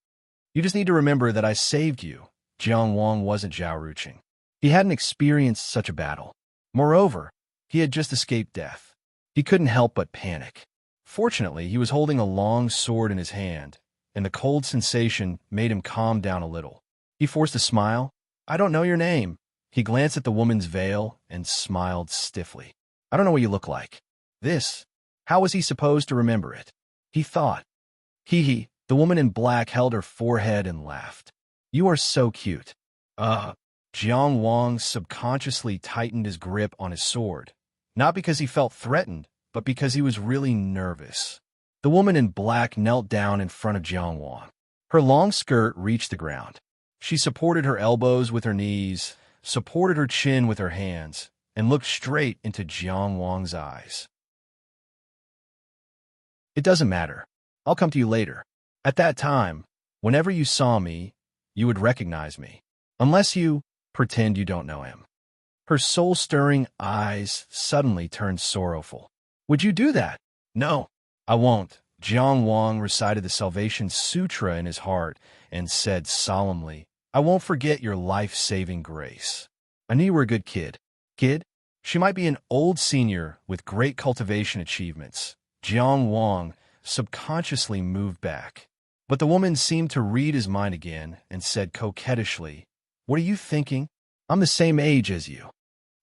S1: "You just need to remember that I saved you." Jiang Wang wasn't Zhao. He hadn't experienced such a battle. Moreover, he had just escaped death. He couldn't help but panic. Fortunately, he was holding a long sword in his hand, and the cold sensation made him calm down a little. He forced a smile. "I don't know your name." He glanced at the woman's veil and smiled stiffly. "I don't know what you look like." This. How was he supposed to remember it? He thought. Hee. The woman in black held her forehead and laughed. "You are so cute." Jiang Wang subconsciously tightened his grip on his sword, not because he felt threatened, but because he was really nervous. The woman in black knelt down in front of Jiang Wang. Her long skirt reached the ground. She supported her elbows with her knees, supported her chin with her hands, and looked straight into Jiang Wang's eyes. "It doesn't matter. I'll come to you later. At that time, whenever you saw me, you would recognize me. Unless you pretend you don't know him." Her soul-stirring eyes suddenly turned sorrowful. "Would you do that?" "No, I won't." Jiang Wang recited the Salvation Sutra in his heart and said solemnly, "I won't forget your life-saving grace. I knew you were a good kid." Kid? She might be an old senior with great cultivation achievements. Jiang Wang subconsciously moved back. But the woman seemed to read his mind again and said coquettishly, "What are you thinking? I'm the same age as you."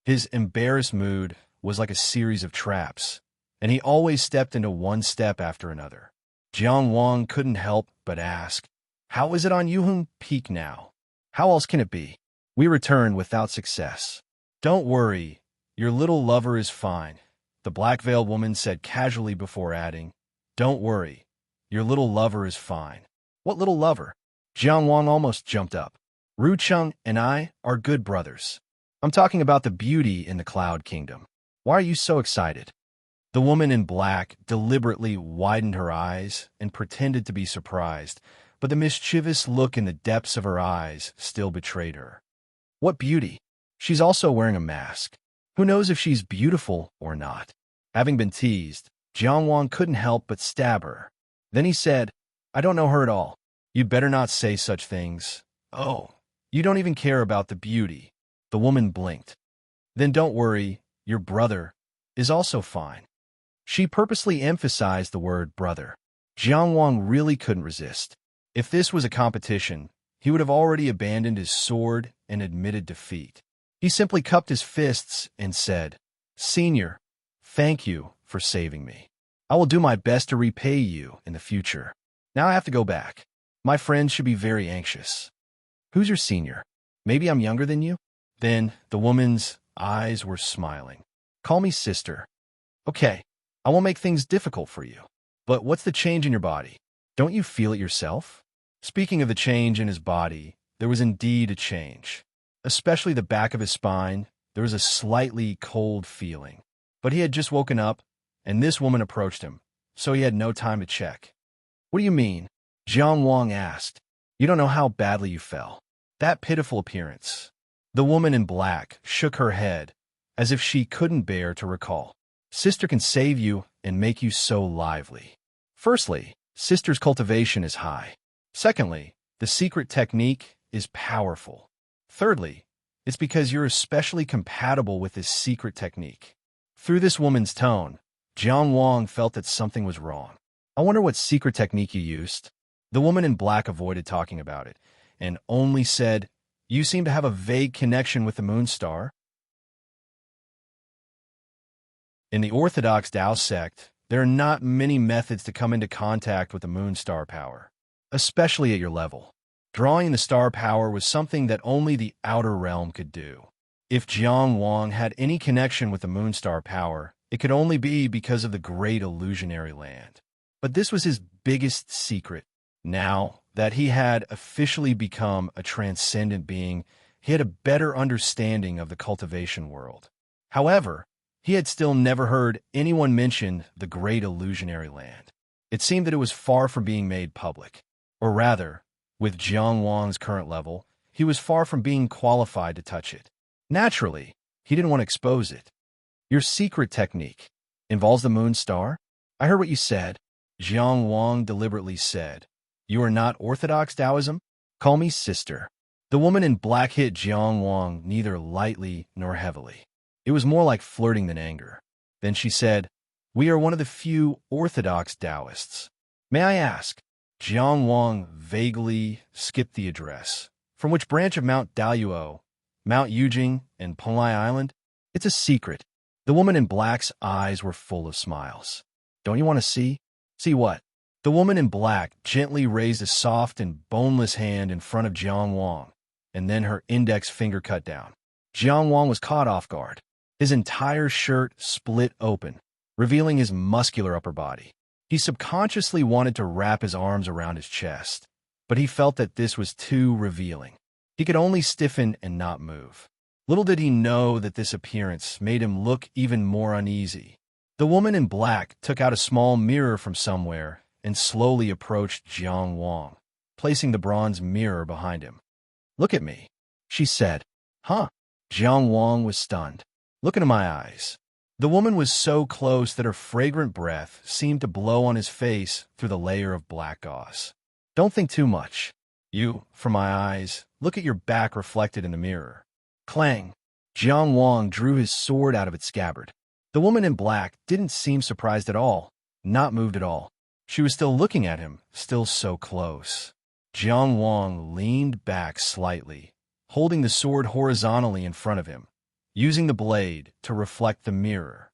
S1: His embarrassed mood was like a series of traps. and he always stepped into one step after another. Jiang Wang couldn't help but ask, "How is it on Yuhun Peak now? How else can it be?" We returned without success. "Don't worry, your little lover is fine," the black-veiled woman said casually before adding, "Don't worry, your little lover is fine." "What little lover?" Jiang Wang almost jumped up. "Ru Cheng and I are good brothers. I'm talking about the beauty in the Cloud Kingdom. Why are you so excited?" The woman in black deliberately widened her eyes and pretended to be surprised, but the mischievous look in the depths of her eyes still betrayed her. "What beauty? She's also wearing a mask. Who knows if she's beautiful or not?" Having been teased, Jiang Wang couldn't help but stab her. Then he said, "I don't know her at all. You'd better not say such things." "Oh, you don't even care about the beauty." The woman blinked. "Then don't worry, your brother is also fine." She purposely emphasized the word brother. Jiang Wang really couldn't resist. If this was a competition, he would have already abandoned his sword and admitted defeat. He simply cupped his fists and said, "Senior, thank you for saving me. I will do my best to repay you in the future. Now I have to go back. My friends should be very anxious." "Who's your senior? Maybe I'm younger than you?" Then the woman's eyes were smiling. "Call me sister." "Okay, I won't make things difficult for you. But what's the change in your body? Don't you feel it yourself?" Speaking of the change in his body, there was indeed a change. Especially the back of his spine, there was a slightly cold feeling. But he had just woken up, and this woman approached him, so he had no time to check. "What do you mean?" Jiang Wang asked. "You don't know how badly you fell. That pitiful appearance." The woman in black shook her head, as if she couldn't bear to recall. "Sister can save you and make you so lively. Firstly, Sister's cultivation is high. Secondly, the secret technique is powerful. Thirdly, it's because you're especially compatible with this secret technique." Through this woman's tone, Jiang Wang felt that something was wrong. "I wonder what secret technique you used." The woman in black avoided talking about it, and only said, "You seem to have a vague connection with the moon star." In the Orthodox Tao sect, there are not many methods to come into contact with the moon star power, especially at your level. Drawing the star power was something that only the outer realm could do. If Jiang Wang had any connection with the moon star power, it could only be because of the great illusionary land. But this was his biggest secret. Now that he had officially become a transcendent being, he had a better understanding of the cultivation world. However, he had still never heard anyone mention the great illusionary land. It seemed that it was far from being made public. Or rather, with Jiang Wang's current level, he was far from being qualified to touch it. Naturally, he didn't want to expose it. "Your secret technique involves the moon star?" "I heard what you said," Jiang Wang deliberately said. "You are not Orthodox Taoism? Call me sister." The woman in black hit Jiang Wang neither lightly nor heavily. It was more like flirting than anger. Then she said, "We are one of the few Orthodox Taoists. May I ask?" Jiang Wang vaguely skipped the address. "From which branch of Mount Daluo? Mount Yujing and Penglai Island?" "It's a secret." The woman in black's eyes were full of smiles. "Don't you want to see?" "See what?" The woman in black gently raised a soft and boneless hand in front of Jiang Wang, and then her index finger cut down. Jiang Wang was caught off guard. His entire shirt split open, revealing his muscular upper body. He subconsciously wanted to wrap his arms around his chest, but he felt that this was too revealing. He could only stiffen and not move. Little did he know that this appearance made him look even more uneasy. The woman in black took out a small mirror from somewhere and slowly approached Jiang Wang, placing the bronze mirror behind him. "Look at me," she said. "Huh?" Jiang Wang was stunned. "Look into my eyes." The woman was so close that her fragrant breath seemed to blow on his face through the layer of black gauze. "Don't think too much. You, from my eyes, look at your back reflected in the mirror." Clang! Jiang Wang drew his sword out of its scabbard. The woman in black didn't seem surprised at all, not moved at all. She was still looking at him, still so close. Jiang Wang leaned back slightly, holding the sword horizontally in front of him, using the blade to reflect the mirror.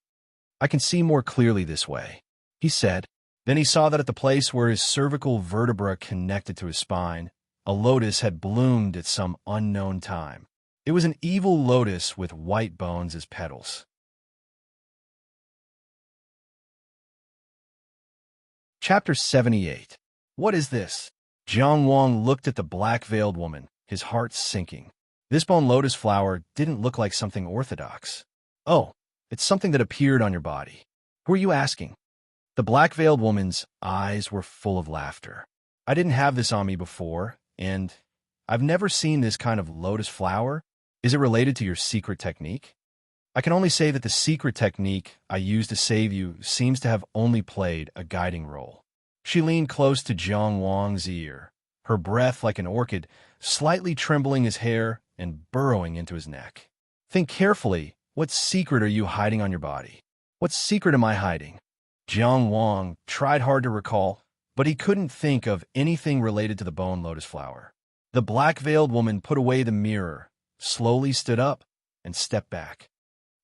S1: I can see more clearly this way, he said. Then he saw that at the place where his cervical vertebra connected to his spine, a lotus had bloomed at some unknown time. It was an evil lotus with white bones as petals. Chapter 78. What is this? Jiang Wang looked at the black-veiled woman, his heart sinking. This bone lotus flower didn't look like something orthodox. Oh, it's something that appeared on your body. Who are you asking? The black-veiled woman's eyes were full of laughter. I didn't have this on me before, and I've never seen this kind of lotus flower. Is it related to your secret technique? I can only say that the secret technique I used to save you seems to have only played a guiding role. She leaned close to Jiang Wang's ear, her breath like an orchid, slightly trembling his hair and burrowing into his neck. Think carefully. What secret are you hiding on your body? What secret am I hiding? Jiang Wang tried hard to recall, but he couldn't think of anything related to the bone lotus flower. The black-veiled woman put away the mirror, slowly stood up, and stepped back.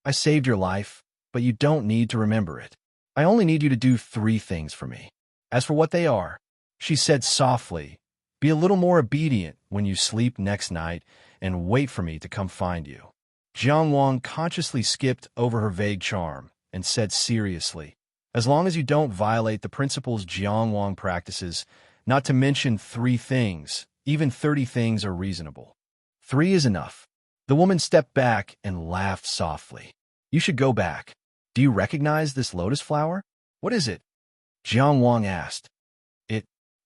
S1: I saved your life, but you don't need to remember it. I only need you to do 3 things for me. As for what they are, she said softly, be a little more obedient when you sleep next night and wait for me to come find you. Jiang Wang consciously skipped over her vague charm and said seriously, as long as you don't violate the principles Jiang Wang practices, not to mention 3 things, even 30 things are reasonable. 3 is enough. The woman stepped back and laughed softly. You should go back. Do you recognize this lotus flower? What is it? Jiang Wang asked.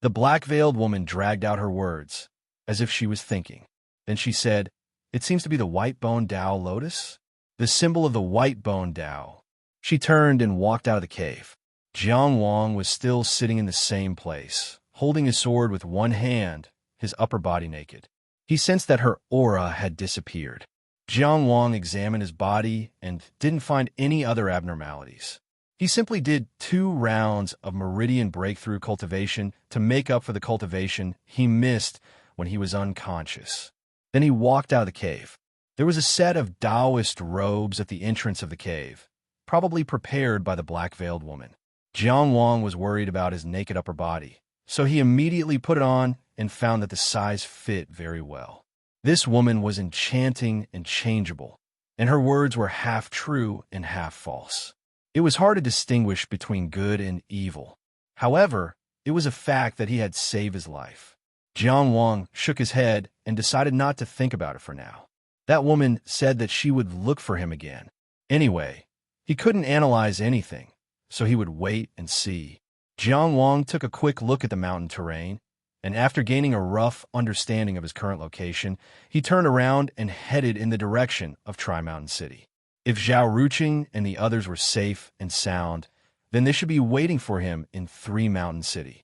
S1: The black-veiled woman dragged out her words, as if she was thinking. Then she said, it seems to be the white-bone Tao lotus, the symbol of the white-bone Tao. She turned and walked out of the cave. Jiang Wang was still sitting in the same place, holding his sword with one hand, his upper body naked. He sensed that her aura had disappeared. Jiang Wang examined his body and didn't find any other abnormalities. He simply did 2 rounds of meridian breakthrough cultivation to make up for the cultivation he missed when he was unconscious. Then he walked out of the cave. There was a set of Taoist robes at the entrance of the cave, probably prepared by the black-veiled woman. Jiang Wang was worried about his naked upper body, so he immediately put it on and found that the size fit very well. This woman was enchanting and changeable, and her words were half true and half false. It was hard to distinguish between good and evil. However, it was a fact that he had saved his life. Jiang Wang shook his head and decided not to think about it for now. That woman said that she would look for him again. Anyway, he couldn't analyze anything, so he would wait and see. Jiang Wang took a quick look at the mountain terrain, and after gaining a rough understanding of his current location, he turned around and headed in the direction of Tri-Mountain City. If Zhao Ruqing and the others were safe and sound, then they should be waiting for him in 3 Mountain City.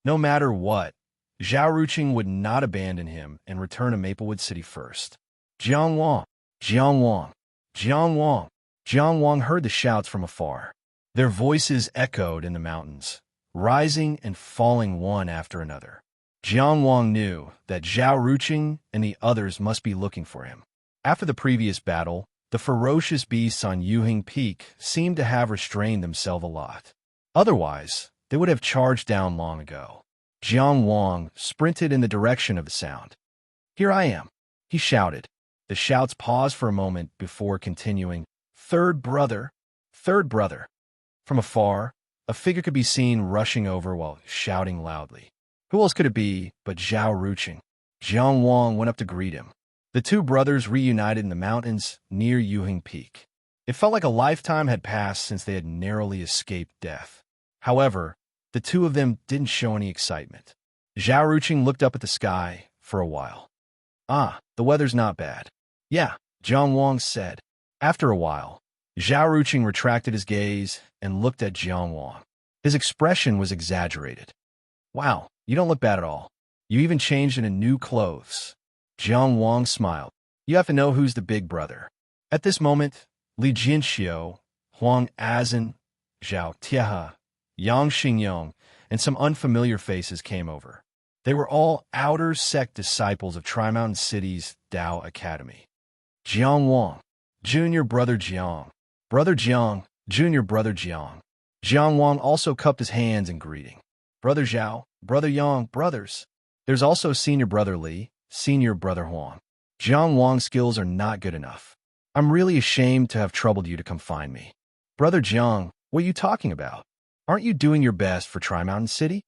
S1: No matter what, Zhao Ruqing would not abandon him and return to Maplewood City first. Jiang Wang, Jiang Wang, Jiang Wang. Jiang Wang heard the shouts from afar. Their voices echoed in the mountains, rising and falling one after another. Jiang Wang knew that Zhao Ruqing and the others must be looking for him. After the previous battle, the ferocious beasts on Yuhing Peak seemed to have restrained themselves a lot. Otherwise, they would have charged down long ago. Jiang Wang sprinted in the direction of the sound. Here I am, he shouted. The shouts paused for a moment before continuing, Third brother, third brother. From afar, a figure could be seen rushing over while shouting loudly. Who else could it be but Zhao Ruqing? Jiang Wang went up to greet him. The 2 brothers reunited in the mountains near Yuhing Peak. It felt like a lifetime had passed since they had narrowly escaped death. However, the 2 of them didn't show any excitement. Zhao Ruqing looked up at the sky for a while. Ah, the weather's not bad. Yeah, Jiang Wang said. After a while, Zhao Ruqing retracted his gaze and looked at Jiang Wang. His expression was exaggerated. Wow, you don't look bad at all. You even changed into new clothes. Jiang Wang smiled. You have to know who's the big brother. At this moment, Li Jinxiu, Huang Azan, Zhao Tiehe, Yang Xingyong, and some unfamiliar faces came over. They were all outer sect disciples of Tri-Mountain City's Tao Academy. Jiang Wang, Junior Brother Jiang. Brother Jiang, Junior Brother Jiang. Jiang Wang also cupped his hands in greeting. Brother Zhao, Brother Yang, brothers. There's also Senior Brother Li, Senior Brother Huang. Jiang Wang's skills are not good enough. I'm really ashamed to have troubled you to come find me. Brother Jiang, what are you talking about? Aren't you doing your best for Tri-Mountain City?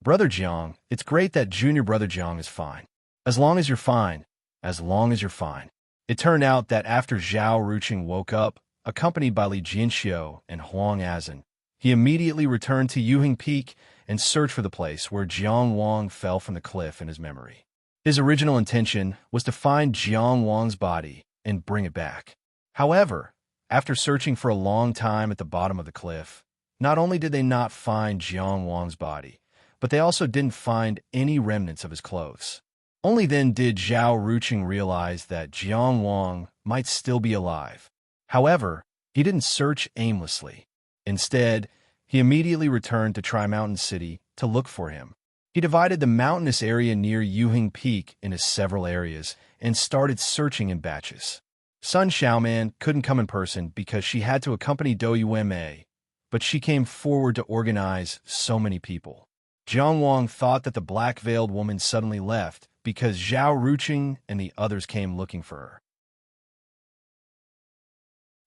S1: Brother Jiang, it's great that Junior Brother Jiang is fine. As long as you're fine, as long as you're fine. It turned out that after Zhao Ruqing woke up, accompanied by Li Jinxiu and Huang Azan, he immediately returned to Yuhing Peak and searched for the place where Jiang Wang fell from the cliff in his memory. His original intention was to find Jiang Wang's body and bring it back. However, after searching for a long time at the bottom of the cliff, not only did they not find Jiang Wang's body, but they also didn't find any remnants of his clothes. Only then did Zhao Ruqing realize that Jiang Wang might still be alive. However, he didn't search aimlessly. Instead, he immediately returned to Tri-Mountain City to look for him. He divided the mountainous area near Yuhing Peak into several areas and started searching in batches. Sun Xiaoman couldn't come in person because she had to accompany Dou Yume, but she came forward to organize so many people. Jiang Wang thought that the black-veiled woman suddenly left because Zhao Ruqing and the others came looking for her.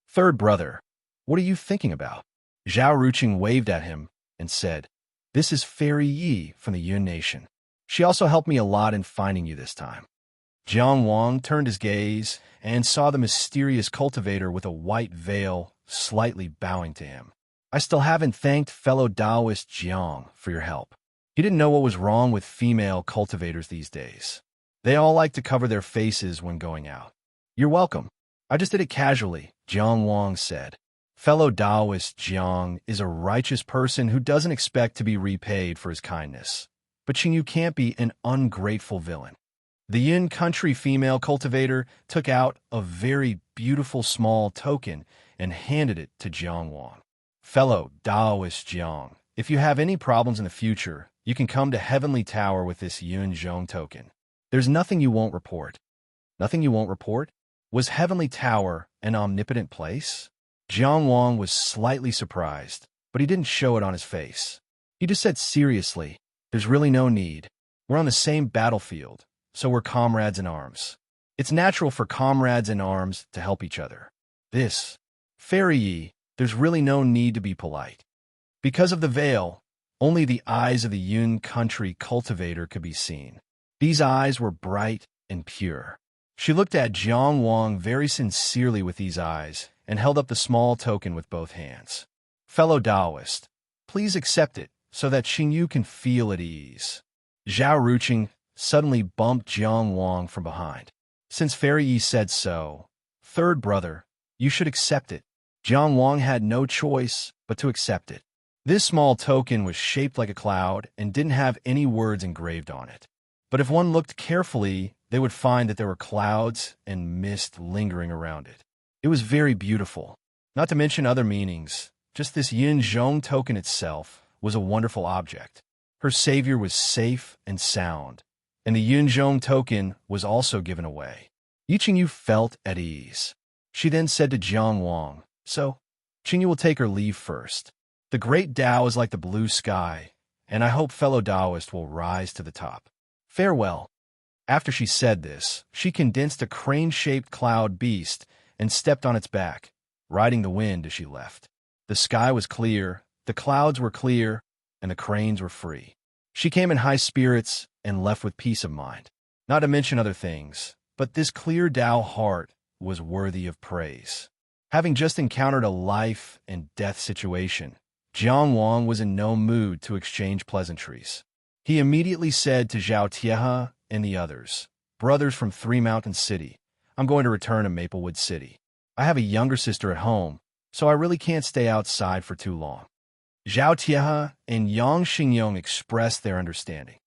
S1: Third brother, what are you thinking about? Zhao Ruqing waved at him and said, This is Fairy Yi from the Yun Nation. She also helped me a lot in finding you this time. Jiang Wang turned his gaze and saw the mysterious cultivator with a white veil slightly bowing to him. I still haven't thanked fellow Taoist Jiang for your help. He didn't know what was wrong with female cultivators these days. They all like to cover their faces when going out. You're welcome. I just did it casually, Jiang Wang said. Fellow Taoist Jiang is a righteous person who doesn't expect to be repaid for his kindness. But Qingyu can't be an ungrateful villain. The Yin country female cultivator took out a very beautiful small token and handed it to Jiang Wang. Fellow Taoist Jiang, if you have any problems in the future, you can come to Heavenly Tower with this Yun Zhong token. There's nothing you won't report. Nothing you won't report? Was Heavenly Tower an omnipotent place? Jiang Wang was slightly surprised, but he didn't show it on his face. He just said seriously, There's really no need. We're on the same battlefield, so we're comrades in arms. It's natural for comrades in arms to help each other. Fairy Yi, there's really no need to be polite. Because of the veil, only the eyes of the Yun country cultivator could be seen. These eyes were bright and pure. She looked at Jiang Wang very sincerely with these eyes and held up the small token with both hands. Fellow Taoist, please accept it so that Qingyu can feel at ease. Zhao Ruqing suddenly bumped Jiang Wang from behind. Since Fairy Yi said so, third brother, you should accept it. Jiang Wang had no choice but to accept it. This small token was shaped like a cloud and didn't have any words engraved on it. But if one looked carefully, they would find that there were clouds and mist lingering around it. It was very beautiful. Not to mention other meanings, just this Yin Zhong token itself was a wonderful object. Her savior was safe and sound, and the Yin Zhong token was also given away. Yi Qingyu felt at ease. She then said to Jiang Wang, So, Qingyu will take her leave first. The great Tao is like the blue sky, and I hope fellow Taoist will rise to the top. Farewell. After she said this, she condensed a crane-shaped cloud beast and stepped on its back, riding the wind as she left. The sky was clear, the clouds were clear, and the cranes were free. She came in high spirits and left with peace of mind. Not to mention other things, but this clear Tao heart was worthy of praise. Having just encountered a life and death situation, Jiang Wang was in no mood to exchange pleasantries. He immediately said to Zhao Tiehe and the others, Brothers from Three Mountain City, I'm going to return to Maplewood City. I have a younger sister at home, so I really can't stay outside for too long. Zhao Tiehe and Yang Xingyong expressed their understanding.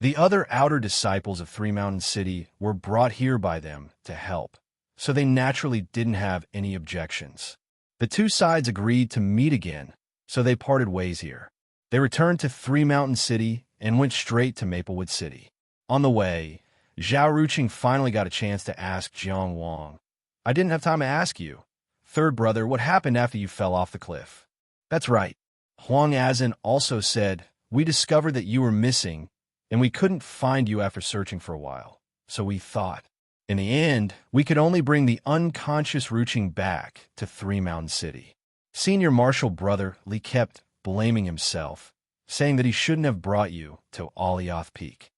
S1: The other outer disciples of Three Mountain City were brought here by them to help, so they naturally didn't have any objections. The two sides agreed to meet again, so they parted ways here. They returned to Three Mountain City and went straight to Maplewood City. On the way, Zhao Ruqing finally got a chance to ask Jiang Wang. I didn't have time to ask you. Third brother, what happened after you fell off the cliff? That's right. Huang Azin also said, we discovered that you were missing, and we couldn't find you after searching for a while. So we thought, in the end, we could only bring the unconscious Ruqing back to Three Mountain City. Senior Marshal Brother Li kept blaming himself, saying that he shouldn't have brought you to Alioth Peak.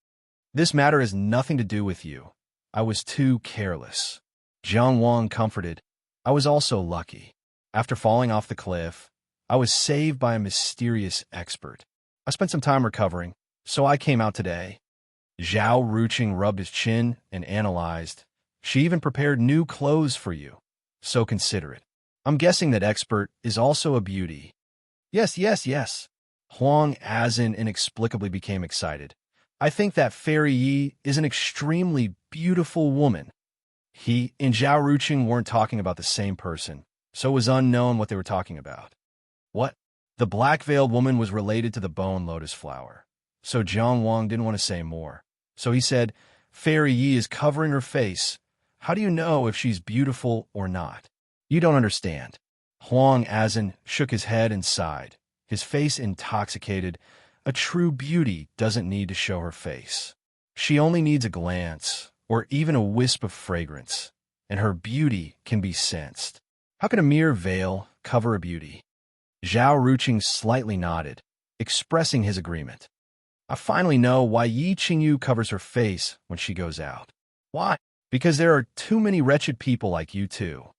S1: This matter has nothing to do with you. I was too careless. Jiang Wang comforted. I was also lucky. After falling off the cliff, I was saved by a mysterious expert. I spent some time recovering, so I came out today. Zhao Ruqing rubbed his chin and analyzed. She even prepared new clothes for you. So considerate. I'm guessing that expert is also a beauty. Yes, yes, yes. Huang Azin inexplicably became excited. I think that Fairy Yi is an extremely beautiful woman. He and Zhao Ruqing weren't talking about the same person, so it was unknown what they were talking about. What? The black-veiled woman was related to the bone lotus flower. So Jiang Wang didn't want to say more. So he said, Fairy Yi is covering her face. How do you know if she's beautiful or not? You don't understand. Huang Azin shook his head and sighed, his face intoxicated. A true beauty doesn't need to show her face. She only needs a glance, or even a wisp of fragrance, and her beauty can be sensed. How can a mere veil cover a beauty? Zhao Ruqing slightly nodded, expressing his agreement. I finally know why Yi Qingyu covers her face when she goes out. Why? Because there are too many wretched people like you too.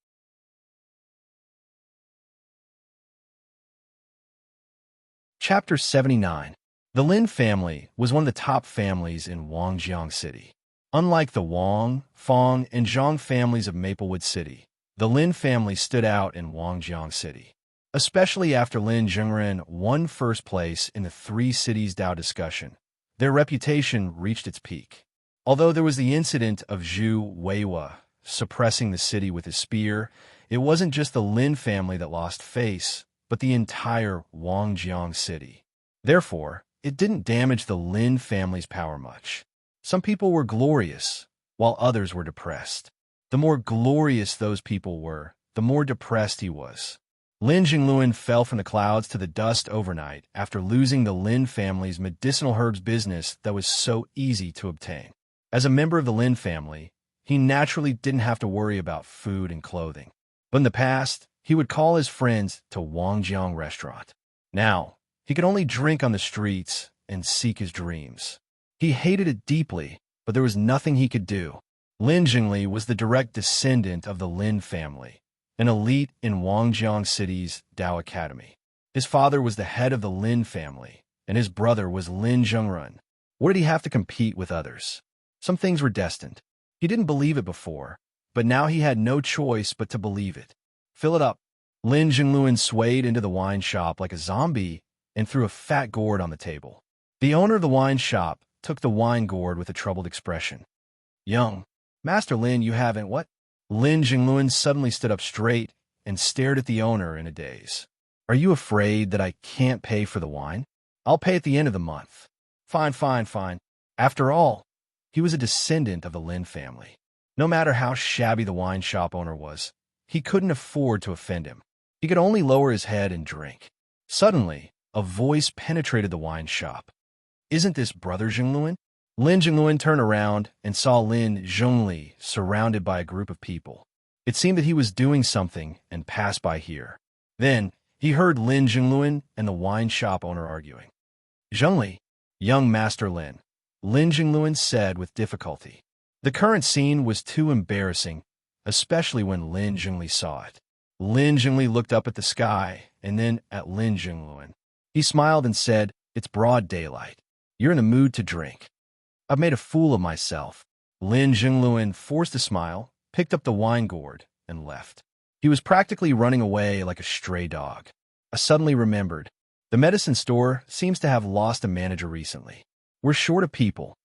S1: Chapter 79. The Lin family was one of the top families in Wangjiang City. Unlike the Wang, Fang, and Zhang families of Maplewood City, the Lin family stood out in Wangjiang City, especially after Lin Zhengren won first place in the Three Cities Dao discussion. Their reputation reached its peak. Although there was the incident of Zhu Weiwa suppressing the city with his spear, it wasn't just the Lin family that lost face, but the entire Wangjiang City. Therefore, it didn't damage the Lin family's power much. Some people were glorious, while others were depressed. The more glorious those people were, the more depressed he was. Lin Jingluan fell from the clouds to the dust overnight after losing the Lin family's medicinal herbs business that was so easy to obtain. As a member of the Lin family, he naturally didn't have to worry about food and clothing. But in the past, he would call his friends to Wangjiang restaurant. Now, he could only drink on the streets and seek his dreams. He hated it deeply, but there was nothing he could do. Lin Jingli was the direct descendant of the Lin family, an elite in Wangjiang City's Dao Academy. His father was the head of the Lin family, and his brother was Lin Zhengrun. What did he have to compete with others? Some things were destined. He didn't believe it before, but now he had no choice but to believe it. Fill it up. Lin Jingluan swayed into the wine shop like a zombie and threw a fat gourd on the table. The owner of the wine shop took the wine gourd with a troubled expression. Young, Master Lin, you haven't what? Lin Jingluan suddenly stood up straight and stared at the owner in a daze. Are you afraid that I can't pay for the wine? I'll pay at the end of the month. Fine, fine, fine. After all, he was a descendant of the Lin family. No matter how shabby the wine shop owner was, he couldn't afford to offend him. He could only lower his head and drink. Suddenly, a voice penetrated the wine shop. Isn't this Brother Jingluan? Lin Jingluan turned around and saw Lin Zhongli surrounded by a group of people. It seemed that he was doing something and passed by here. Then, he heard Lin Jingluan and the wine shop owner arguing. Zhongli, young Master Lin, Lin Jingluan said with difficulty. The current scene was too embarrassing, especially when Lin Zhongli saw it. Lin Zhongli looked up at the sky and then at Lin Jingluan. He smiled and said, It's broad daylight. You're in a mood to drink. I've made a fool of myself. Lin Jingluan forced a smile, picked up the wine gourd, and left. He was practically running away like a stray dog. I suddenly remembered. The medicine store seems to have lost a manager recently. We're short of people.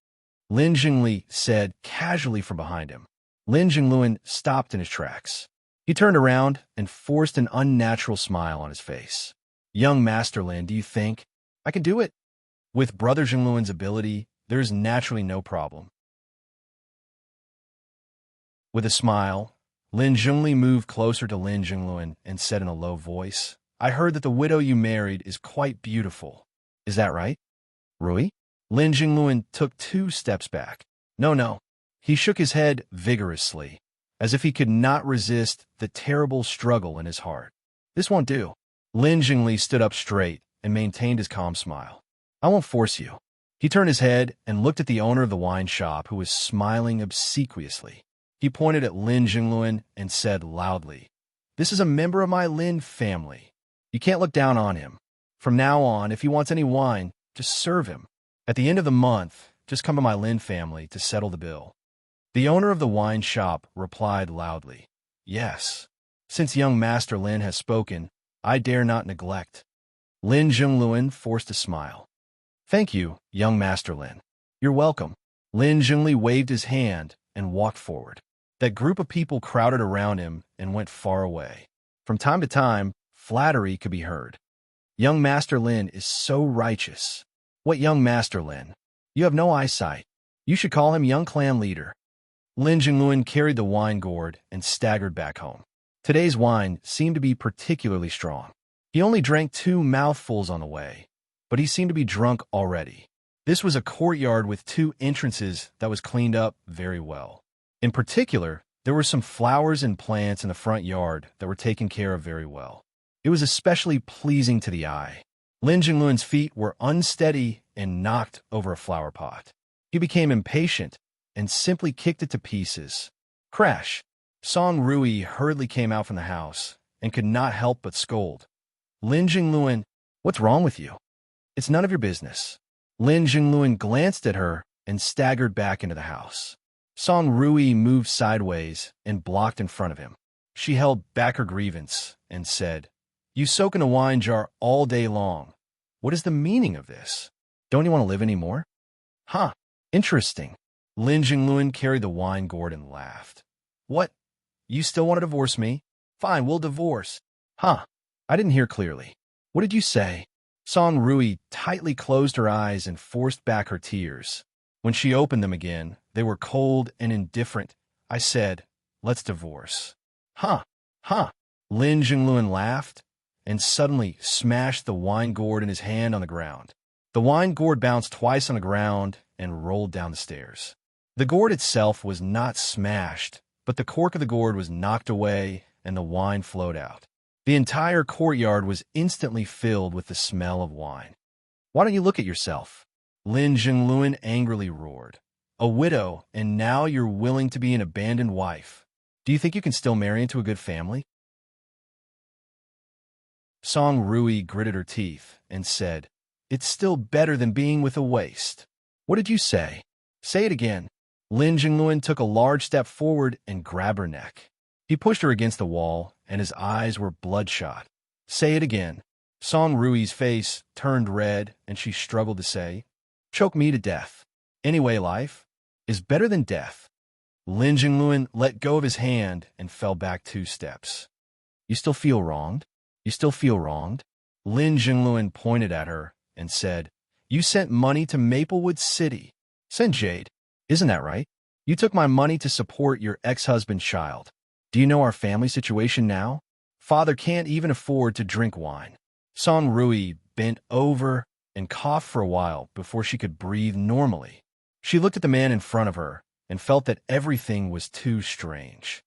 S1: Lin Jingli said casually from behind him. Lin Jingluan stopped in his tracks. He turned around and forced an unnatural smile on his face. Young Master Lin, do you think I can do it? With Brother Jingluan's ability, there is naturally no problem. With a smile, Lin Zhongli moved closer to Lin Zhongluan and said in a low voice, I heard that the widow you married is quite beautiful. Is that right? Rui? Lin Zhongluan took 2 steps back. No, no. He shook his head vigorously, as if he could not resist the terrible struggle in his heart. This won't do. Lin Zhongli stood up straight and maintained his calm smile. I won't force you. He turned his head and looked at the owner of the wine shop, who was smiling obsequiously. He pointed at Lin Zhongluan and said loudly, This is a member of my Lin family. You can't look down on him. From now on, if he wants any wine, just serve him. At the end of the month, just come to my Lin family to settle the bill. The owner of the wine shop replied loudly, Yes. Since young Master Lin has spoken, I dare not neglect. Lin Zhongluan forced a smile. Thank you, young Master Lin. You're welcome. Lin Zhongli waved his hand and walked forward. That group of people crowded around him and went far away. From time to time, flattery could be heard. Young Master Lin is so righteous. What young Master Lin? You have no eyesight. You should call him young clan leader. Lin Zhongluan carried the wine gourd and staggered back home. Today's wine seemed to be particularly strong. He only drank 2 mouthfuls on the way, but he seemed to be drunk already. This was a courtyard with 2 entrances that was cleaned up very well. In particular, there were some flowers and plants in the front yard that were taken care of very well. It was especially pleasing to the eye. Lin Zhongluan's feet were unsteady and knocked over a flower pot. He became impatient and simply kicked it to pieces. Crash! Song Rui hurriedly came out from the house and could not help but scold. Lin Zhongluan, what's wrong with you? It's none of your business. Lin Zhongluan glanced at her and staggered back into the house. Song Rui moved sideways and blocked in front of him. She held back her grievance and said, You soak in a wine jar all day long. What is the meaning of this? Don't you want to live anymore? Huh, interesting. Lin Zhongluan carried the wine gourd and laughed. What? You still want to divorce me? Fine, we'll divorce. Huh, I didn't hear clearly. What did you say? Song Rui tightly closed her eyes and forced back her tears. When she opened them again, they were cold and indifferent. I said, let's divorce. Huh. Lin Zhongluan laughed and suddenly smashed the wine gourd in his hand on the ground. The wine gourd bounced twice on the ground and rolled down the stairs. The gourd itself was not smashed, but the cork of the gourd was knocked away and the wine flowed out. The entire courtyard was instantly filled with the smell of wine. Why don't you look at yourself? Lin Zhongluan angrily roared. A widow, and now you're willing to be an abandoned wife. Do you think you can still marry into a good family? Song Rui gritted her teeth and said, It's still better than being with a waste. What did you say? Say it again. Lin Zhongluan took a large step forward and grabbed her neck. He pushed her against the wall, and his eyes were bloodshot. Say it again. Song Rui's face turned red, and she struggled to say, Choke me to death. Anyway, life is better than death. Lin Zhongluan let go of his hand and fell back 2 steps. You still feel wronged? You still feel wronged? Lin Zhongluan pointed at her and said, You sent money to Maplewood City. Sent Jade. Isn't that right? You took my money to support your ex-husband's child. Do you know our family situation now? Father can't even afford to drink wine. Song Rui bent over and coughed for a while before she could breathe normally. She looked at the man in front of her and felt that everything was too strange.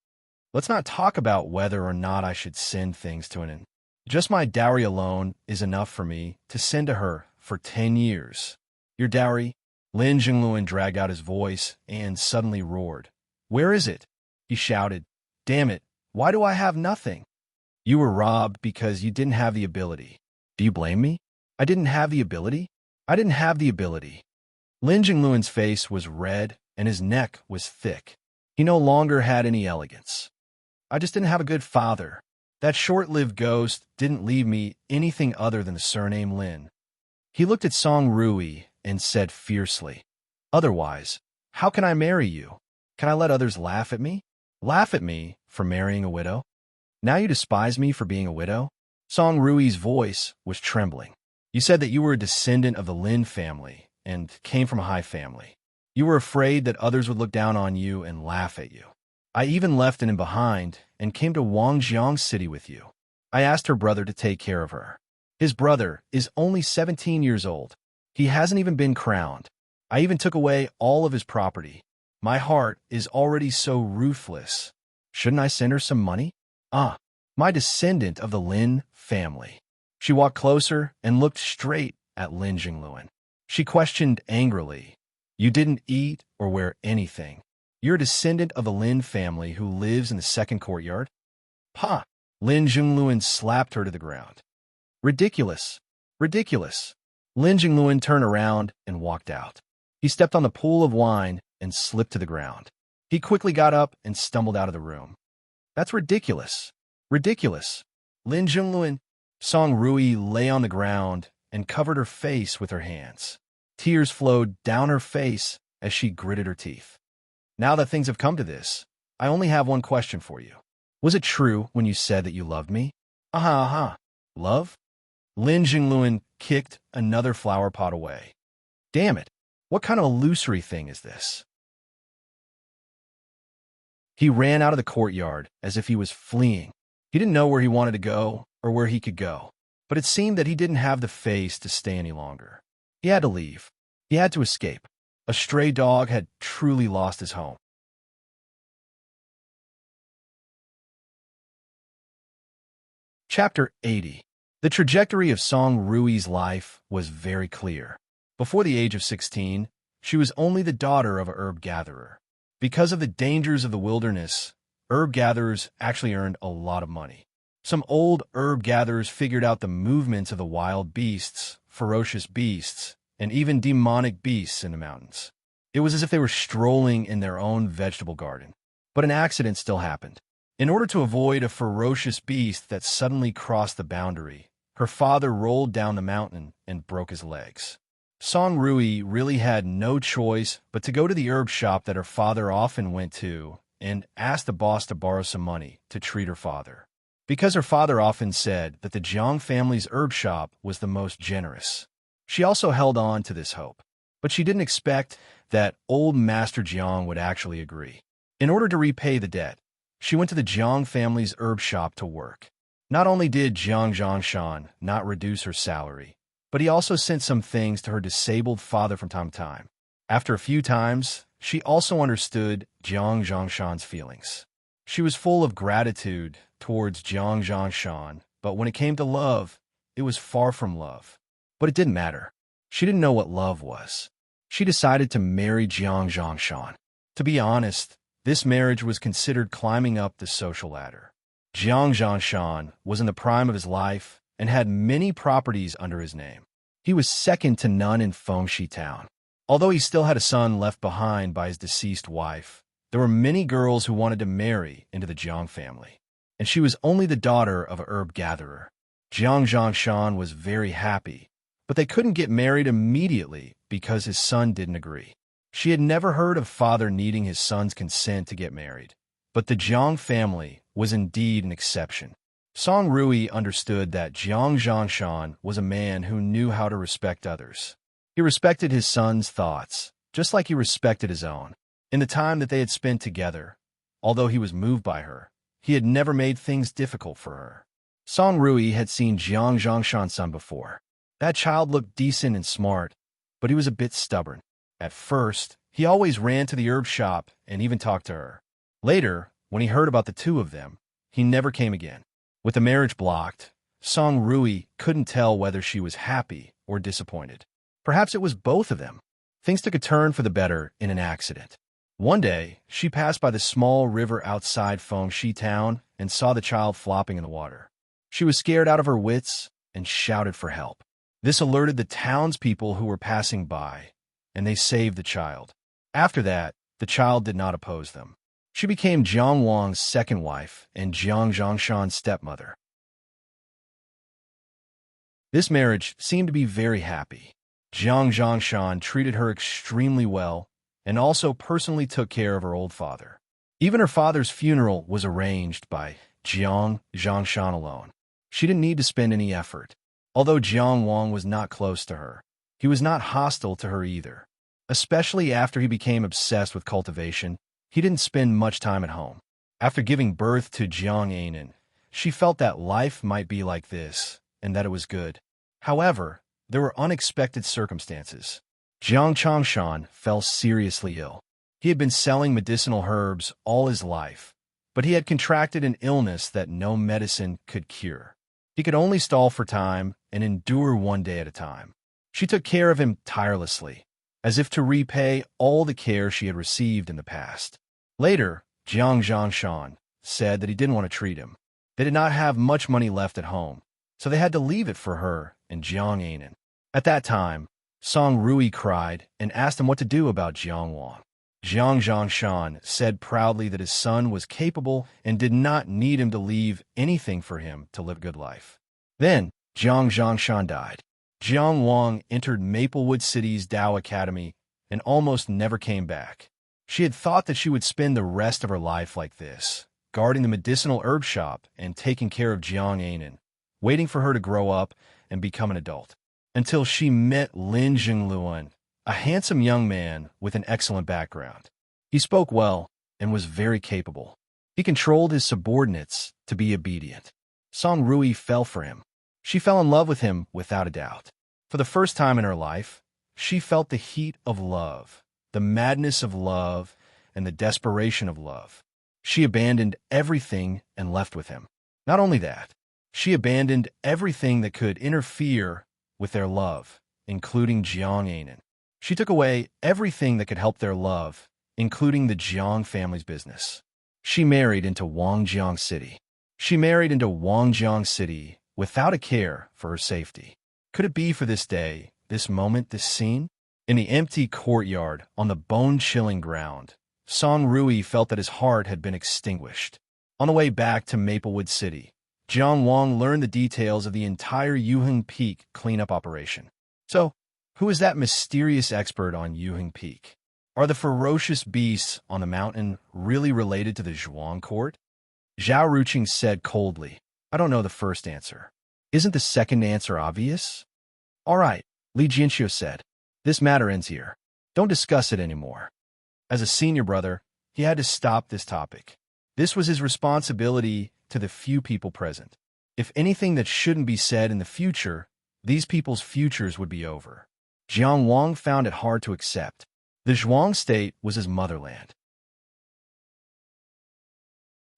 S1: Let's not talk about whether or not I should send things to an end. Just my dowry alone is enough for me to send to her for 10 years. Your dowry? Lin Zhongluan dragged out his voice and suddenly roared. Where is it? He shouted. Damn it, why do I have nothing? You were robbed because you didn't have the ability. Do you blame me? I didn't have the ability? I didn't have the ability. Lin Zhongluan's face was red and his neck was thick. He no longer had any elegance. I just didn't have a good father. That short-lived ghost didn't leave me anything other than the surname Lin. He looked at Song Rui and said fiercely, Otherwise, how can I marry you? Can I let others laugh at me? Laugh at me for marrying a widow? Now you despise me for being a widow? Song Rui's voice was trembling. You said that you were a descendant of the Lin family and came from a high family. You were afraid that others would look down on you and laugh at you. I even left him behind and came to Wangjiang City with you. I asked her brother to take care of her. His brother is only 17 years old. He hasn't even been crowned. I even took away all of his property. My heart is already so ruthless. Shouldn't I send her some money? Ah, my descendant of the Lin family. She walked closer and looked straight at Lin Jingluan. She questioned angrily, "You didn't eat or wear anything. You're a descendant of the Lin family who lives in the second courtyard?" "Pa!" Lin Jingluan slapped her to the ground. "Ridiculous! Ridiculous!" Lin Jingluan turned around and walked out. He stepped on the pool of wine and slipped to the ground. He quickly got up and stumbled out of the room. "That's ridiculous! Ridiculous!" Lin Jingluan. Song Rui lay on the ground and covered her face with her hands. Tears flowed down her face as she gritted her teeth. "Now that things have come to this, I only have one question for you. Was it true when you said that you loved me?" "Aha, aha. Love?" Lin Jingluan kicked another flower pot away. "Damn it. What kind of illusory thing is this?" He ran out of the courtyard as if he was fleeing. He didn't know where he wanted to go or where he could go, but it seemed that he didn't have the face to stay any longer. He had to leave. He had to escape. A stray dog had truly lost his home. Chapter 80. The trajectory of Song Rui's life was very clear. Before the age of 16, she was only the daughter of a herb gatherer. Because of the dangers of the wilderness, herb gatherers actually earned a lot of money. Some old herb gatherers figured out the movements of the wild beasts, ferocious beasts, and even demonic beasts in the mountains. It was as if they were strolling in their own vegetable garden. But an accident still happened. In order to avoid a ferocious beast that suddenly crossed the boundary, her father rolled down the mountain and broke his legs. Song Rui really had no choice but to go to the herb shop that her father often went to and ask the boss to borrow some money to treat her father. Because her father often said that the Jiang family's herb shop was the most generous. She also held on to this hope, but she didn't expect that old Master Jiang would actually agree. In order to repay the debt, she went to the Jiang family's herb shop to work. Not only did Jiang Zhongshan not reduce her salary, but he also sent some things to her disabled father from time to time. After a few times, she also understood Jiang Zhongshan's feelings. She was full of gratitude towards Jiang Zhongshan, but when it came to love, it was far from love. But it didn't matter. She didn't know what love was. She decided to marry Jiang Zhongshan. To be honest, this marriage was considered climbing up the social ladder. Jiang Zhongshan was in the prime of his life and had many properties under his name. He was second to none in Fengxi town. Although he still had a son left behind by his deceased wife, there were many girls who wanted to marry into the Jiang family, and she was only the daughter of a herb gatherer. Jiang Zhongshan was very happy, but they couldn't get married immediately because his son didn't agree. She had never heard of father needing his son's consent to get married, but the Jiang family was indeed an exception. Song Rui understood that Jiang Zhongshan was a man who knew how to respect others. He respected his son's thoughts, just like he respected his own. In the time that they had spent together, although he was moved by her, he had never made things difficult for her. Song Rui had seen Jiang Zhongshan's son before. That child looked decent and smart, but he was a bit stubborn. At first, he always ran to the herb shop and even talked to her. Later, when he heard about the two of them, he never came again. With the marriage blocked, Song Rui couldn't tell whether she was happy or disappointed. Perhaps it was both of them. Things took a turn for the better in an accident. One day, she passed by the small river outside Fengxi town and saw the child flopping in the water. She was scared out of her wits and shouted for help. This alerted the townspeople who were passing by, and they saved the child. After that, the child did not oppose them. She became Jiang Wang's second wife and Jiang Zhongshan's stepmother. This marriage seemed to be very happy. Jiang Zhongshan treated her extremely well and also personally took care of her old father. Even her father's funeral was arranged by Jiang Zhongshan alone. She didn't need to spend any effort. Although Jiang Wang was not close to her, he was not hostile to her either. Especially after he became obsessed with cultivation, he didn't spend much time at home. After giving birth to Jiang Anan, she felt that life might be like this, and that it was good. However, there were unexpected circumstances. Jiang Changshan fell seriously ill. He had been selling medicinal herbs all his life, but he had contracted an illness that no medicine could cure. He could only stall for time and endure one day at a time. She took care of him tirelessly, as if to repay all the care she had received in the past. Later, Jiang Zhangshan said that he didn't want to treat him. They did not have much money left at home, so they had to leave it for her and Jiang Anan. At that time, Song Rui cried and asked him what to do about Jiang Wang. Jiang Zhangshan said proudly that his son was capable and did not need him to leave anything for him to live a good life. Then, Jiang Zhangshan died. Jiang Wang entered Maplewood City's Dao Academy and almost never came back. She had thought that she would spend the rest of her life like this, guarding the medicinal herb shop and taking care of Jiang Anan, waiting for her to grow up and become an adult, until she met Lin Jingluan, a handsome young man with an excellent background. He spoke well and was very capable. He controlled his subordinates to be obedient. Song Rui fell for him. She fell in love with him without a doubt. For the first time in her life, she felt the heat of love, the madness of love, and the desperation of love. She abandoned everything and left with him. Not only that, she abandoned everything that could interfere with their love, including Jiang Anan. She took away everything that could help their love, including the Jiang family's business. She married into Wangjiang City. She married into Wangjiang City without a care for her safety. Could it be for this day, this moment, this scene? In the empty courtyard, on the bone-chilling ground, Song Rui felt that his heart had been extinguished. On the way back to Maplewood City, Jiang Wang learned the details of the entire Yuheng Peak cleanup operation. So, who is that mysterious expert on Yuheng Peak? Are the ferocious beasts on the mountain really related to the Zhuang court? Zhao Ruqing said coldly, I don't know the first answer. Isn't the second answer obvious? All right, Li Jianxiu said. This matter ends here. Don't discuss it anymore. As a senior brother, he had to stop this topic. This was his responsibility to the few people present. If anything that shouldn't be said in the future, these people's futures would be over. Jiang Wang found it hard to accept. The Zhuang state was his motherland.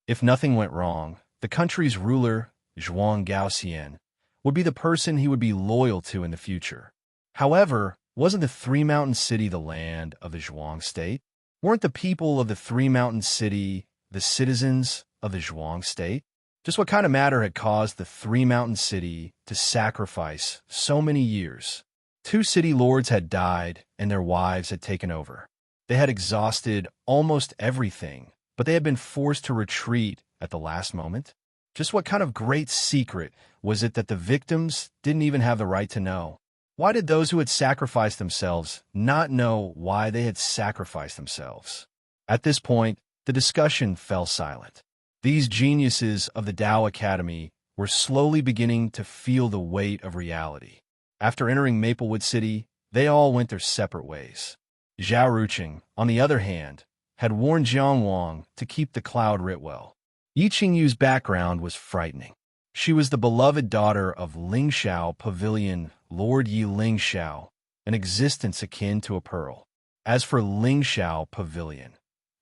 S1: If nothing went wrong, the country's ruler, Zhuang Gaoxian, would be the person he would be loyal to in the future. However, wasn't the Three Mountain City the land of the Zhuang state? Weren't the people of the Three Mountain City the citizens of the Zhuang state? Just what kind of matter had caused the Three Mountain City to sacrifice so many years? 2 city lords had died and their wives had taken over. They had exhausted almost everything, but they had been forced to retreat at the last moment. Just what kind of great secret was it that the victims didn't even have the right to know? Why did those who had sacrificed themselves not know why they had sacrificed themselves? At this point, the discussion fell silent. These geniuses of the Dao Academy were slowly beginning to feel the weight of reality. After entering Maplewood City, they all went their separate ways. Zhao Ruqing, on the other hand, had warned Jiang Wang to keep the cloud writ well. Yi Qingyu's background was frightening. She was the beloved daughter of Lingxiao Pavilion Lord Yi Lingxiao, an existence akin to a pearl. As for Lingxiao Pavilion,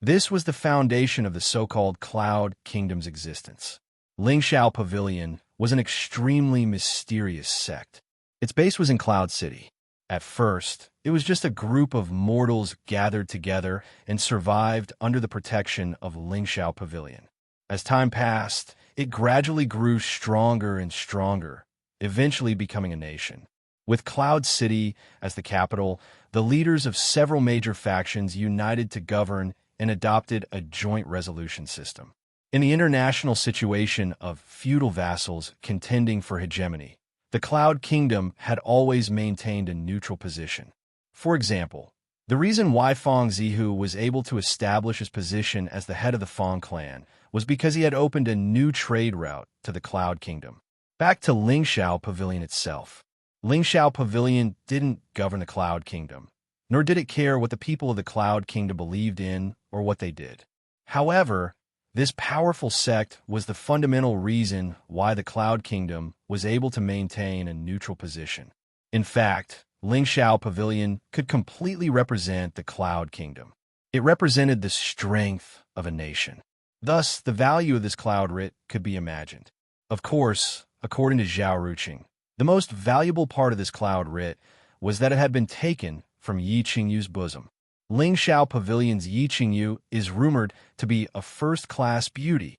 S1: this was the foundation of the so-called Cloud Kingdom's existence. Lingxiao Pavilion was an extremely mysterious sect. Its base was in Cloud City. At first, it was just a group of mortals gathered together and survived under the protection of Lingxiao Pavilion. As time passed, it gradually grew stronger and stronger, eventually becoming a nation. With Cloud City as the capital, the leaders of several major factions united to govern and adopted a joint resolution system. In the international situation of feudal vassals contending for hegemony, the Cloud Kingdom had always maintained a neutral position. For example, the reason why Fang Zihu was able to establish his position as the head of the Fang clan was because he had opened a new trade route to the Cloud Kingdom. Back to Lingxiao Pavilion itself. Lingxiao Pavilion didn't govern the Cloud Kingdom, nor did it care what the people of the Cloud Kingdom believed in or what they did. However, This powerful sect was the fundamental reason why the Cloud Kingdom was able to maintain a neutral position. In fact, Lingxiao Pavilion could completely represent the Cloud Kingdom. It represented the strength of a nation. Thus, the value of this cloud writ could be imagined. Of course, according to Zhao Ruqing, the most valuable part of this cloud writ was that it had been taken from Yi Qingyu's bosom. Lingxiao Pavilion's Yi Qingyu is rumored to be a first-class beauty.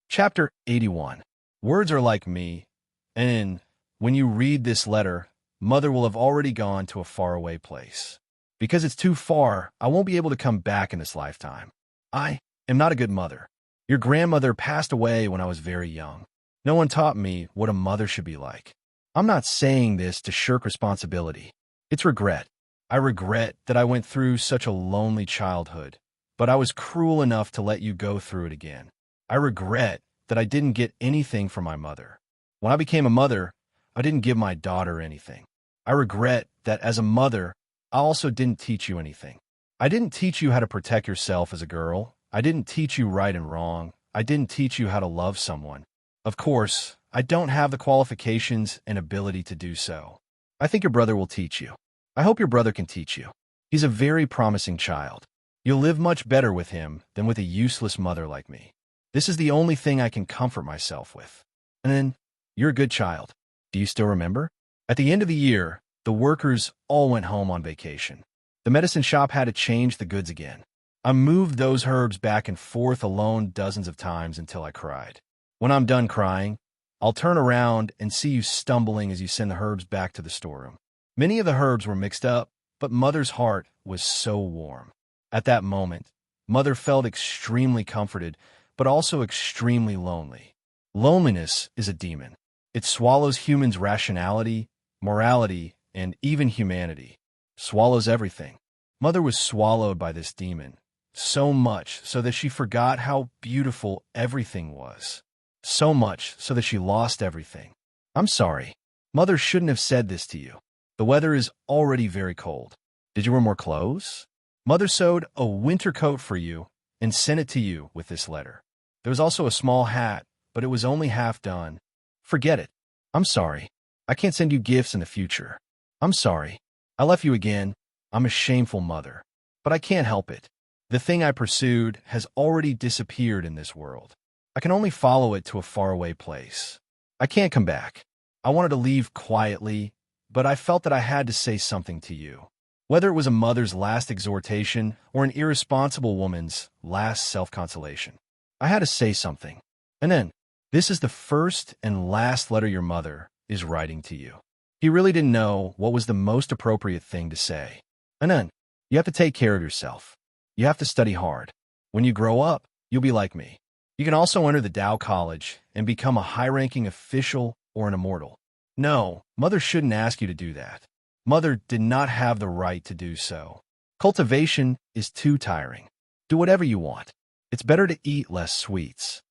S1: Chapter 81. Words are like me, and when you read this letter, Mother will have already gone to a faraway place. Because it's too far, I won't be able to come back in this lifetime. I am not a good mother. Your grandmother passed away when I was very young. No one taught me what a mother should be like. I'm not saying this to shirk responsibility. It's regret. I regret that I went through such a lonely childhood, but I was cruel enough to let you go through it again. I regret that I didn't get anything from my mother. When I became a mother, I didn't give my daughter anything. I regret that as a mother, I also didn't teach you anything. I didn't teach you how to protect yourself as a girl. I didn't teach you right and wrong. I didn't teach you how to love someone. Of course, I don't have the qualifications and ability to do so. I think your brother will teach you. I hope your brother can teach you. He's a very promising child. You'll live much better with him than with a useless mother like me. This is the only thing I can comfort myself with. And then, you're a good child. Do you still remember? At the end of the year, the workers all went home on vacation. The medicine shop had to change the goods again. I moved those herbs back and forth alone dozens of times until I cried. When I'm done crying, I'll turn around and see you stumbling as you send the herbs back to the storeroom. Many of the herbs were mixed up, but Mother's heart was so warm. At that moment, Mother felt extremely comforted, but also extremely lonely. Loneliness is a demon. It swallows humans' rationality, morality, and even humanity. Swallows everything. Mother was swallowed by this demon, so much so that she forgot how beautiful everything was. So much so that she lost everything. I'm sorry. Mother shouldn't have said this to you. The weather is already very cold. Did you wear more clothes? Mother sewed a winter coat for you and sent it to you with this letter. There was also a small hat, but it was only half done. Forget it. I'm sorry. I can't send you gifts in the future. I'm sorry. I left you again. I'm a shameful mother. But I can't help it. The thing I pursued has already disappeared in this world. I can only follow it to a faraway place. I can't come back. I wanted to leave quietly, but I felt that I had to say something to you. Whether it was a mother's last exhortation or an irresponsible woman's last self-consolation, I had to say something. And then, this is the first and last letter your mother is writing to you. He really didn't know what was the most appropriate thing to say. And then, you have to take care of yourself. You have to study hard. When you grow up, you'll be like me. You can also enter the Tao College and become a high-ranking official or an immortal. No, Mother shouldn't ask you to do that. Mother did not have the right to do so. Cultivation is too tiring. Do whatever you want. It's better to eat less sweets.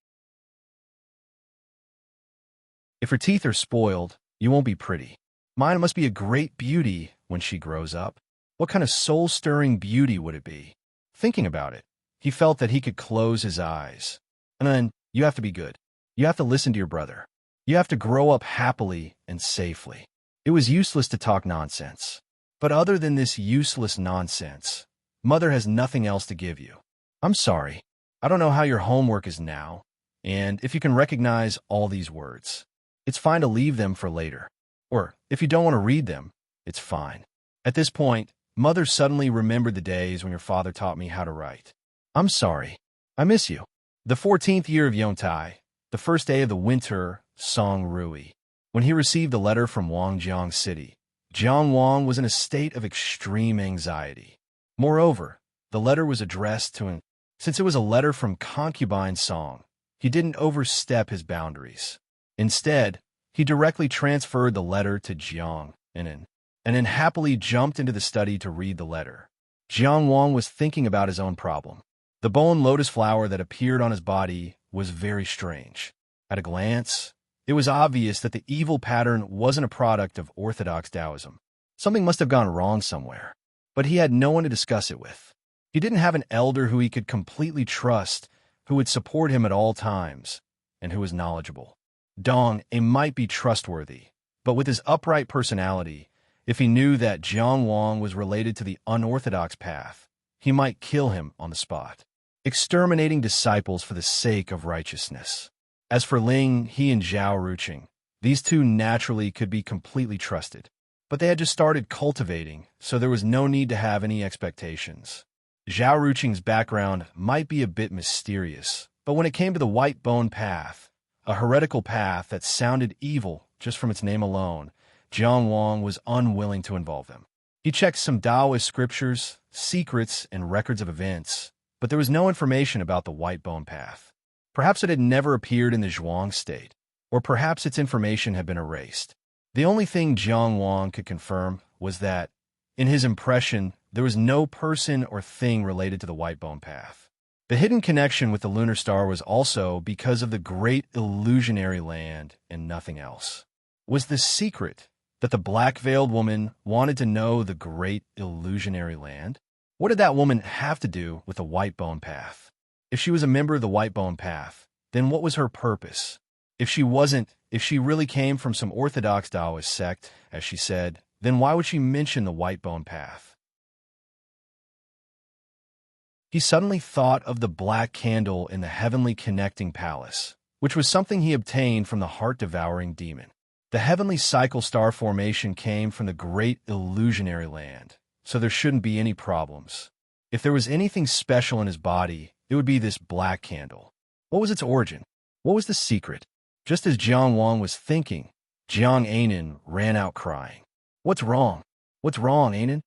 S1: If her teeth are spoiled, you won't be pretty. Mine must be a great beauty when she grows up. What kind of soul-stirring beauty would it be? Thinking about it, he felt that he could close his eyes. And then, you have to be good. You have to listen to your brother. You have to grow up happily and safely. It was useless to talk nonsense. But other than this useless nonsense, Mother has nothing else to give you. I'm sorry. I don't know how your homework is now, and if you can recognize all these words. It's fine to leave them for later. Or, if you don't want to read them, it's fine. At this point, Mother suddenly remembered the days when your father taught me how to write. I'm sorry. I miss you. The 14th year of Yontai, the first day of the winter, Song Rui. When he received a letter from Wangjiang City, Jiang Wang was in a state of extreme anxiety. Moreover, the letter was addressed to him. Since it was a letter from concubine Song, he didn't overstep his boundaries. Instead, he directly transferred the letter to Jiang and then happily jumped into the study to read the letter. Jiang Wang was thinking about his own problem. The bone lotus flower that appeared on his body was very strange. At a glance, it was obvious that the evil pattern wasn't a product of orthodox Taoism. Something must have gone wrong somewhere. but he had no one to discuss it with. He didn't have an elder who he could completely trust, who would support him at all times, and who was knowledgeable. Dong might be trustworthy, but with his upright personality, if he knew that Jiang Wang was related to the unorthodox path, he might kill him on the spot, exterminating disciples for the sake of righteousness. As for Ling, he and Zhao Ruqing, these two naturally could be completely trusted. But they had just started cultivating, so there was no need to have any expectations. Zhao Ruqing's background might be a bit mysterious, but when it came to the White Bone Path, a heretical path that sounded evil just from its name alone, Jiang Wang was unwilling to involve them. He checked some Taoist scriptures, secrets, and records of events, but there was no information about the White Bone Path. Perhaps it had never appeared in the Zhuang state, or perhaps its information had been erased. The only thing Jiang Wang could confirm was that, in his impression, there was no person or thing related to the White Bone Path. The hidden connection with the lunar star was also because of the great illusionary land and nothing else. Was the secret that the black-veiled woman wanted to know the great illusionary land? What did that woman have to do with the White Bone Path? If she was a member of the White Bone Path, then what was her purpose? If she really came from some orthodox Taoist sect, as she said, then why would she mention the White Bone Path? He suddenly thought of the black candle in the heavenly connecting palace, which was something he obtained from the heart-devouring demon. The heavenly cycle star formation came from the great illusionary land, so there shouldn't be any problems. If there was anything special in his body, it would be this black candle. What was its origin? What was the secret? Just as Jiang Wang was thinking, Jiang Anan ran out crying. "What's wrong? What's wrong, Anan?"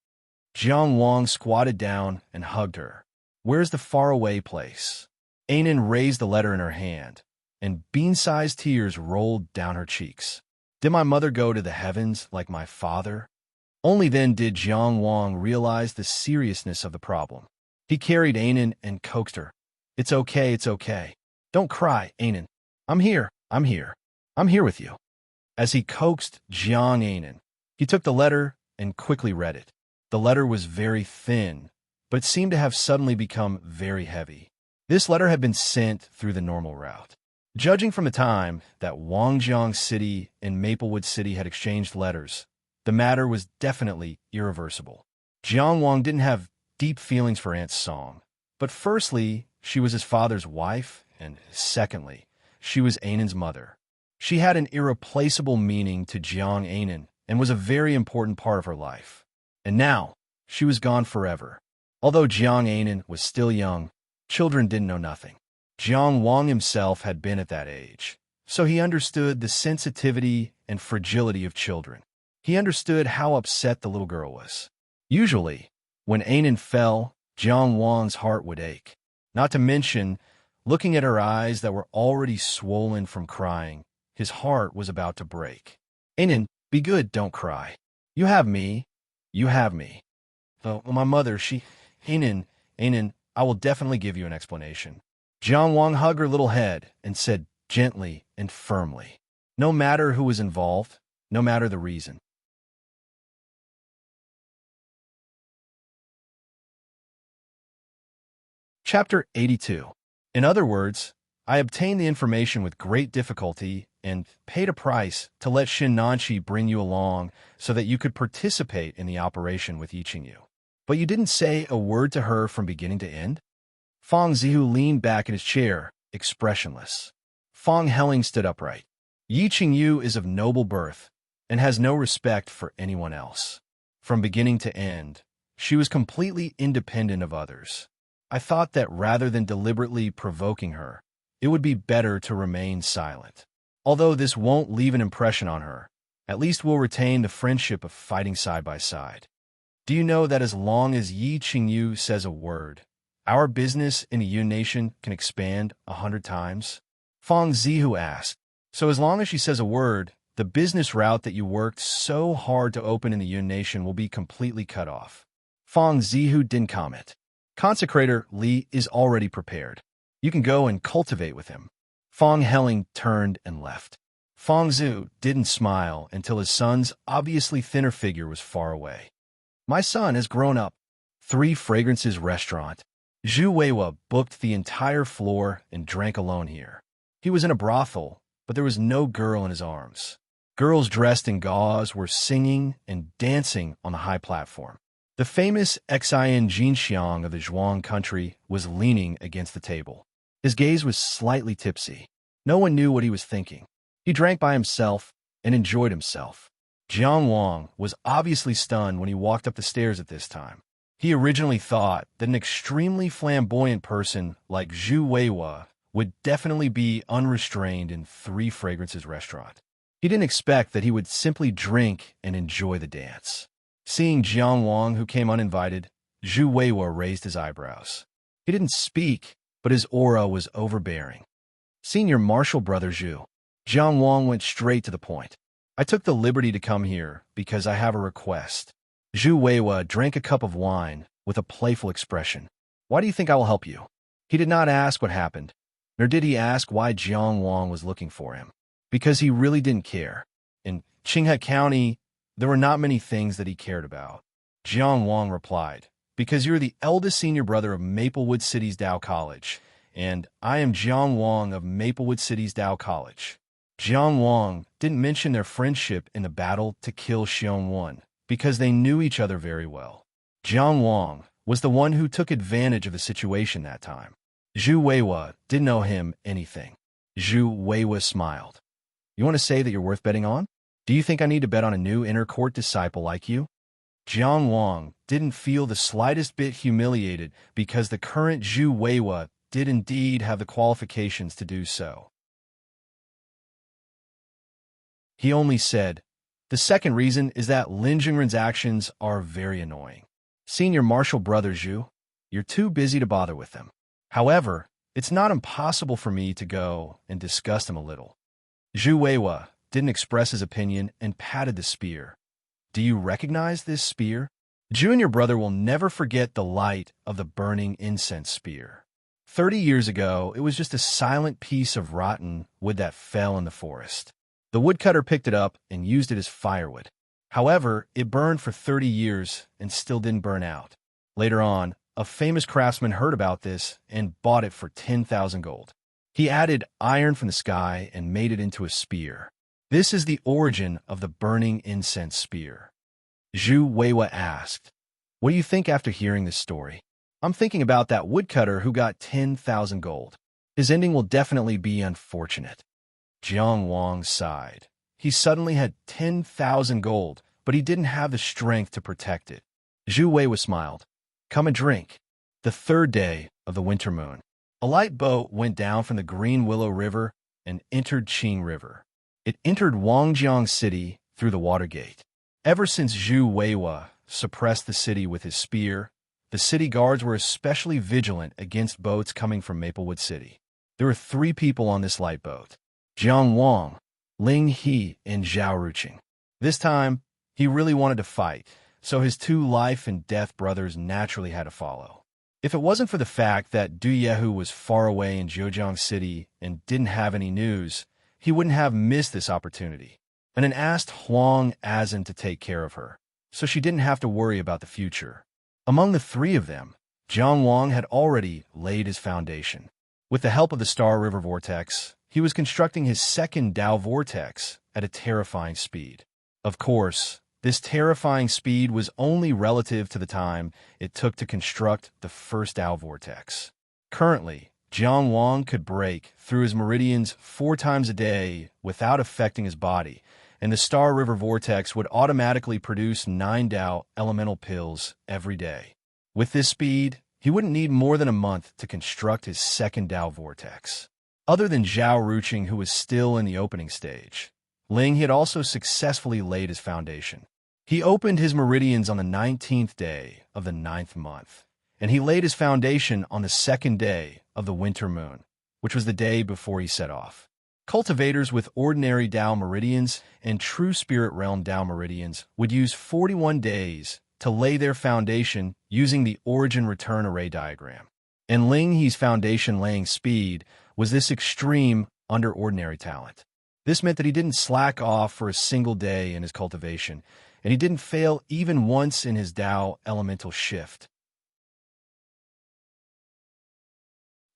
S1: Jiang Wang squatted down and hugged her. "Where's the faraway place?" Anan raised the letter in her hand, and bean-sized tears rolled down her cheeks. Did my mother go to the heavens like my father? Only then did Jiang Wang realize the seriousness of the problem. He carried Anan and coaxed her. It's okay. Don't cry, Anan. I'm here. I'm here with you." As he coaxed Jiang Anan, he took the letter and quickly read it. The letter was very thin, but it seemed to have suddenly become very heavy. This letter had been sent through the normal route. Judging from the time that Wangjiang City and Maplewood City had exchanged letters, the matter was definitely irreversible. Jiang Wang didn't have deep feelings for Aunt Song, but firstly, she was his father's wife, and secondly, she was Anan's mother. She had an irreplaceable meaning to Jiang Anan and was a very important part of her life. And now, she was gone forever. Although Jiang Anan was still young, children didn't know nothing. Jiang Wang himself had been at that age, so he understood the sensitivity and fragility of children. He understood how upset the little girl was. Usually, when Anan fell, Jiang Wang's heart would ache. Not to mention, looking at her eyes that were already swollen from crying, his heart was about to break. "Anan, be good, don't cry. You have me. Though my mother, Anan, I will definitely give you an explanation." Jiang Wang hugged her little head and said gently and firmly, no matter who was involved, no matter the reason. Chapter 82. In other words, I obtained the information with great difficulty and paid a price to let Shin Nanshi bring you along so that you could participate in the operation with Yiqingyu. But you didn't say a word to her from beginning to end? Fang Zihu leaned back in his chair, expressionless. Fang Helling stood upright. Yiqingyu is of noble birth and has no respect for anyone else. From beginning to end, she was completely independent of others. I thought that rather than deliberately provoking her, it would be better to remain silent. Although this won't leave an impression on her, at least we'll retain the friendship of fighting side by side. Do you know that as long as Yiqingyu says a word, our business in the Yun Nation can expand 100 times? Fang Zihu asked. So as long as she says a word, the business route that you worked so hard to open in the Yun Nation will be completely cut off. Fang Zihu didn't comment. Consecrator Li is already prepared. You can go and cultivate with him. Fang Helling turned and left. Fang Zhu didn't smile until his son's obviously thinner figure was far away. My son has grown up. Three Fragrances Restaurant. Zhu Weiwa booked the entire floor and drank alone here. He was in a brothel, but there was no girl in his arms. Girls dressed in gauze were singing and dancing on the high platform. The famous Xian Jinxiang of the Zhuang country was leaning against the table. His gaze was slightly tipsy. No one knew what he was thinking. He drank by himself and enjoyed himself. Jiang Wang was obviously stunned when he walked up the stairs at this time. He originally thought that an extremely flamboyant person like Zhu Weiwa would definitely be unrestrained in Three Fragrances Restaurant. He didn't expect that he would simply drink and enjoy the dance. Seeing Jiang Wang, who came uninvited, Zhu Weiwa raised his eyebrows. He didn't speak, but his aura was overbearing. Senior Marshal Brother Zhu. Jiang Wang went straight to the point. I took the liberty to come here because I have a request. Zhu Weiwa drank a cup of wine with a playful expression. Why do you think I will help you? He did not ask what happened, nor did he ask why Jiang Wang was looking for him, because he really didn't care. In Qinghe County, there were not many things that he cared about. Jiang Wang replied, because you're the eldest senior brother of Maplewood City's Dow College, and I am Jiang Wang of Maplewood City's Dow College. Jiang Wang didn't mention their friendship in the battle to kill Xiong Wan, because they knew each other very well. Jiang Wang was the one who took advantage of the situation that time. Zhu Weiwa didn't owe him anything. Zhu Weiwa smiled. You want to say that you're worth betting on? Do you think I need to bet on a new inner court disciple like you? Jiang Wang didn't feel the slightest bit humiliated because the current Zhu Weiwa did indeed have the qualifications to do so. He only said, the second reason is that Lin Jingren's actions are very annoying. Senior Marshal Brother Zhu, you're too busy to bother with them. However, it's not impossible for me to go and discuss them a little. Zhu Weiwa didn't express his opinion and patted the spear. Do you recognize this spear? Zhu and your brother will never forget the light of the burning incense spear. 30 years ago, it was just a silent piece of rotten wood that fell in the forest. The woodcutter picked it up and used it as firewood. However, it burned for 30 years and still didn't burn out. Later on, a famous craftsman heard about this and bought it for 10,000 gold. He added iron from the sky and made it into a spear. This is the origin of the burning incense spear. Zhu Weiwa asked, what do you think after hearing this story? I'm thinking about that woodcutter who got 10,000 gold. His ending will definitely be unfortunate. Jiang Wang sighed. He suddenly had 10,000 gold, but he didn't have the strength to protect it. Zhu Weiwa smiled. Come and drink. The third day of the winter moon. A light boat went down from the Green Willow River and entered Qing River. It entered Wangjiang City through the water gate. Ever since Zhu Weiwa suppressed the city with his spear, the city guards were especially vigilant against boats coming from Maplewood City. There were 3 people on this light boat. Jiang Wang, Ling He, and Zhao Ruqing. This time, he really wanted to fight, so his 2 life-and-death brothers naturally had to follow. If it wasn't for the fact that Du Yehu was far away in Zhejiang City and didn't have any news, he wouldn't have missed this opportunity. And then asked Huang Azan to take care of her, so she didn't have to worry about the future. Among the 3 of them, Jiang Wang had already laid his foundation. With the help of the Star River Vortex, he was constructing his second Dao Vortex at a terrifying speed. Of course, this terrifying speed was only relative to the time it took to construct the first Dao Vortex. Currently, Jiang Wang could break through his meridians 4 times a day without affecting his body, and the Star River Vortex would automatically produce 9 Dao elemental pills every day. With this speed, he wouldn't need more than a month to construct his second Dao Vortex. Other than Zhao Ruqing, who was still in the opening stage, Ling had also successfully laid his foundation. He opened his meridians on the 19th day of the 9th month, and he laid his foundation on the 2nd day of the winter moon, which was the day before he set off. Cultivators with ordinary Dao meridians and true Spirit Realm Dao meridians would use 41 days to lay their foundation using the origin return array diagram. And Ling He's foundation laying speed was this extreme under ordinary talent. This meant that he didn't slack off for a single day in his cultivation, and he didn't fail even once in his Tao elemental shift.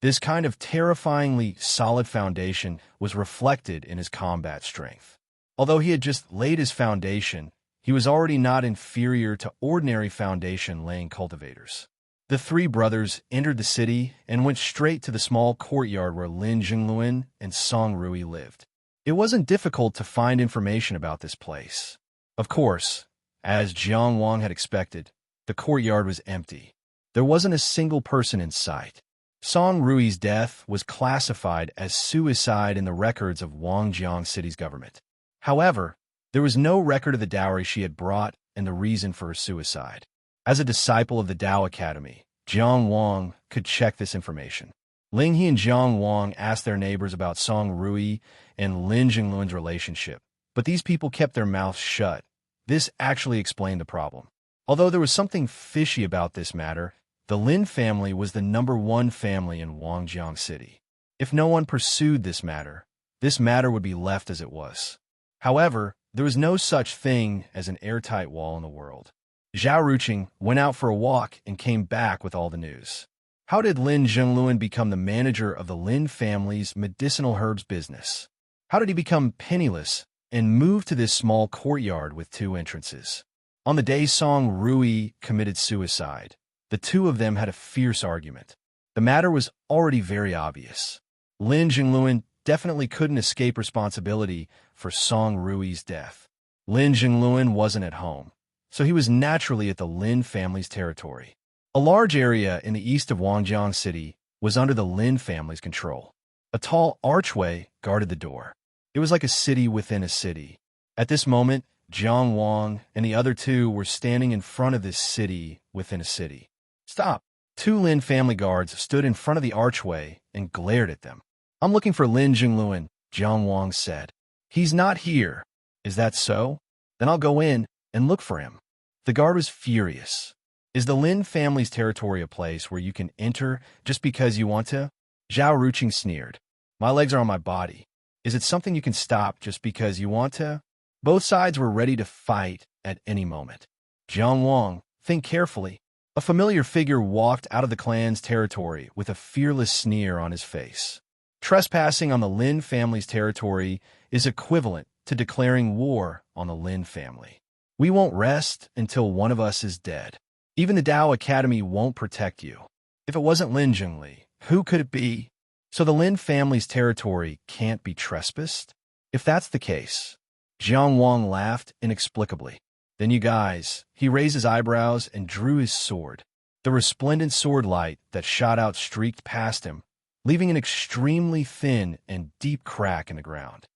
S1: This kind of terrifyingly solid foundation was reflected in his combat strength. Although he had just laid his foundation, he was already not inferior to ordinary foundation-laying cultivators. The three brothers entered the city and went straight to the small courtyard where Lin Jingluan and Song Rui lived. It wasn't difficult to find information about this place. Of course, as Jiang Wang had expected, the courtyard was empty. There wasn't a single person in sight. Song Rui's death was classified as suicide in the records of Wangjiang City's government. However, there was no record of the dowry she had brought and the reason for her suicide. As a disciple of the Tao Academy, Jiang Wang could check this information. Ling He and Jiang Wang asked their neighbors about Song Rui and Lin Jingluan's relationship, but these people kept their mouths shut. This actually explained the problem. Although there was something fishy about this matter, the Lin family was the #1 family in Wangjiang City. If no one pursued this matter would be left as it was. However, there was no such thing as an airtight wall in the world. Zhao Ruqing went out for a walk and came back with all the news. How did Lin Jingluan become the manager of the Lin family's medicinal herbs business? How did he become penniless and move to this small courtyard with 2 entrances? On the day Song Rui committed suicide, the two of them had a fierce argument. The matter was already very obvious. Lin Jingluan definitely couldn't escape responsibility for Song Rui's death. Lin Jingluan wasn't at home, so he was naturally at the Lin family's territory. A large area in the east of Wangjiang City was under the Lin family's control. A tall archway guarded the door. It was like a city within a city. At this moment, Jiang Wang and the other two were standing in front of this city within a city. Stop! 2 Lin family guards stood in front of the archway and glared at them. I'm looking for Lin Jingluan, Jiang Wang said. He's not here. Is that so? Then I'll go in and look for him. The guard was furious. Is the Lin family's territory a place where you can enter just because you want to? Zhao Ruqing sneered. My legs are on my body. Is it something you can stop just because you want to? Both sides were ready to fight at any moment. Jiang Wang, think carefully. A familiar figure walked out of the clan's territory with a fearless sneer on his face. Trespassing on the Lin family's territory is equivalent to declaring war on the Lin family. We won't rest until one of us is dead. Even the Tao Academy won't protect you. If it wasn't Lin Jingli, who could it be? So the Lin family's territory can't be trespassed? If that's the case, Jiang Wang laughed inexplicably. Then you guys, he raised his eyebrows and drew his sword. The resplendent sword light that shot out streaked past him, leaving an extremely thin and deep crack in the ground.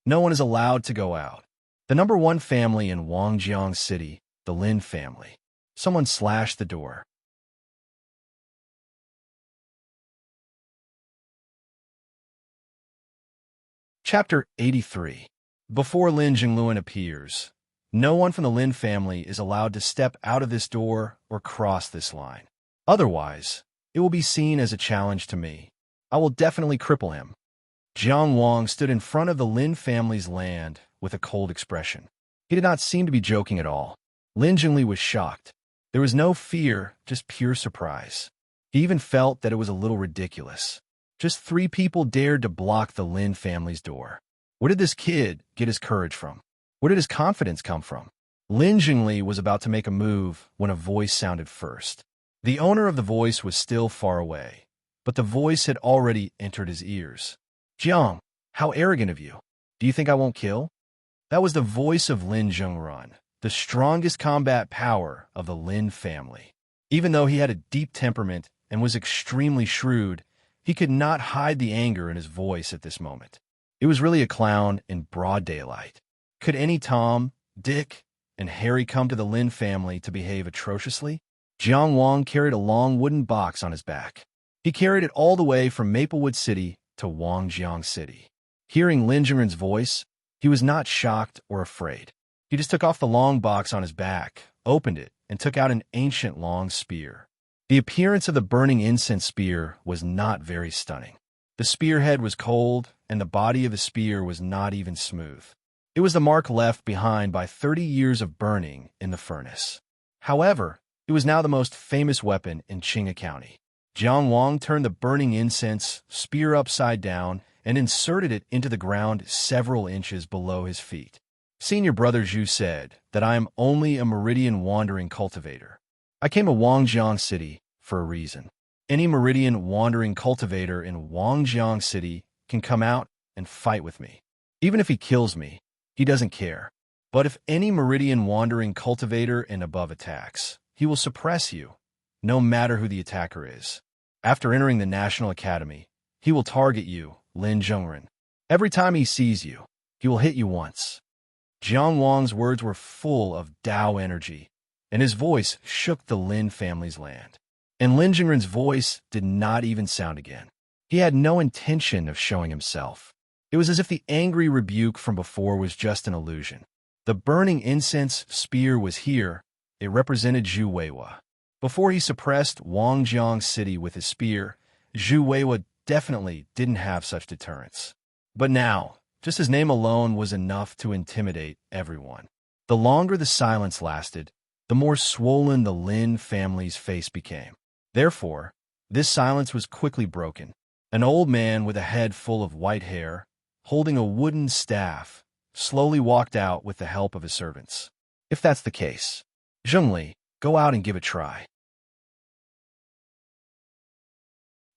S1: No one is allowed to go out. The #1 family in Wangjiang City, the Lin family. Someone slashed the door. Chapter 83. Before Lin Jingluan appears, no one from the Lin family is allowed to step out of this door or cross this line. Otherwise, it will be seen as a challenge to me. I will definitely cripple him. Jiang Wang stood in front of the Lin family's land with a cold expression. He did not seem to be joking at all. Lin Jingli was shocked. There was no fear, just pure surprise. He even felt that it was a little ridiculous. Just 3 people dared to block the Lin family's door. Where did this kid get his courage from? Where did his confidence come from? Lin Jingli was about to make a move when a voice sounded first. The owner of the voice was still far away, but the voice had already entered his ears. Jiang, how arrogant of you. Do you think I won't kill? That was the voice of Lin Zhongran, the strongest combat power of the Lin family. Even though he had a deep temperament and was extremely shrewd, he could not hide the anger in his voice at this moment. It was really a clown in broad daylight. Could any Tom, Dick, and Harry come to the Lin family to behave atrociously? Jiang Wang carried a long wooden box on his back. He carried it all the way from Maplewood City to Wangjiang City. Hearing Lin Jingren's voice, he was not shocked or afraid. He just took off the long box on his back, opened it, and took out an ancient long spear. The appearance of the burning incense spear was not very stunning. The spearhead was cold, and the body of the spear was not even smooth. It was the mark left behind by 30 years of burning in the furnace. However, it was now the most famous weapon in Qinga County. Jiang Wang turned the burning incense spear upside down and inserted it into the ground several inches below his feet. Senior brother Zhu said that I am only a meridian wandering cultivator. I came to Wangjiang City for a reason. Any meridian wandering cultivator in Wangjiang City can come out and fight with me. Even if he kills me, he doesn't care. But if any meridian wandering cultivator and above attacks, he will suppress you, no matter who the attacker is. After entering the National Academy, he will target you, Lin Zhengren. Every time he sees you, he will hit you once. Jiang Wang's words were full of Dao energy, and his voice shook the Lin family's land. And Lin Zhengren's voice did not even sound again. He had no intention of showing himself. It was as if the angry rebuke from before was just an illusion. The burning incense spear was here. It represented Zhu Weiwa. Before he suppressed Wangjiang City with his spear, Zhu Weiwa definitely didn't have such deterrence. But now, just his name alone was enough to intimidate everyone. The longer the silence lasted, the more swollen the Lin family's face became. Therefore, this silence was quickly broken. An old man with a head full of white hair, holding a wooden staff, slowly walked out with the help of his servants. If that's the case, Zhengli, go out and give it a try.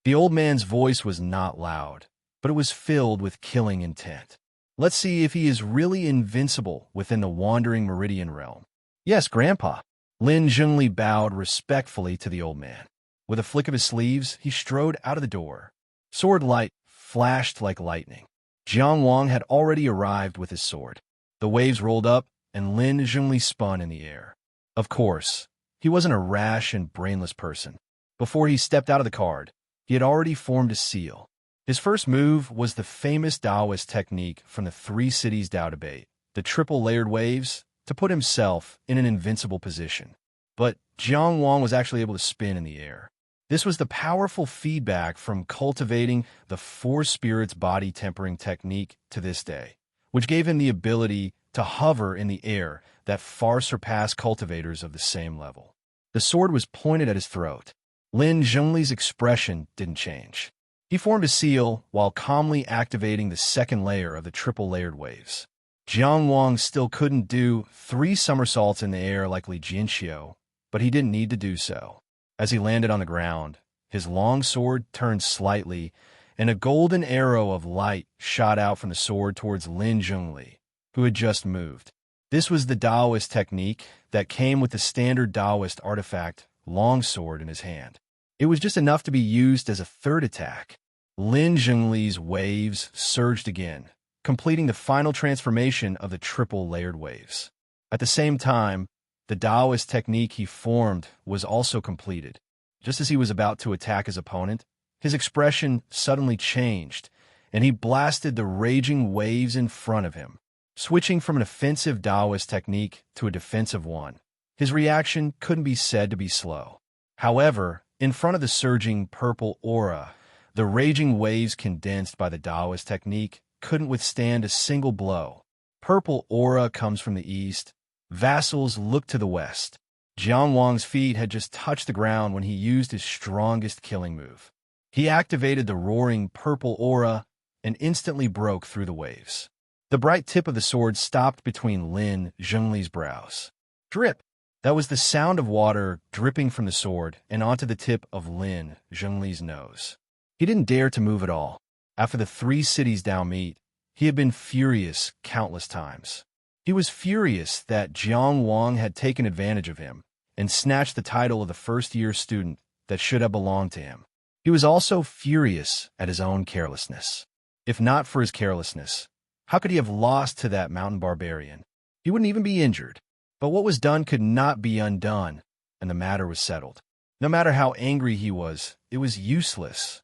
S1: The old man's voice was not loud, but it was filled with killing intent. Let's see if he is really invincible within the wandering meridian realm. Yes, Grandpa. Lin Zhengli bowed respectfully to the old man. With a flick of his sleeves, he strode out of the door. Sword light flashed like lightning. Jiang Wang had already arrived with his sword. The waves rolled up, and Lin Zhengli spun in the air. Of course, he wasn't a rash and brainless person. Before he stepped out of the card, he had already formed a seal. His first move was the famous Taoist technique from the Three Cities Tao debate, the triple-layered waves, to put himself in an invincible position. But Jiang Wang was actually able to spin in the air. This was the powerful feedback from cultivating the Four Spirits body tempering technique to this day, which gave him the ability to hover in the air that far surpassed cultivators of the same level. The sword was pointed at his throat. Lin Zhengli's expression didn't change. He formed a seal while calmly activating the second layer of the triple-layered waves. Jiang Wang still couldn't do 3 somersaults in the air like Li Jianxiu, but he didn't need to do so. As he landed on the ground, his long sword turned slightly, and a golden arrow of light shot out from the sword towards Lin Zhengli, who had just moved. This was the Taoist technique that came with the standard Taoist artifact, longsword, in his hand. It was just enough to be used as a third attack. Lin Zhengli's waves surged again, completing the final transformation of the triple-layered waves. At the same time, the Taoist technique he formed was also completed. Just as he was about to attack his opponent, his expression suddenly changed, and he blasted the raging waves in front of him. Switching from an offensive Taoist technique to a defensive one, his reaction couldn't be said to be slow. However, in front of the surging purple aura, the raging waves condensed by the Taoist technique couldn't withstand a single blow. Purple aura comes from the east. Vassals looked to the west. Jiang Wang's feet had just touched the ground when he used his strongest killing move. He activated the roaring purple aura and instantly broke through the waves. The bright tip of the sword stopped between Lin Zhengli's brows. Drip! That was the sound of water dripping from the sword and onto the tip of Lin Zhengli's nose. He didn't dare to move at all. After the Three Cities Tao meet, he had been furious countless times. He was furious that Jiang Wang had taken advantage of him and snatched the title of the first-year student that should have belonged to him. He was also furious at his own carelessness. If not for his carelessness, how could he have lost to that mountain barbarian? He wouldn't even be injured. But what was done could not be undone, and the matter was settled. No matter how angry he was, it was useless.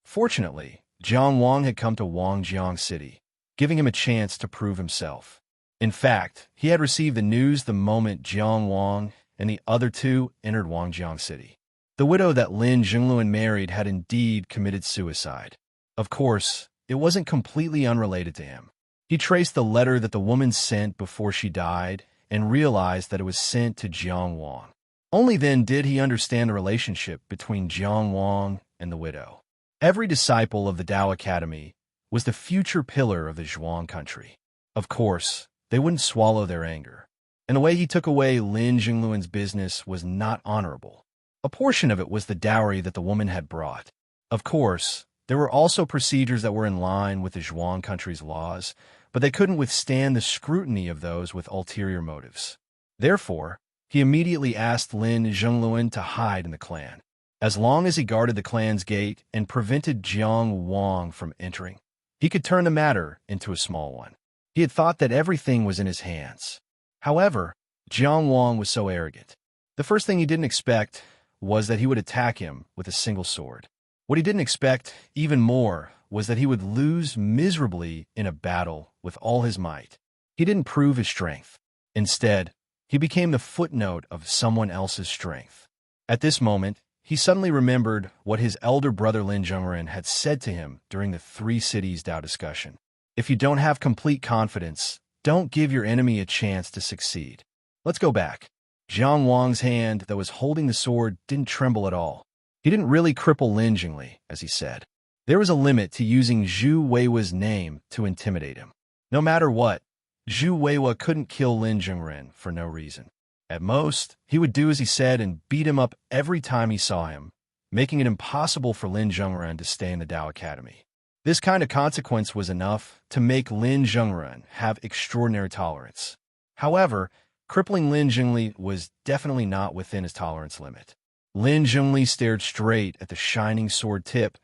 S1: Fortunately, Jiang Wang had come to Wangjiang City, giving him a chance to prove himself. In fact, he had received the news the moment Jiang Wang and the other two entered Wangjiang City. The widow that Lin Zhenglun married had indeed committed suicide. Of course, it wasn't completely unrelated to him. He traced the letter that the woman sent before she died and realized that it was sent to Jiang Wang. Only then did he understand the relationship between Jiang Wang and the widow. Every disciple of the Tao Academy was the future pillar of the Zhuang country. Of course, they wouldn't swallow their anger. And the way he took away Lin Jingluan's business was not honorable. A portion of it was the dowry that the woman had brought. Of course, there were also procedures that were in line with the Zhuang country's laws, but they couldn't withstand the scrutiny of those with ulterior motives. Therefore, he immediately asked Lin Jingluan to hide in the clan. As long as he guarded the clan's gate and prevented Jiang Wang from entering, he could turn the matter into a small one. He had thought that everything was in his hands. However, Jiang Wang was so arrogant. The first thing he didn't expect was that he would attack him with a single sword. What he didn't expect, even more, was that he would lose miserably in a battle with all his might. He didn't prove his strength. Instead, he became the footnote of someone else's strength. At this moment, he suddenly remembered what his elder brother Lin Zhongren had said to him during the Three Cities Tao discussion. If you don't have complete confidence, don't give your enemy a chance to succeed. Let's go back. Jiang Wang's hand that was holding the sword didn't tremble at all. He didn't really cripple Lin Jingli, as he said. There was a limit to using Zhu Weiwa's name to intimidate him. No matter what, Zhu Weiwa couldn't kill Lin Jingren for no reason. At most, he would do as he said and beat him up every time he saw him, making it impossible for Lin Zhongren to stay in the Tao Academy. This kind of consequence was enough to make Lin Zhongren have extraordinary tolerance. However, crippling Lin Jingli was definitely not within his tolerance limit. Lin Jingli stared straight at the shining sword tip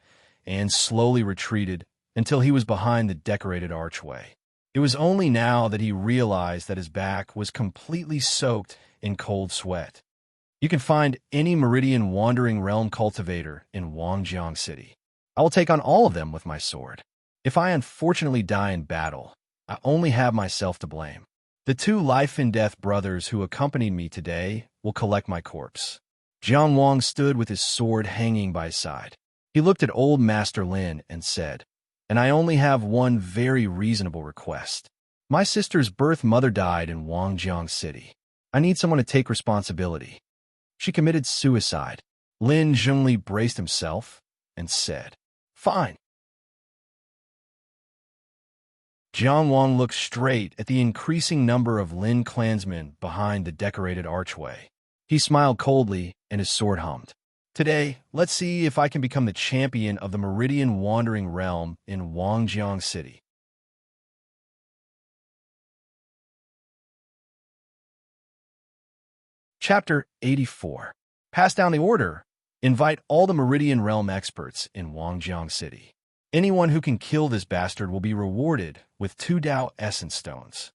S1: and slowly retreated until he was behind the decorated archway. It was only now that he realized that his back was completely soaked in cold sweat. You can find any Meridian Wandering Realm cultivator in Wangjiang City. I will take on all of them with my sword. If I unfortunately die in battle, I only have myself to blame. The two life-and-death brothers who accompanied me today will collect my corpse. Jiang Wang stood with his sword hanging by his side. He looked at old Master Lin and said, "And I only have one very reasonable request. My sister's birth mother died in Wangjiang City. I need someone to take responsibility. She committed suicide." Lin Zhongli braced himself and said, "Fine." Jiang Wang looked straight at the increasing number of Lin clansmen behind the decorated archway. He smiled coldly and his sword hummed. "Today, let's see if I can become the champion of the Meridian Wandering Realm in Wangjiang City." Chapter 84. Pass down the order. Invite all the Meridian Realm experts in Wangjiang City. Anyone who can kill this bastard will be rewarded with 2 Tao Essence Stones.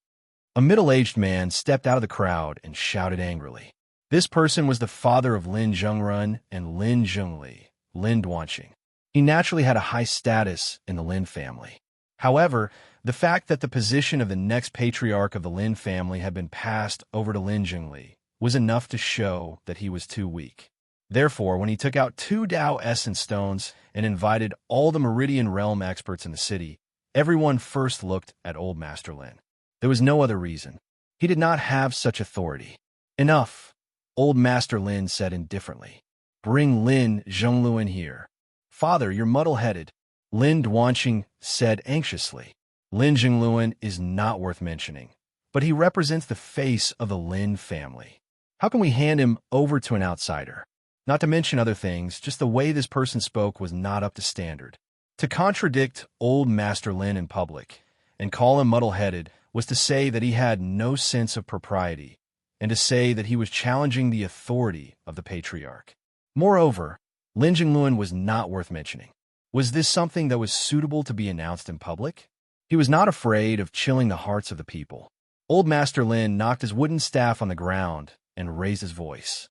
S1: A middle-aged man stepped out of the crowd and shouted angrily. This person was the father of Lin Zhongren and Lin Zhongli, Lin Duanqing. He naturally had a high status in the Lin family. However, the fact that the position of the next patriarch of the Lin family had been passed over to Lin Zhongli was enough to show that he was too weak. Therefore, when he took out 2 Tao Essence Stones and invited all the Meridian Realm experts in the city, everyone first looked at old Master Lin. There was no other reason. He did not have such authority. "Enough," old Master Lin said indifferently. "Bring Lin Zhongluan here." "Father, you're muddle-headed," Lin Duanqing said anxiously. Lin Zhongluan is not worth mentioning, but he represents the face of the Lin family. How can we hand him over to an outsider? Not to mention other things, just the way this person spoke was not up to standard. To contradict old Master Lin in public and call him muddle-headed was to say that he had no sense of propriety, and to say that he was challenging the authority of the patriarch. Moreover, Lin Jingluan was not worth mentioning. Was this something that was suitable to be announced in public? He was not afraid of chilling the hearts of the people. Old Master Lin knocked his wooden staff on the ground and raised his voice.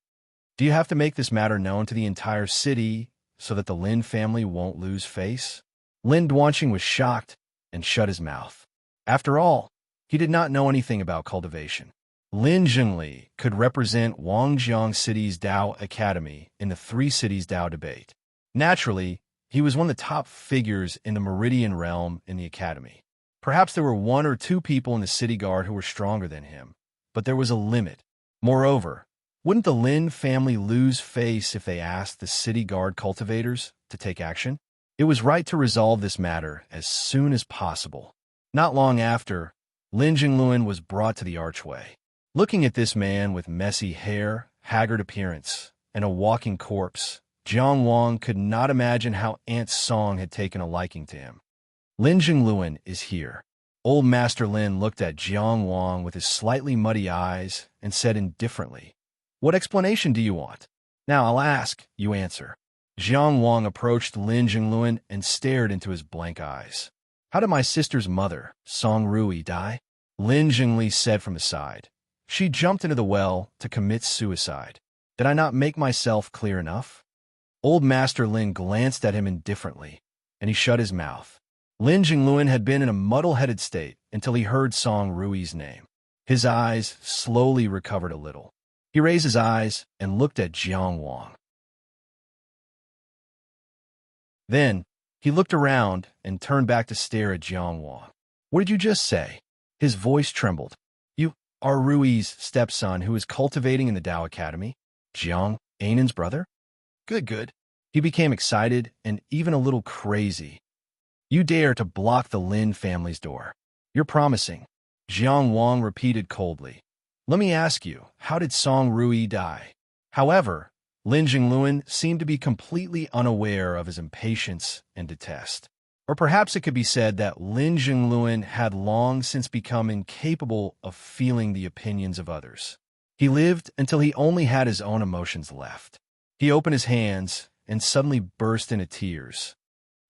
S1: "Do you have to make this matter known to the entire city so that the Lin family won't lose face?" Lin Duanqing was shocked and shut his mouth. After all, he did not know anything about cultivation. Lin Zhongli could represent Wangjiang City's Tao Academy in the Three Cities Tao debate. Naturally, He was one of the top figures in the Meridian realm in the academy. Perhaps there were one or two people in the city guard who were stronger than him, but there was a limit. Moreover, wouldn't the Lin family lose face if they asked the city guard cultivators to take action? It was right to resolve this matter as soon as possible. Not long after, Lin Jingluan was brought to the archway. Looking at this man with messy hair, haggard appearance, and a walking corpse, Jiang Wang could not imagine how Aunt Song had taken a liking to him. Lin Jingluan is here. Old Master Lin looked at Jiang Wang with his slightly muddy eyes and said indifferently, "What explanation do you want?" "Now I'll ask, you answer." Jiang Wang approached Lin Jingluan and stared into his blank eyes. "How did my sister's mother, Song Rui, die?" Lin Jingli said from the side. "She jumped into the well to commit suicide. Did I not make myself clear enough?" Old Master Lin glanced at him indifferently, and he shut his mouth. Lin Jingluan had been in a muddle-headed state until he heard Song Rui's name. His eyes slowly recovered a little. He raised his eyes and looked at Jiang Wang. Then, he looked around and turned back to stare at Jiang Wang. "What did you just say?" His voice trembled. "You are Rui's stepson who is cultivating in the Tao Academy? Jiang, Ainan's brother?" "Good, good." He became excited and even a little crazy. "You dare to block the Lin family's door. You're promising." Jiang Wang repeated coldly. "Let me ask you, how did Song Rui die?" However, Lin Jingluan seemed to be completely unaware of his impatience and detest. Or perhaps it could be said that Lin Jingluan had long since become incapable of feeling the opinions of others. He lived until he only had his own emotions left. He opened his hands and suddenly burst into tears.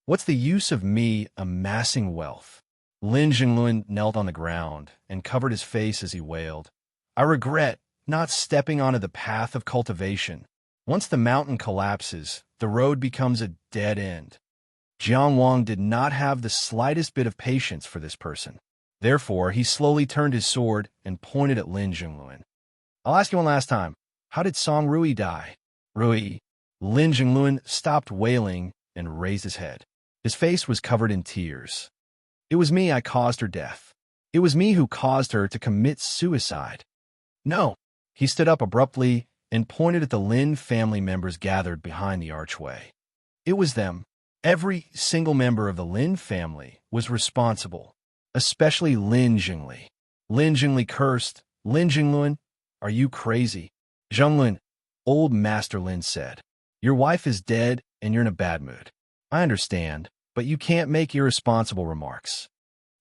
S1: "What's the use of me amassing wealth?" Lin Jingluan knelt on the ground and covered his face as he wailed. "I regret not stepping onto the path of cultivation. Once the mountain collapses, the road becomes a dead end." Jiang Wang did not have the slightest bit of patience for this person. Therefore, he slowly turned his sword and pointed at Lin Jingluan. "I'll ask you one last time. How did Song Rui die?" "Rui." Lin Jingluan stopped wailing and raised his head. His face was covered in tears. "It was me I caused her death. It was me who caused her to commit suicide." "No." He stood up abruptly and pointed at the Lin family members gathered behind the archway. "It was them. Every single member of the Lin family was responsible, especially Lin Jingli." Lin Jingli cursed. "Lin Jingluan, are you crazy?" "Zhenglun," Old Master Lin said, "your wife is dead and you're in a bad mood. I understand, but you can't make irresponsible remarks."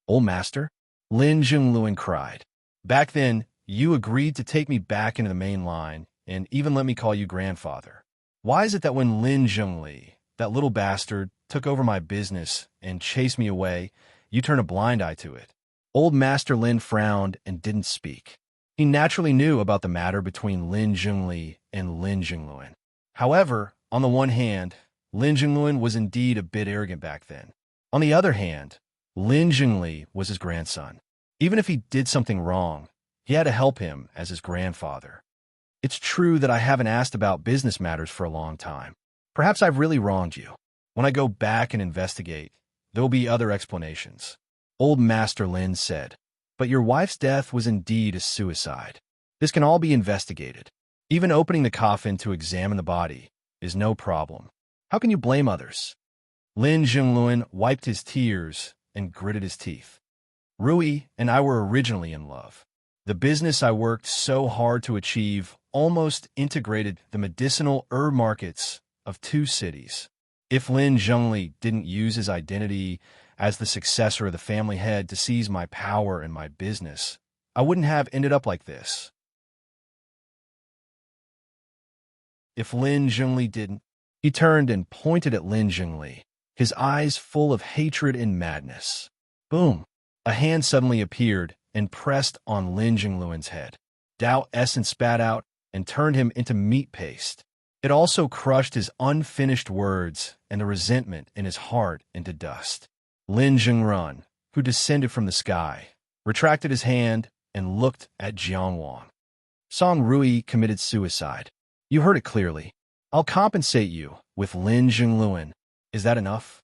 S1: "Old Master?" Lin Jingluan cried. "Back then, you agreed to take me back into the main line and even let me call you grandfather. Why is it that when Lin Jingli, that little bastard, took over my business and chased me away, you turn a blind eye to it?" Old Master Lin frowned and didn't speak. He naturally knew about the matter between Lin Jingli and Lin Jingluan. However, on the one hand, Lin Jingluan was indeed a bit arrogant back then. On the other hand, Lin Jingli was his grandson. Even if he did something wrong, he had to help him as his grandfather. "It's true that I haven't asked about business matters for a long time. Perhaps I've really wronged you. When I go back and investigate, there will be other explanations." Old Master Lin said, "But your wife's death was indeed a suicide. This can all be investigated. Even opening the coffin to examine the body is no problem. How can you blame others?" Lin Jingluan wiped his tears and gritted his teeth. "Rui and I were originally in love. The business I worked so hard to achieve almost integrated the medicinal herb markets of 2 cities. If Lin Zhengli didn't use his identity as the successor of the family head to seize my power and my business, I wouldn't have ended up like this. If Lin Zhengli didn't..." He turned and pointed at Lin Zhengli, his eyes full of hatred and madness. Boom! A hand suddenly appeared and pressed on Lin Jingluan's head. Tao essence spat out and turned him into meat paste. It also crushed his unfinished words and the resentment in his heart into dust. Lin Jingrun, who descended from the sky, retracted his hand and looked at Jiang Wang. "Song Rui committed suicide. You heard it clearly. I'll compensate you with Lin Jingluan. Is that enough?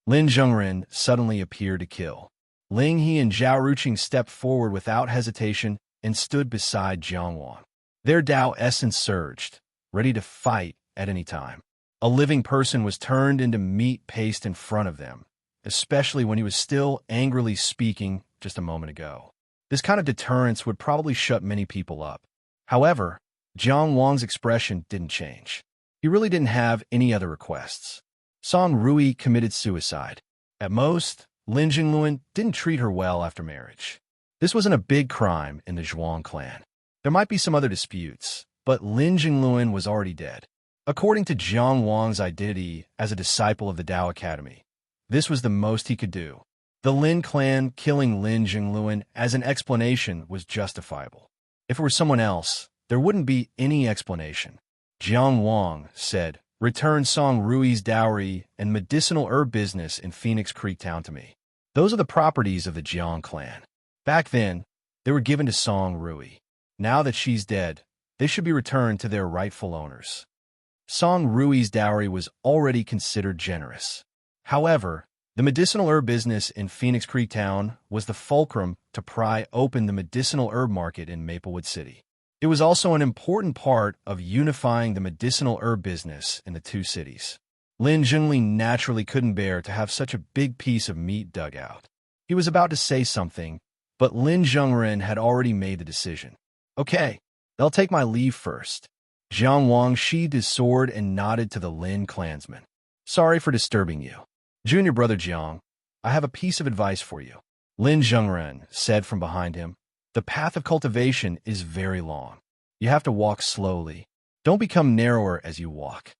S1: Lin Zhengren suddenly appeared to kill. Ling He and Zhao Ruqing stepped forward without hesitation and stood beside Jiang Wang. Their Dao essence surged, ready to fight at any time. A living person was turned into meat paste in front of them, especially when he was still angrily speaking just a moment ago. This kind of deterrence would probably shut many people up. However, Jiang Wang's expression didn't change. He really didn't have any other requests. Song Rui committed suicide. At most, Lin Jingluan didn't treat her well after marriage. This wasn't a big crime in the Zhuang clan. There might be some other disputes, but Lin Jingluan was already dead. According to Jiang Wang's identity as a disciple of the Dao Academy, this was the most he could do. The Lin clan killing Lin Jingluan as an explanation was justifiable. If it were someone else, there wouldn't be any explanation. Jiang Wang said, "Return Song Rui's dowry and medicinal herb business in Phoenix Creek Town to me. Those are the properties of the Jiang clan. Back then, they were given to Song Rui. Now that she's dead, they should be returned to their rightful owners." Song Rui's dowry was already considered generous. However, the medicinal herb business in Phoenix Creek Town was the fulcrum to pry open the medicinal herb market in Maplewood City. It was also an important part of unifying the medicinal herb business in the two cities. Lin Zhengli naturally couldn't bear to have such a big piece of meat dug out. He was about to say something, but Lin Zhengren had already made the decision. "Okay, they'll take my leave first." Jiang Wang sheathed his sword and nodded to the Lin clansman. "Sorry for disturbing you. Junior brother Jiang, I have a piece of advice for you." Lin Zhengren said from behind him, "The path of cultivation is very long. You have to walk slowly. Don't become narrower as you walk.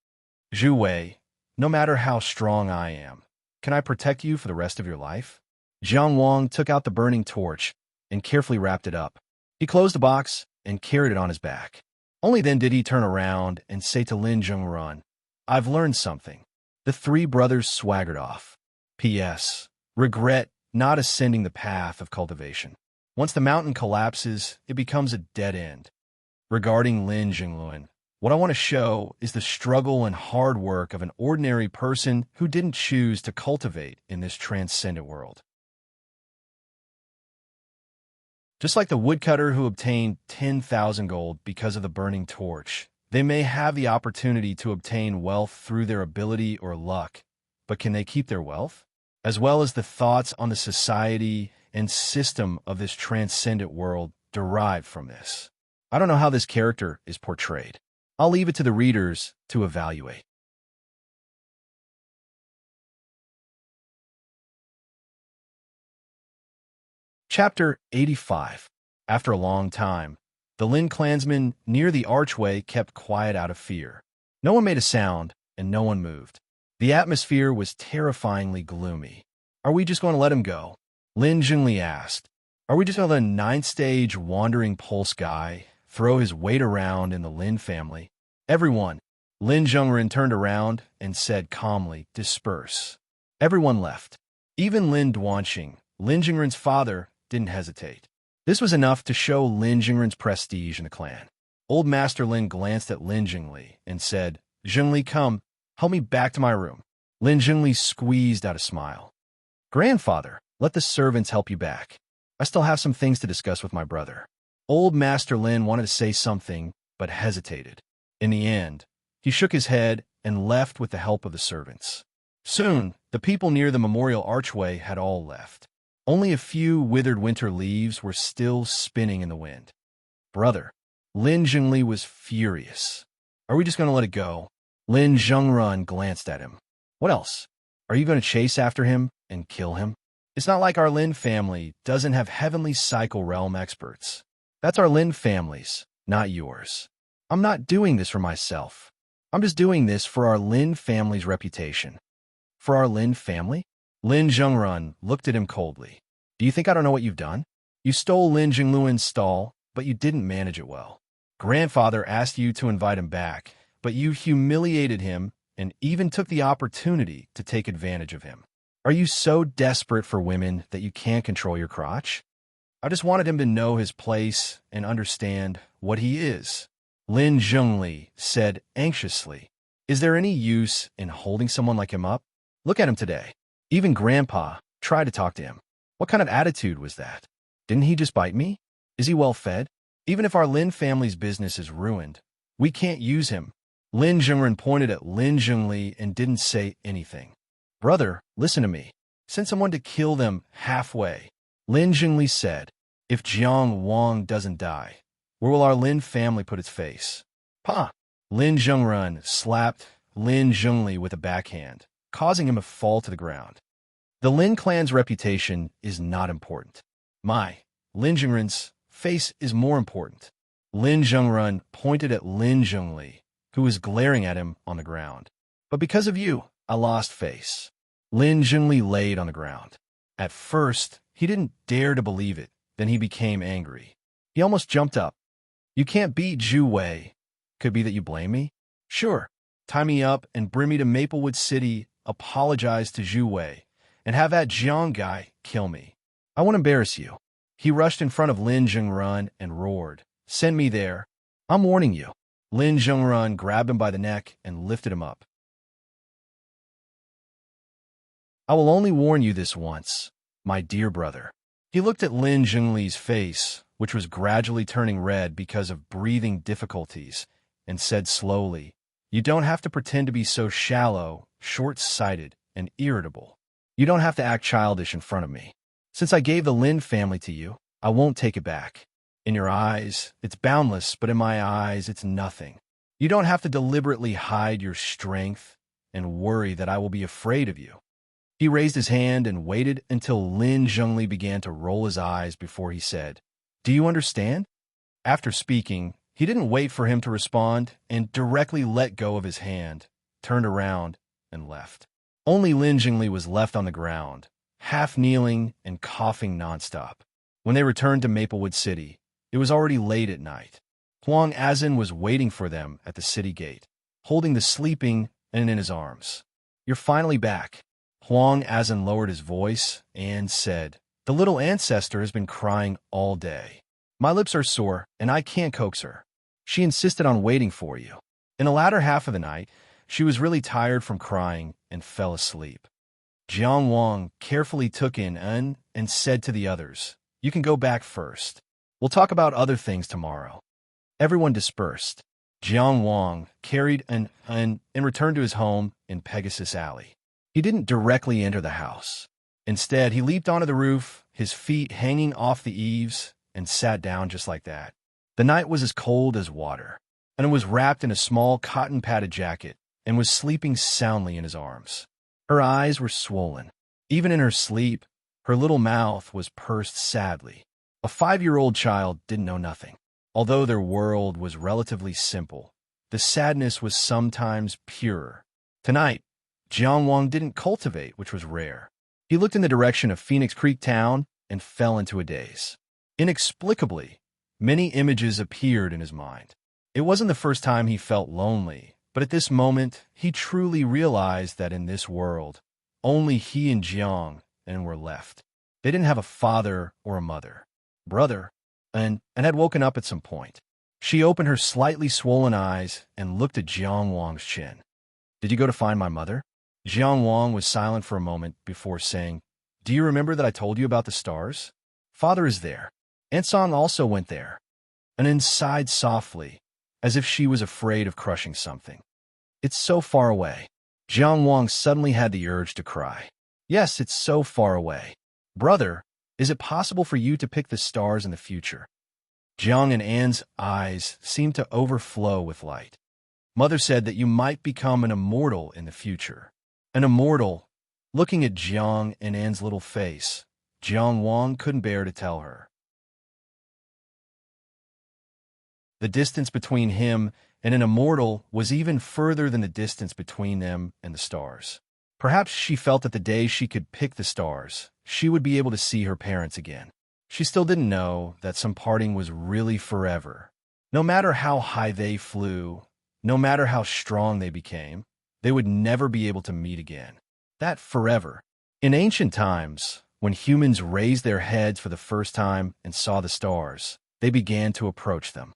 S1: Zhu Wei, no matter how strong I am, can I protect you for the rest of your life?" Jiang Wang took out the burning torch and carefully wrapped it up. He closed the box and carried it on his back. Only then did he turn around and say to Lin Zhengren, "I've learned something." The three brothers swaggered off. P.S. Regret not ascending the path of cultivation. Once the mountain collapses, it becomes a dead end. Regarding Lin Jingluan, what I want to show is the struggle and hard work of an ordinary person who didn't choose to cultivate in this transcendent world. Just like the woodcutter who obtained 10,000 gold because of the burning torch, they may have the opportunity to obtain wealth through their ability or luck, but can they keep their wealth? As well as the thoughts on the society and system of this transcendent world derived from this. I don't know how this character is portrayed. I'll leave it to the readers to evaluate. Chapter 85. After a long time, the Lin clansmen near the archway kept quiet out of fear. No one made a sound, and no one moved. The atmosphere was terrifyingly gloomy. "Are we just going to let him go?" Lin Jingli asked. "Are we just going to let a ninth-stage wandering pulse guy throw his weight around in the Lin family?" "Everyone," Lin Zhengren turned around and said calmly, "disperse." Everyone left. Even Lin Duanxing, Lin Jingren's father, didn't hesitate. This was enough to show Lin Jingren's prestige in the clan. Old Master Lin glanced at Lin Jingli and said, "Jingli, come, help me back to my room." Lin Jingli squeezed out a smile. "Grandfather, let the servants help you back. I still have some things to discuss with my brother." Old Master Lin wanted to say something, but hesitated. In the end, he shook his head and left with the help of the servants. Soon, the people near the memorial archway had all left. Only a few withered winter leaves were still spinning in the wind. "Brother," Lin Jingli was furious. "Are we just going to let it go?" Lin Zhengren glanced at him. "What else? Are you going to chase after him and kill him? It's not like our Lin family doesn't have heavenly cycle realm experts. That's our Lin family's, not yours. I'm not doing this for myself. I'm just doing this for our Lin family's reputation." "For our Lin family?" Lin Zhengren looked at him coldly. "Do you think I don't know what you've done? You stole Lin Jingluan's stall, but you didn't manage it well. Grandfather asked you to invite him back, but you humiliated him and even took the opportunity to take advantage of him. Are you so desperate for women that you can't control your crotch? I just wanted him to know his place and understand what he is." Lin Zhengli said anxiously, "Is there any use in holding someone like him up? Look at him today. Even Grandpa tried to talk to him. What kind of attitude was that? Didn't he just bite me? Is he well fed? Even if our Lin family's business is ruined, we can't use him. Lin Zhengren pointed at Lin Zhengli and didn't say anything. Brother, listen to me. Send someone to kill them halfway. Lin Zhengli said, if Jiang Wang doesn't die, where will our Lin family put its face? Pa! Lin Zhengren slapped Lin Zhengli with a backhand, causing him to fall to the ground. The Lin clan's reputation is not important. Lin Zhengren's face is more important. Lin Zhengren pointed at Lin Zhengli, who was glaring at him on the ground. But because of you, I lost face. Lin Zhengli laid on the ground. At first, he didn't dare to believe it. Then he became angry. He almost jumped up. You can't beat Zhu Wei. Could be that you blame me? Sure. Tie me up and bring me to Maplewood City, apologize to Zhu Wei, and have that Jiang guy kill me. I won't embarrass you. He rushed in front of Lin Zhengren and roared, send me there. I'm warning you. Lin Zhengren grabbed him by the neck and lifted him up. I will only warn you this once, my dear brother. He looked at Lin Zhengli's face, which was gradually turning red because of breathing difficulties, and said slowly, you don't have to pretend to be so shallow, short-sighted, and irritable. You don't have to act childish in front of me. Since I gave the Lin family to you, I won't take it back. In your eyes, it's boundless, but in my eyes, it's nothing. You don't have to deliberately hide your strength and worry that I will be afraid of you. He raised his hand and waited until Lin Zhengli began to roll his eyes before he said, do you understand? After speaking, he didn't wait for him to respond and directly let go of his hand, turned around, and left. Only Lin Zhengli was left on the ground, half kneeling and coughing nonstop. When they returned to Maplewood City, it was already late at night. Huang Azin was waiting for them at the city gate, holding the sleeping and in his arms. You're finally back. Huang Azin lowered his voice and said, the little ancestor has been crying all day. My lips are sore, and I can't coax her. She insisted on waiting for you. In the latter half of the night, she was really tired from crying and fell asleep. Jiang Wang carefully took in Un and said to the others, you can go back first. We'll talk about other things tomorrow. Everyone dispersed. Jiang Wang carried Un and returned to his home in Pegasus Alley. He didn't directly enter the house. Instead, he leaped onto the roof, his feet hanging off the eaves, and sat down just like that. The night was as cold as water, and was wrapped in a small cotton-padded jacket and was sleeping soundly in his arms. Her eyes were swollen. Even in her sleep, her little mouth was pursed sadly. A 5-year-old child didn't know nothing. Although their world was relatively simple, the sadness was sometimes purer. Tonight, Jiang Wang didn't cultivate, which was rare. He looked in the direction of Phoenix Creek Town and fell into a daze. Inexplicably, many images appeared in his mind. It wasn't the first time he felt lonely, but at this moment, he truly realized that in this world, only he and Jiang were left. They didn't have a father or a mother, brother, and had woken up at some point. She opened her slightly swollen eyes and looked at Jiang Wang's chin. Did you go to find my mother? Jiang Wang was silent for a moment before saying, do you remember that I told you about the stars? Father is there. Aunt Song also went there. And then sighed softly, as if she was afraid of crushing something. It's so far away. Jiang Wang suddenly had the urge to cry. Yes, it's so far away. Brother, is it possible for you to pick the stars in the future? Jiang and Anne's eyes seemed to overflow with light. Mother said that you might become an immortal in the future. An immortal. Looking at Jiang and Anne's little face, Jiang Wang couldn't bear to tell her. The distance between him and an immortal was even further than the distance between them and the stars. Perhaps she felt that the day she could pick the stars, she would be able to see her parents again. She still didn't know that some parting was really forever. No matter how high they flew, no matter how strong they became, they would never be able to meet again. That forever. In ancient times, when humans raised their heads for the first time and saw the stars, they began to approach them.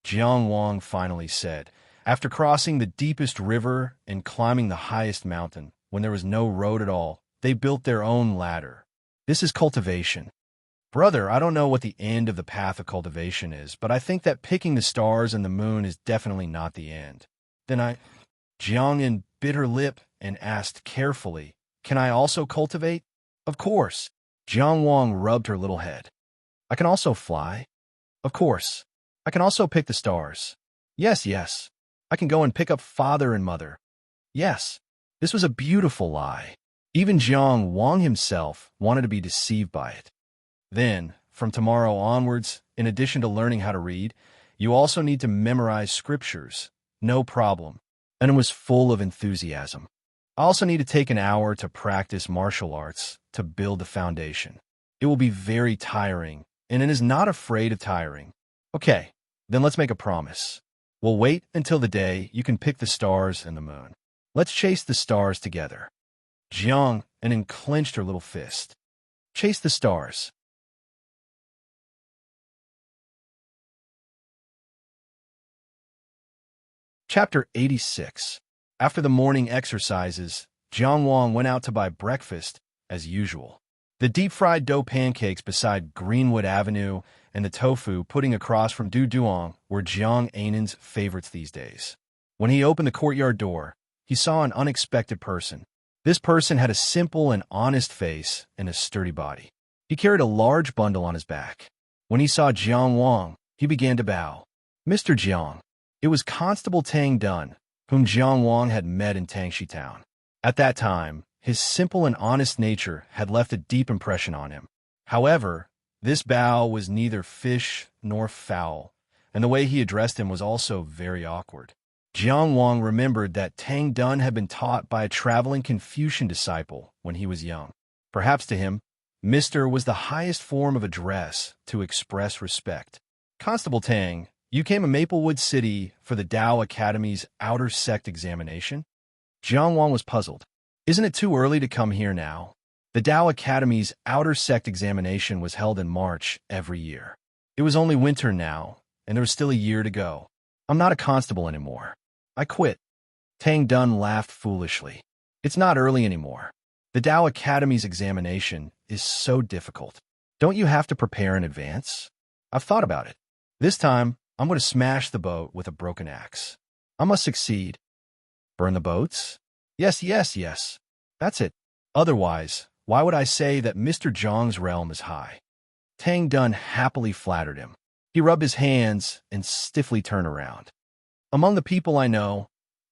S1: Jiang Wang finally said, after crossing the deepest river and climbing the highest mountain, when there was no road at all, they built their own ladder. This is cultivation. Brother, I don't know what the end of the path of cultivation is, but I think that picking the stars and the moon is definitely not the end. Then Jiangyan bit her lip and asked carefully, "Can I also cultivate?" "Of course." Jiang Wang rubbed her little head. "I can also fly?" "Of course." "I can also pick the stars?" "Yes, yes." "I can go and pick up father and mother?" "Yes." This was a beautiful lie. Even Jiang Wang himself wanted to be deceived by it. Then, from tomorrow onwards, in addition to learning how to read, you also need to memorize scriptures. No problem. And it was full of enthusiasm. I also need to take an hour to practice martial arts to build the foundation. It will be very tiring, and it is not afraid of tiring. Okay, then let's make a promise. We'll wait until the day you can pick the stars and the moon. Let's chase the stars together. Jiang and then clenched her little fist. Chase the stars. Chapter 86. After the morning exercises, Jiang Wang went out to buy breakfast, as usual. The deep-fried dough pancakes beside Greenwood Avenue and the tofu pudding across from Du Duong were Jiang Ainan's favorites these days. When he opened the courtyard door, he saw an unexpected person. This person had a simple and honest face and a sturdy body. He carried a large bundle on his back. When he saw Jiang Wang, he began to bow. "Mr. Jiang." It was Constable Tang Dun, whom Jiang Wang had met in Tangxi Town. At that time, his simple and honest nature had left a deep impression on him. However, this bow was neither fish nor fowl, and the way he addressed him was also very awkward. Jiang Wang remembered that Tang Dun had been taught by a traveling Confucian disciple when he was young. Perhaps to him, Mr. was the highest form of address to express respect. "Constable Tang, you came to Maplewood City for the Tao Academy's outer sect examination?" Jiang Wang was puzzled. "Isn't it too early to come here now?" The Tao Academy's outer sect examination was held in March every year. It was only winter now, and there was still a year to go. "I'm not a constable anymore. I quit." Tang Dun laughed foolishly. "It's not early anymore. The Tao Academy's examination is so difficult. Don't you have to prepare in advance?" "I've thought about it. This time, I'm going to smash the boat with a broken axe. I must succeed." "Burn the boats?" Yes, yes, yes. That's it. Otherwise, why would I say that Mr. Zhang's realm is high?" Tang Dun happily flattered him. He rubbed his hands and stiffly turned around. "Among the people I know,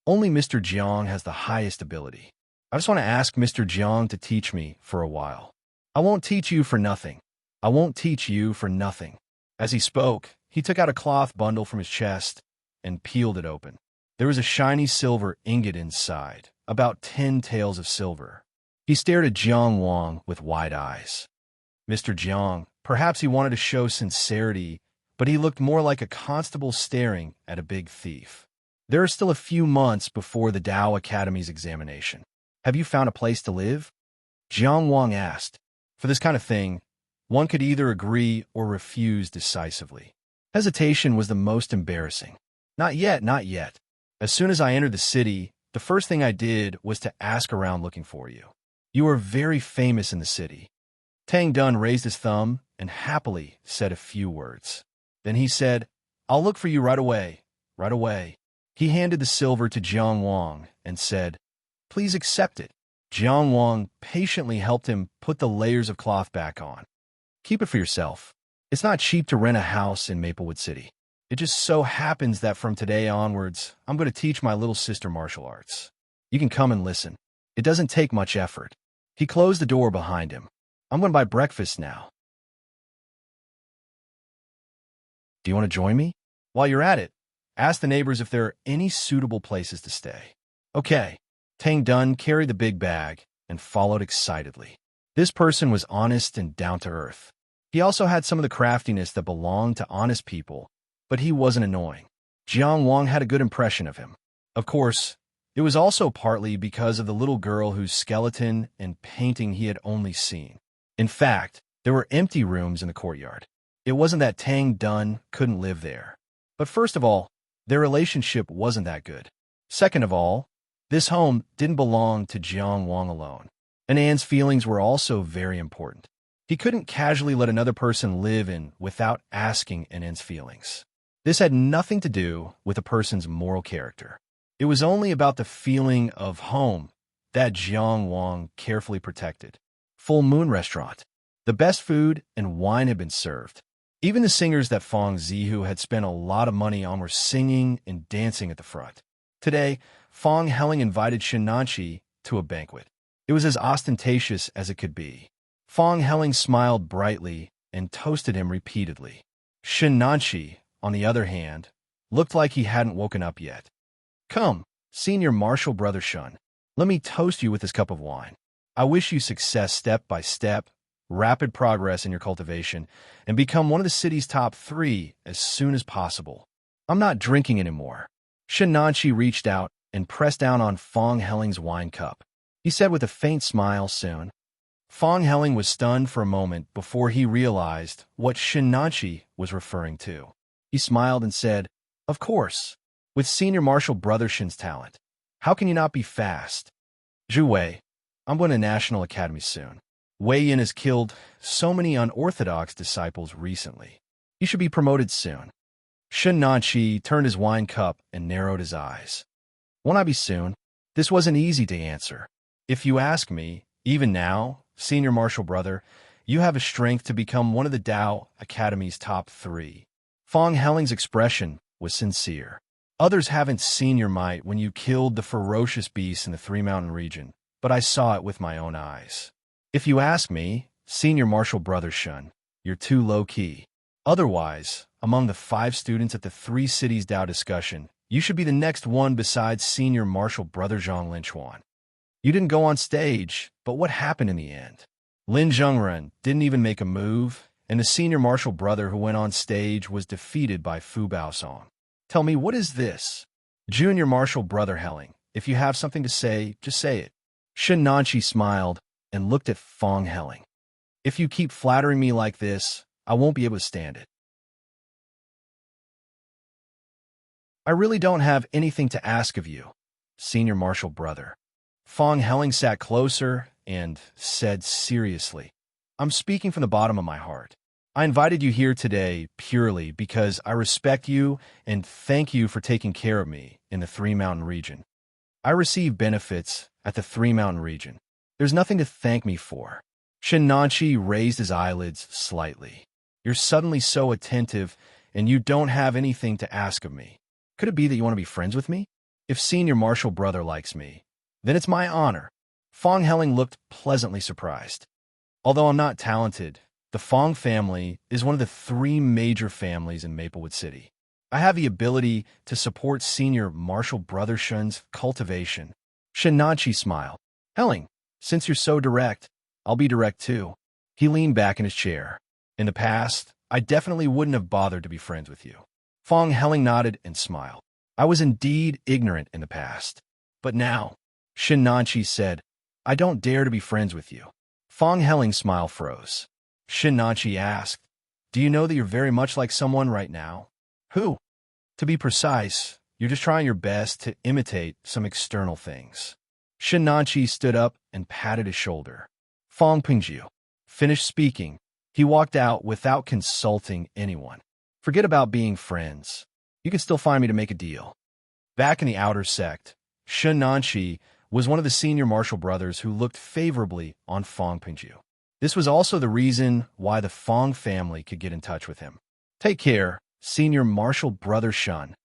S1: only Mr. Jiang has the highest ability. I just want to ask Mr. Jiang to teach me for a while. I won't teach you for nothing. I won't teach you for nothing." As he spoke, he took out a cloth bundle from his chest and peeled it open. There was a shiny silver ingot inside, about 10 taels of silver. He stared at Jiang Wang with wide eyes. Mr. Jiang, perhaps he wanted to show sincerity, but he looked more like a constable staring at a big thief. "There are still a few months before the Tao Academy's examination. Have you found a place to live?" Jiang Wang asked. For this kind of thing, one could either agree or refuse decisively. Hesitation was the most embarrassing. Not yet, not yet. As soon as I entered the city, the first thing I did was to ask around looking for you. You are very famous in the city." Tang Dun raised his thumb and happily said a few words. Then he said, "I'll look for you right away, right away." He handed the silver to Jiang Wang and said, "Please accept it." Jiang Wang patiently helped him put the layers of cloth back on. "Keep it for yourself. It's not cheap to rent a house in Maplewood City. It just so happens that from today onwards, I'm going to teach my little sister martial arts. You can come and listen. It doesn't take much effort." He closed the door behind him. "I'm going to buy breakfast now. Do you want to join me? While you're at it, ask the neighbors if there are any suitable places to stay." "Okay." Tang Dun carried the big bag and followed excitedly. This person was honest and down to earth. He also had some of the craftiness that belonged to honest people, but he wasn't annoying. Jiang Wang had a good impression of him. Of course, it was also partly because of the little girl whose skeleton and painting he had only seen. In fact, there were empty rooms in the courtyard. It wasn't that Tang Dun couldn't live there. But first of all, their relationship wasn't that good. Second of all, This home didn't belong to Jiang Wang alone, and Anne's feelings were also very important. He couldn't casually let another person live in without asking Anne's feelings. This had nothing to do with a person's moral character. It was only about the feeling of home that Jiang Wang carefully protected. Full Moon Restaurant. The best food and wine had been served. Even the singers that Fong Zihu had spent a lot of money on were singing and dancing at the front. Today, Fong Helling invited Shen Nanqi to a banquet. It was as ostentatious as it could be. Fong Helling smiled brightly and toasted him repeatedly. Shen Nanqi, on the other hand, looked like he hadn't woken up yet. "Come, senior martial brother Shun, let me toast you with this cup of wine. I wish you success step by step, rapid progress in your cultivation, and become one of the city's top 3 as soon as possible." "I'm not drinking anymore." Shen Nanqi reached out and pressed down on Fong Helling's wine cup. He said with a faint smile, "Soon." Fong Helling was stunned for a moment before he realized what Shen Nanqi was referring to. He smiled and said, "Of course. With senior martial brother Shin's talent, how can you not be fast?" "Zhu Wei, I'm going to National Academy soon. Wei Yin has killed so many unorthodox disciples recently. He should be promoted soon." Shen Nanqi turned his wine cup and narrowed his eyes. "Won't I be soon?" This wasn't easy to answer. "If you ask me, even now, senior martial brother, you have a strength to become one of the Dao Academy's top 3. Fong Helling's expression was sincere. "Others haven't seen your might when you killed the ferocious beasts in the Three Mountain region, but I saw it with my own eyes. If you ask me, senior martial brother Shun, you're too low-key. Otherwise, among the 5 students at the 3 Cities Dao discussion, you should be the next one besides senior martial brother Zhang Linchuan. You didn't go on stage, but what happened in the end? Lin Zhengren didn't even make a move, and the senior martial brother who went on stage was defeated by Fu Baosong. Tell me, what is this?" "Junior martial brother Helling, if you have something to say, just say it." Shen Nanqi smiled and looked at Fong Helling. "If you keep flattering me like this, I won't be able to stand it." "I really don't have anything to ask of you, senior martial brother." Fong Helling sat closer and said seriously, "I'm speaking from the bottom of my heart. I invited you here today purely because I respect you and thank you for taking care of me in the Three Mountain region. I receive benefits at the Three Mountain region. There's nothing to thank me for." Shen Nanqi raised his eyelids slightly. "You're suddenly so attentive, and you don't have anything to ask of me. Could it be that you want to be friends with me? If senior martial brother likes me, then it's my honor." Fong Helling looked pleasantly surprised. "Although I'm not talented, the Fong family is one of the 3 major families in Maplewood City. I have the ability to support senior martial brother Shun's cultivation." Shen Nanqi smiled. "Helling, since you're so direct, I'll be direct too." He leaned back in his chair. "In the past, I definitely wouldn't have bothered to be friends with you." Fong Helling nodded and smiled. "I was indeed ignorant in the past. But now," Shen Nanqi said, "I don't dare to be friends with you." Fong Helling's smile froze. Shen Nanqi asked, "Do you know that you're very much like someone right now?" "Who?" "To be precise, you're just trying your best to imitate some external things." Shen Nanqi stood up and patted his shoulder. Fong Pingjiu finished speaking. He walked out without consulting anyone. "Forget about being friends. You can still find me to make a deal." Back in the outer sect, Shen Nanqi was one of the senior martial brothers who looked favorably on Fong Pingjiu. This was also the reason why the Fong family could get in touch with him. "Take care, senior martial brother Shun."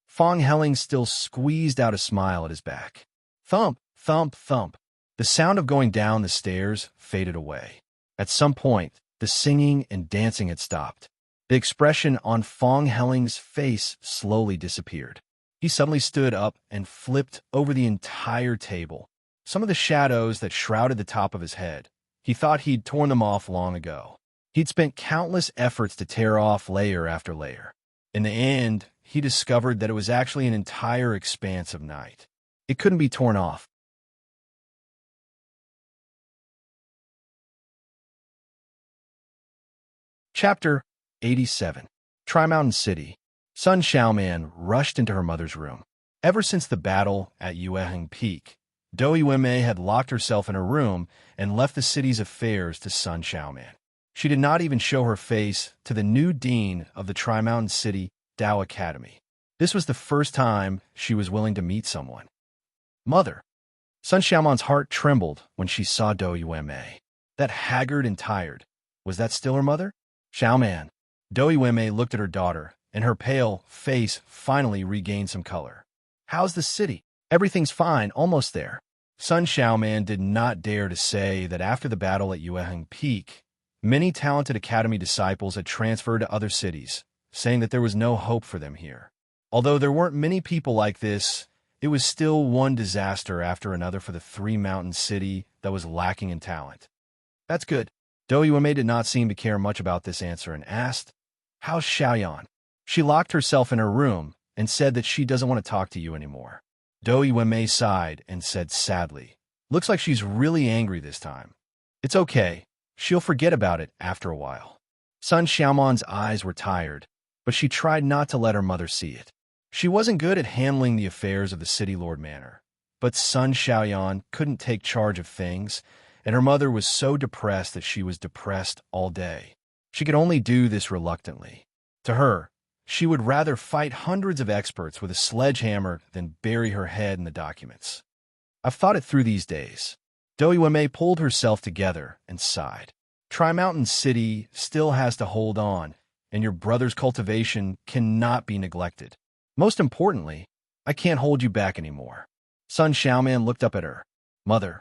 S1: Fong Helling still squeezed out a smile at his back. Thump, thump, thump. The sound of going down the stairs faded away. At some point, the singing and dancing had stopped. The expression on Fong Helling's face slowly disappeared. He suddenly stood up and flipped over the entire table. Some of the shadows that shrouded the top of his head, he thought he'd torn them off long ago. He'd spent countless efforts to tear off layer after layer. In the end, he discovered that it was actually an entire expanse of night. It couldn't be torn off. Chapter 87. Tri-Mountain City. Sun Xiaoman rushed into her mother's room. Ever since the battle at Yueheng Peak, Dou Yuemei had locked herself in her room and left the city's affairs to Sun Xiaoman. She did not even show her face to the new dean of the Tri-Mountain City Dao Academy. This was the first time she was willing to meet someone. Mother. Sun Xiaoman's heart trembled when she saw Dou Yuemei. That haggard and tired. Was that still her mother? Xiaoman. Dou Yuemei looked at her daughter, and her pale face finally regained some color. How's the city? Everything's fine, almost there. Sun Xiaoman did not dare to say that after the battle at Yueheng Peak, many talented academy disciples had transferred to other cities, saying that there was no hope for them here. Although there weren't many people like this, it was still one disaster after another for the three-mountain city that was lacking in talent. That's good. Dou Yuemei did not seem to care much about this answer and asked, How's Xiaoyan? She locked herself in her room and said that she doesn't want to talk to you anymore. Dou Yuemei sighed and said sadly, Looks like she's really angry this time. It's okay. She'll forget about it after a while. Sun Xiaoman's eyes were tired, but she tried not to let her mother see it. She wasn't good at handling the affairs of the city lord manor, but Sun Xiaoyan couldn't take charge of things, and her mother was so depressed that she was depressed all day. She could only do this reluctantly. To her, she would rather fight hundreds of experts with a sledgehammer than bury her head in the documents. I've thought it through these days. Dou Yuemei pulled herself together and sighed. Tri-Mountain City still has to hold on, and your brother's cultivation cannot be neglected. Most importantly, I can't hold you back anymore. Sun Xiaoman looked up at her. Mother,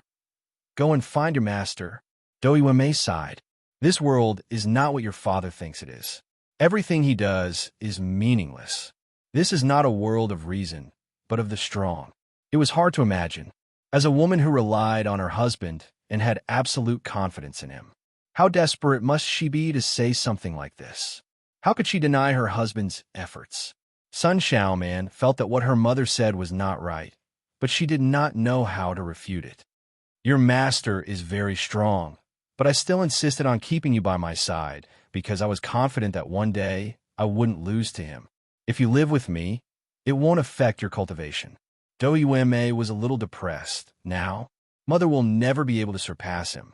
S1: go and find your master. Dou Yuemei sighed. This world is not what your father thinks it is. Everything he does is meaningless. This is not a world of reason, but of the strong. It was hard to imagine, as a woman who relied on her husband and had absolute confidence in him. How desperate must she be to say something like this? How could she deny her husband's efforts? Sun Xiaoman felt that what her mother said was not right, but she did not know how to refute it. Your master is very strong, but I still insisted on keeping you by my side because I was confident that one day I wouldn't lose to him. If you live with me, it won't affect your cultivation. Dou Yuemei was a little depressed. Now, mother will never be able to surpass him.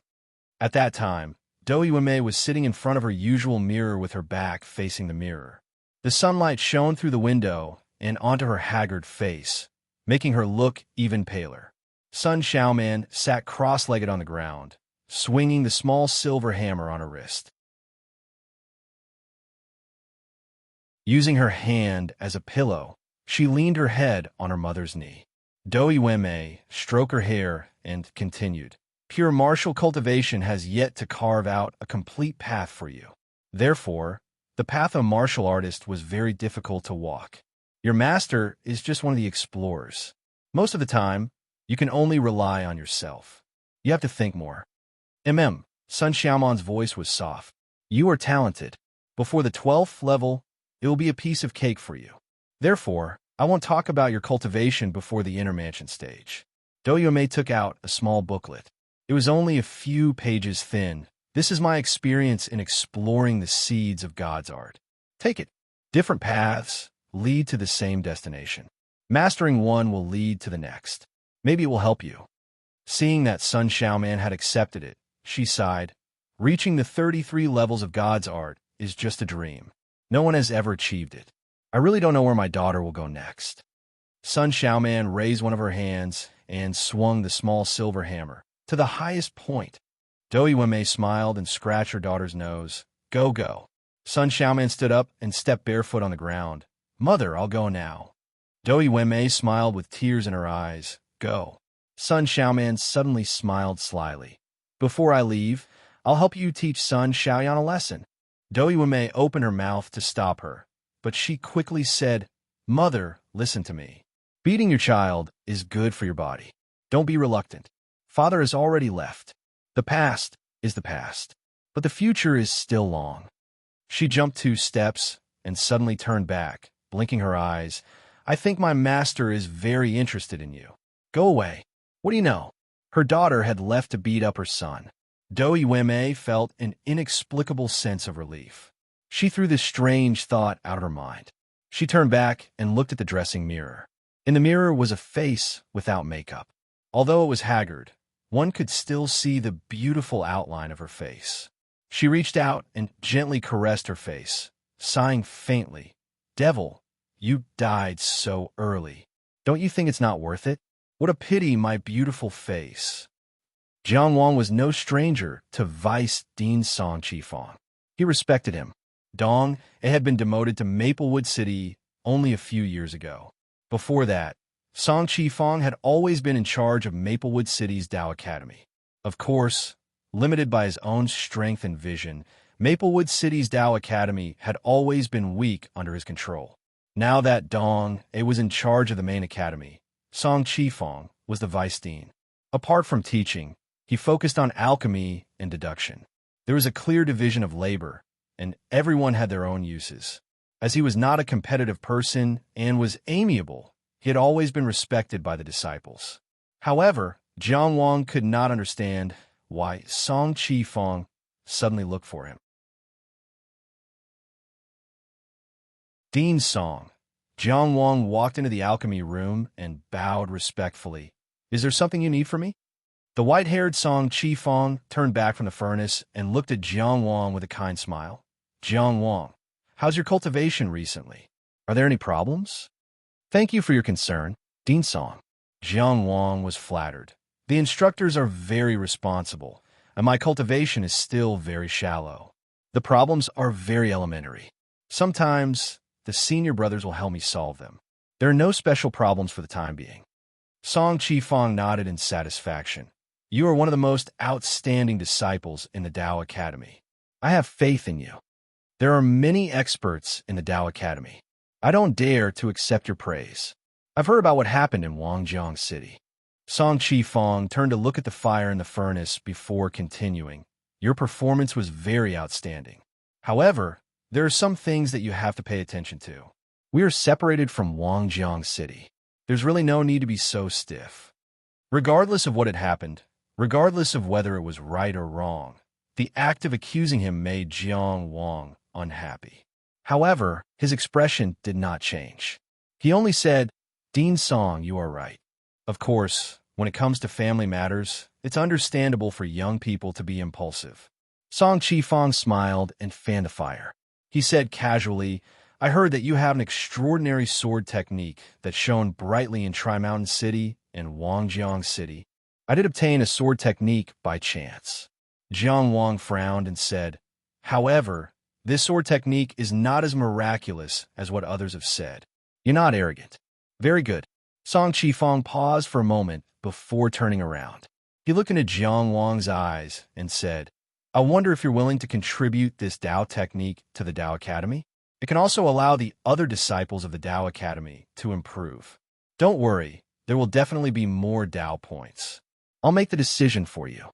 S1: At that time, Dou Yuemei was sitting in front of her usual mirror with her back facing the mirror. The sunlight shone through the window and onto her haggard face, making her look even paler. Sun Xiaoman sat cross-legged on the ground, swinging the small silver hammer on her wrist. Using her hand as a pillow, she leaned her head on her mother's knee. Dou Yuemei stroked her hair and continued, Pure martial cultivation has yet to carve out a complete path for you. Therefore, the path of a martial artist was very difficult to walk. Your master is just one of the explorers. Most of the time, you can only rely on yourself. You have to think more. Sun Xiaoman's voice was soft. You are talented. Before the 12th level, it will be a piece of cake for you. Therefore, I won't talk about your cultivation before the intermansion stage. Dou Yuemei took out a small booklet. It was only a few pages thin. This is my experience in exploring the seeds of God's art. Take it. Different paths lead to the same destination. Mastering one will lead to the next. Maybe it will help you. Seeing that Sun Xiaoman had accepted it, she sighed. Reaching the 33 levels of God's art is just a dream. No one has ever achieved it. I really don't know where my daughter will go next. Sun Xiaoman raised one of her hands and swung the small silver hammer to the highest point. Dou Yuemei smiled and scratched her daughter's nose. Go, go. Sun Xiaoman stood up and stepped barefoot on the ground. Mother, I'll go now. Dou Yuemei smiled with tears in her eyes. Go. Sun Xiaoman suddenly smiled slyly. Before I leave, I'll help you teach Sun Xiaoyan a lesson. Dou Yuemei opened her mouth to stop her, but she quickly said, Mother, listen to me. Beating your child is good for your body. Don't be reluctant. Father has already left. The past is the past, but the future is still long. She jumped 2 steps and suddenly turned back, blinking her eyes. I think my master is very interested in you. Go away. What do you know? Her daughter had left to beat up her son. Dou Yuemei felt an inexplicable sense of relief. She threw this strange thought out of her mind. She turned back and looked at the dressing mirror. In the mirror was a face without makeup. Although it was haggard, one could still see the beautiful outline of her face. She reached out and gently caressed her face, sighing faintly. "Devil, you died so early. Don't you think it's not worth it? What a pity, my beautiful face." Jiang Wang was no stranger to Vice Dean Song Chi-fong. He respected him. Dong had been demoted to Maplewood City only a few years ago. Before that, Song Chi-fong had always been in charge of Maplewood City's Tao Academy. Of course, limited by his own strength and vision, Maplewood City's Tao Academy had always been weak under his control. Now that Dong was in charge of the main academy, Song Chi-fong was the vice dean. Apart from teaching, he focused on alchemy and deduction. There was a clear division of labor, and everyone had their own uses. As he was not a competitive person and was amiable, he had always been respected by the disciples. However, Jiang Wang could not understand why Song Chi-fong suddenly looked for him. Dean Song. Jiang Wang walked into the alchemy room and bowed respectfully. "Is there something you need from me?" The white-haired Song Chi-fong turned back from the furnace and looked at Jiang Wang with a kind smile. "Jiang Wang, how's your cultivation recently? Are there any problems?" "Thank you for your concern, Dean Song." Jiang Wang was flattered. "The instructors are very responsible, and my cultivation is still very shallow. The problems are very elementary. Sometimes the senior brothers will help me solve them. There are no special problems for the time being." Song Chi-fong nodded in satisfaction. "You are one of the most outstanding disciples in the Tao Academy. I have faith in you. There are many experts in the Tao Academy. I don't dare to accept your praise. I've heard about what happened in Wangjiang City." Song Chi-fong turned to look at the fire in the furnace before continuing. "Your performance was very outstanding. However, there are some things that you have to pay attention to. We are separated from Wangjiang City. There's really no need to be so stiff." Regardless of what had happened, regardless of whether it was right or wrong, the act of accusing him made Jiang Wang unhappy. However, his expression did not change. He only said, "Dean Song, you are right. Of course, when it comes to family matters, it's understandable for young people to be impulsive." Song Chi-fong smiled and fanned the fire. He said casually, "I heard that you have an extraordinary sword technique that shone brightly in Tri-Mountain City and Wangjiang City. I did obtain a sword technique by chance." Jiang Wang frowned and said, "However, this sword technique is not as miraculous as what others have said. You're not arrogant." "Very good." Song Chi-fong paused for a moment before turning around. He looked into Jiang Wang's eyes and said, "I wonder if you're willing to contribute this Tao technique to the Tao Academy? It can also allow the other disciples of the Tao Academy to improve. Don't worry, there will definitely be more Tao points. I'll make the decision for you."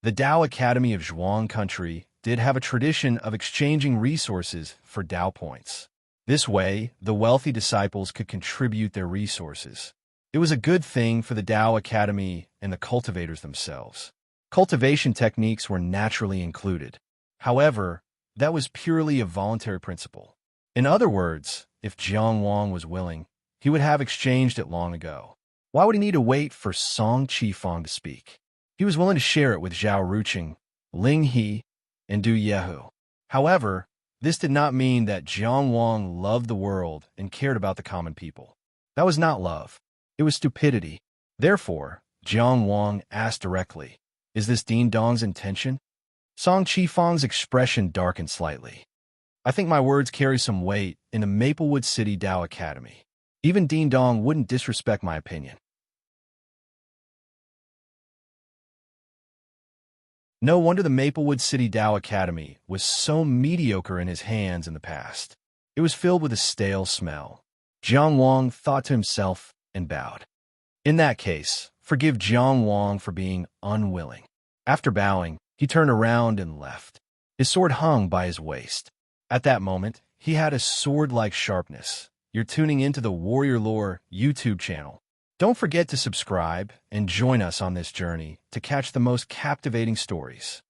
S1: The Tao Academy of Zhuang Country did have a tradition of exchanging resources for Tao points. This way, the wealthy disciples could contribute their resources. It was a good thing for the Tao Academy and the cultivators themselves. Cultivation techniques were naturally included. However, that was purely a voluntary principle. In other words, if Jiang Wang was willing, he would have exchanged it long ago. Why would he need to wait for Song Chi-fong to speak? He was willing to share it with Zhao Ruqing, Ling He, and Du Yehu. However, this did not mean that Jiang Wang loved the world and cared about the common people. That was not love. It was stupidity. Therefore, Jiang Wang asked directly, "Is this Dean Dong's intention?" Song Chi-fong's expression darkened slightly. "I think my words carry some weight in the Maplewood City Tao Academy. Even Dean Dong wouldn't disrespect my opinion." No wonder the Maplewood City Tao Academy was so mediocre in his hands in the past. It was filled with a stale smell. Jiang Wang thought to himself and bowed. In that case, forgive Jiang Wang for being unwilling. After bowing, he turned around and left. His sword hung by his waist. At that moment, he had a sword-like sharpness. You're tuning into the Warrior Lore YouTube channel. Don't forget to subscribe and join us on this journey to catch the most captivating stories.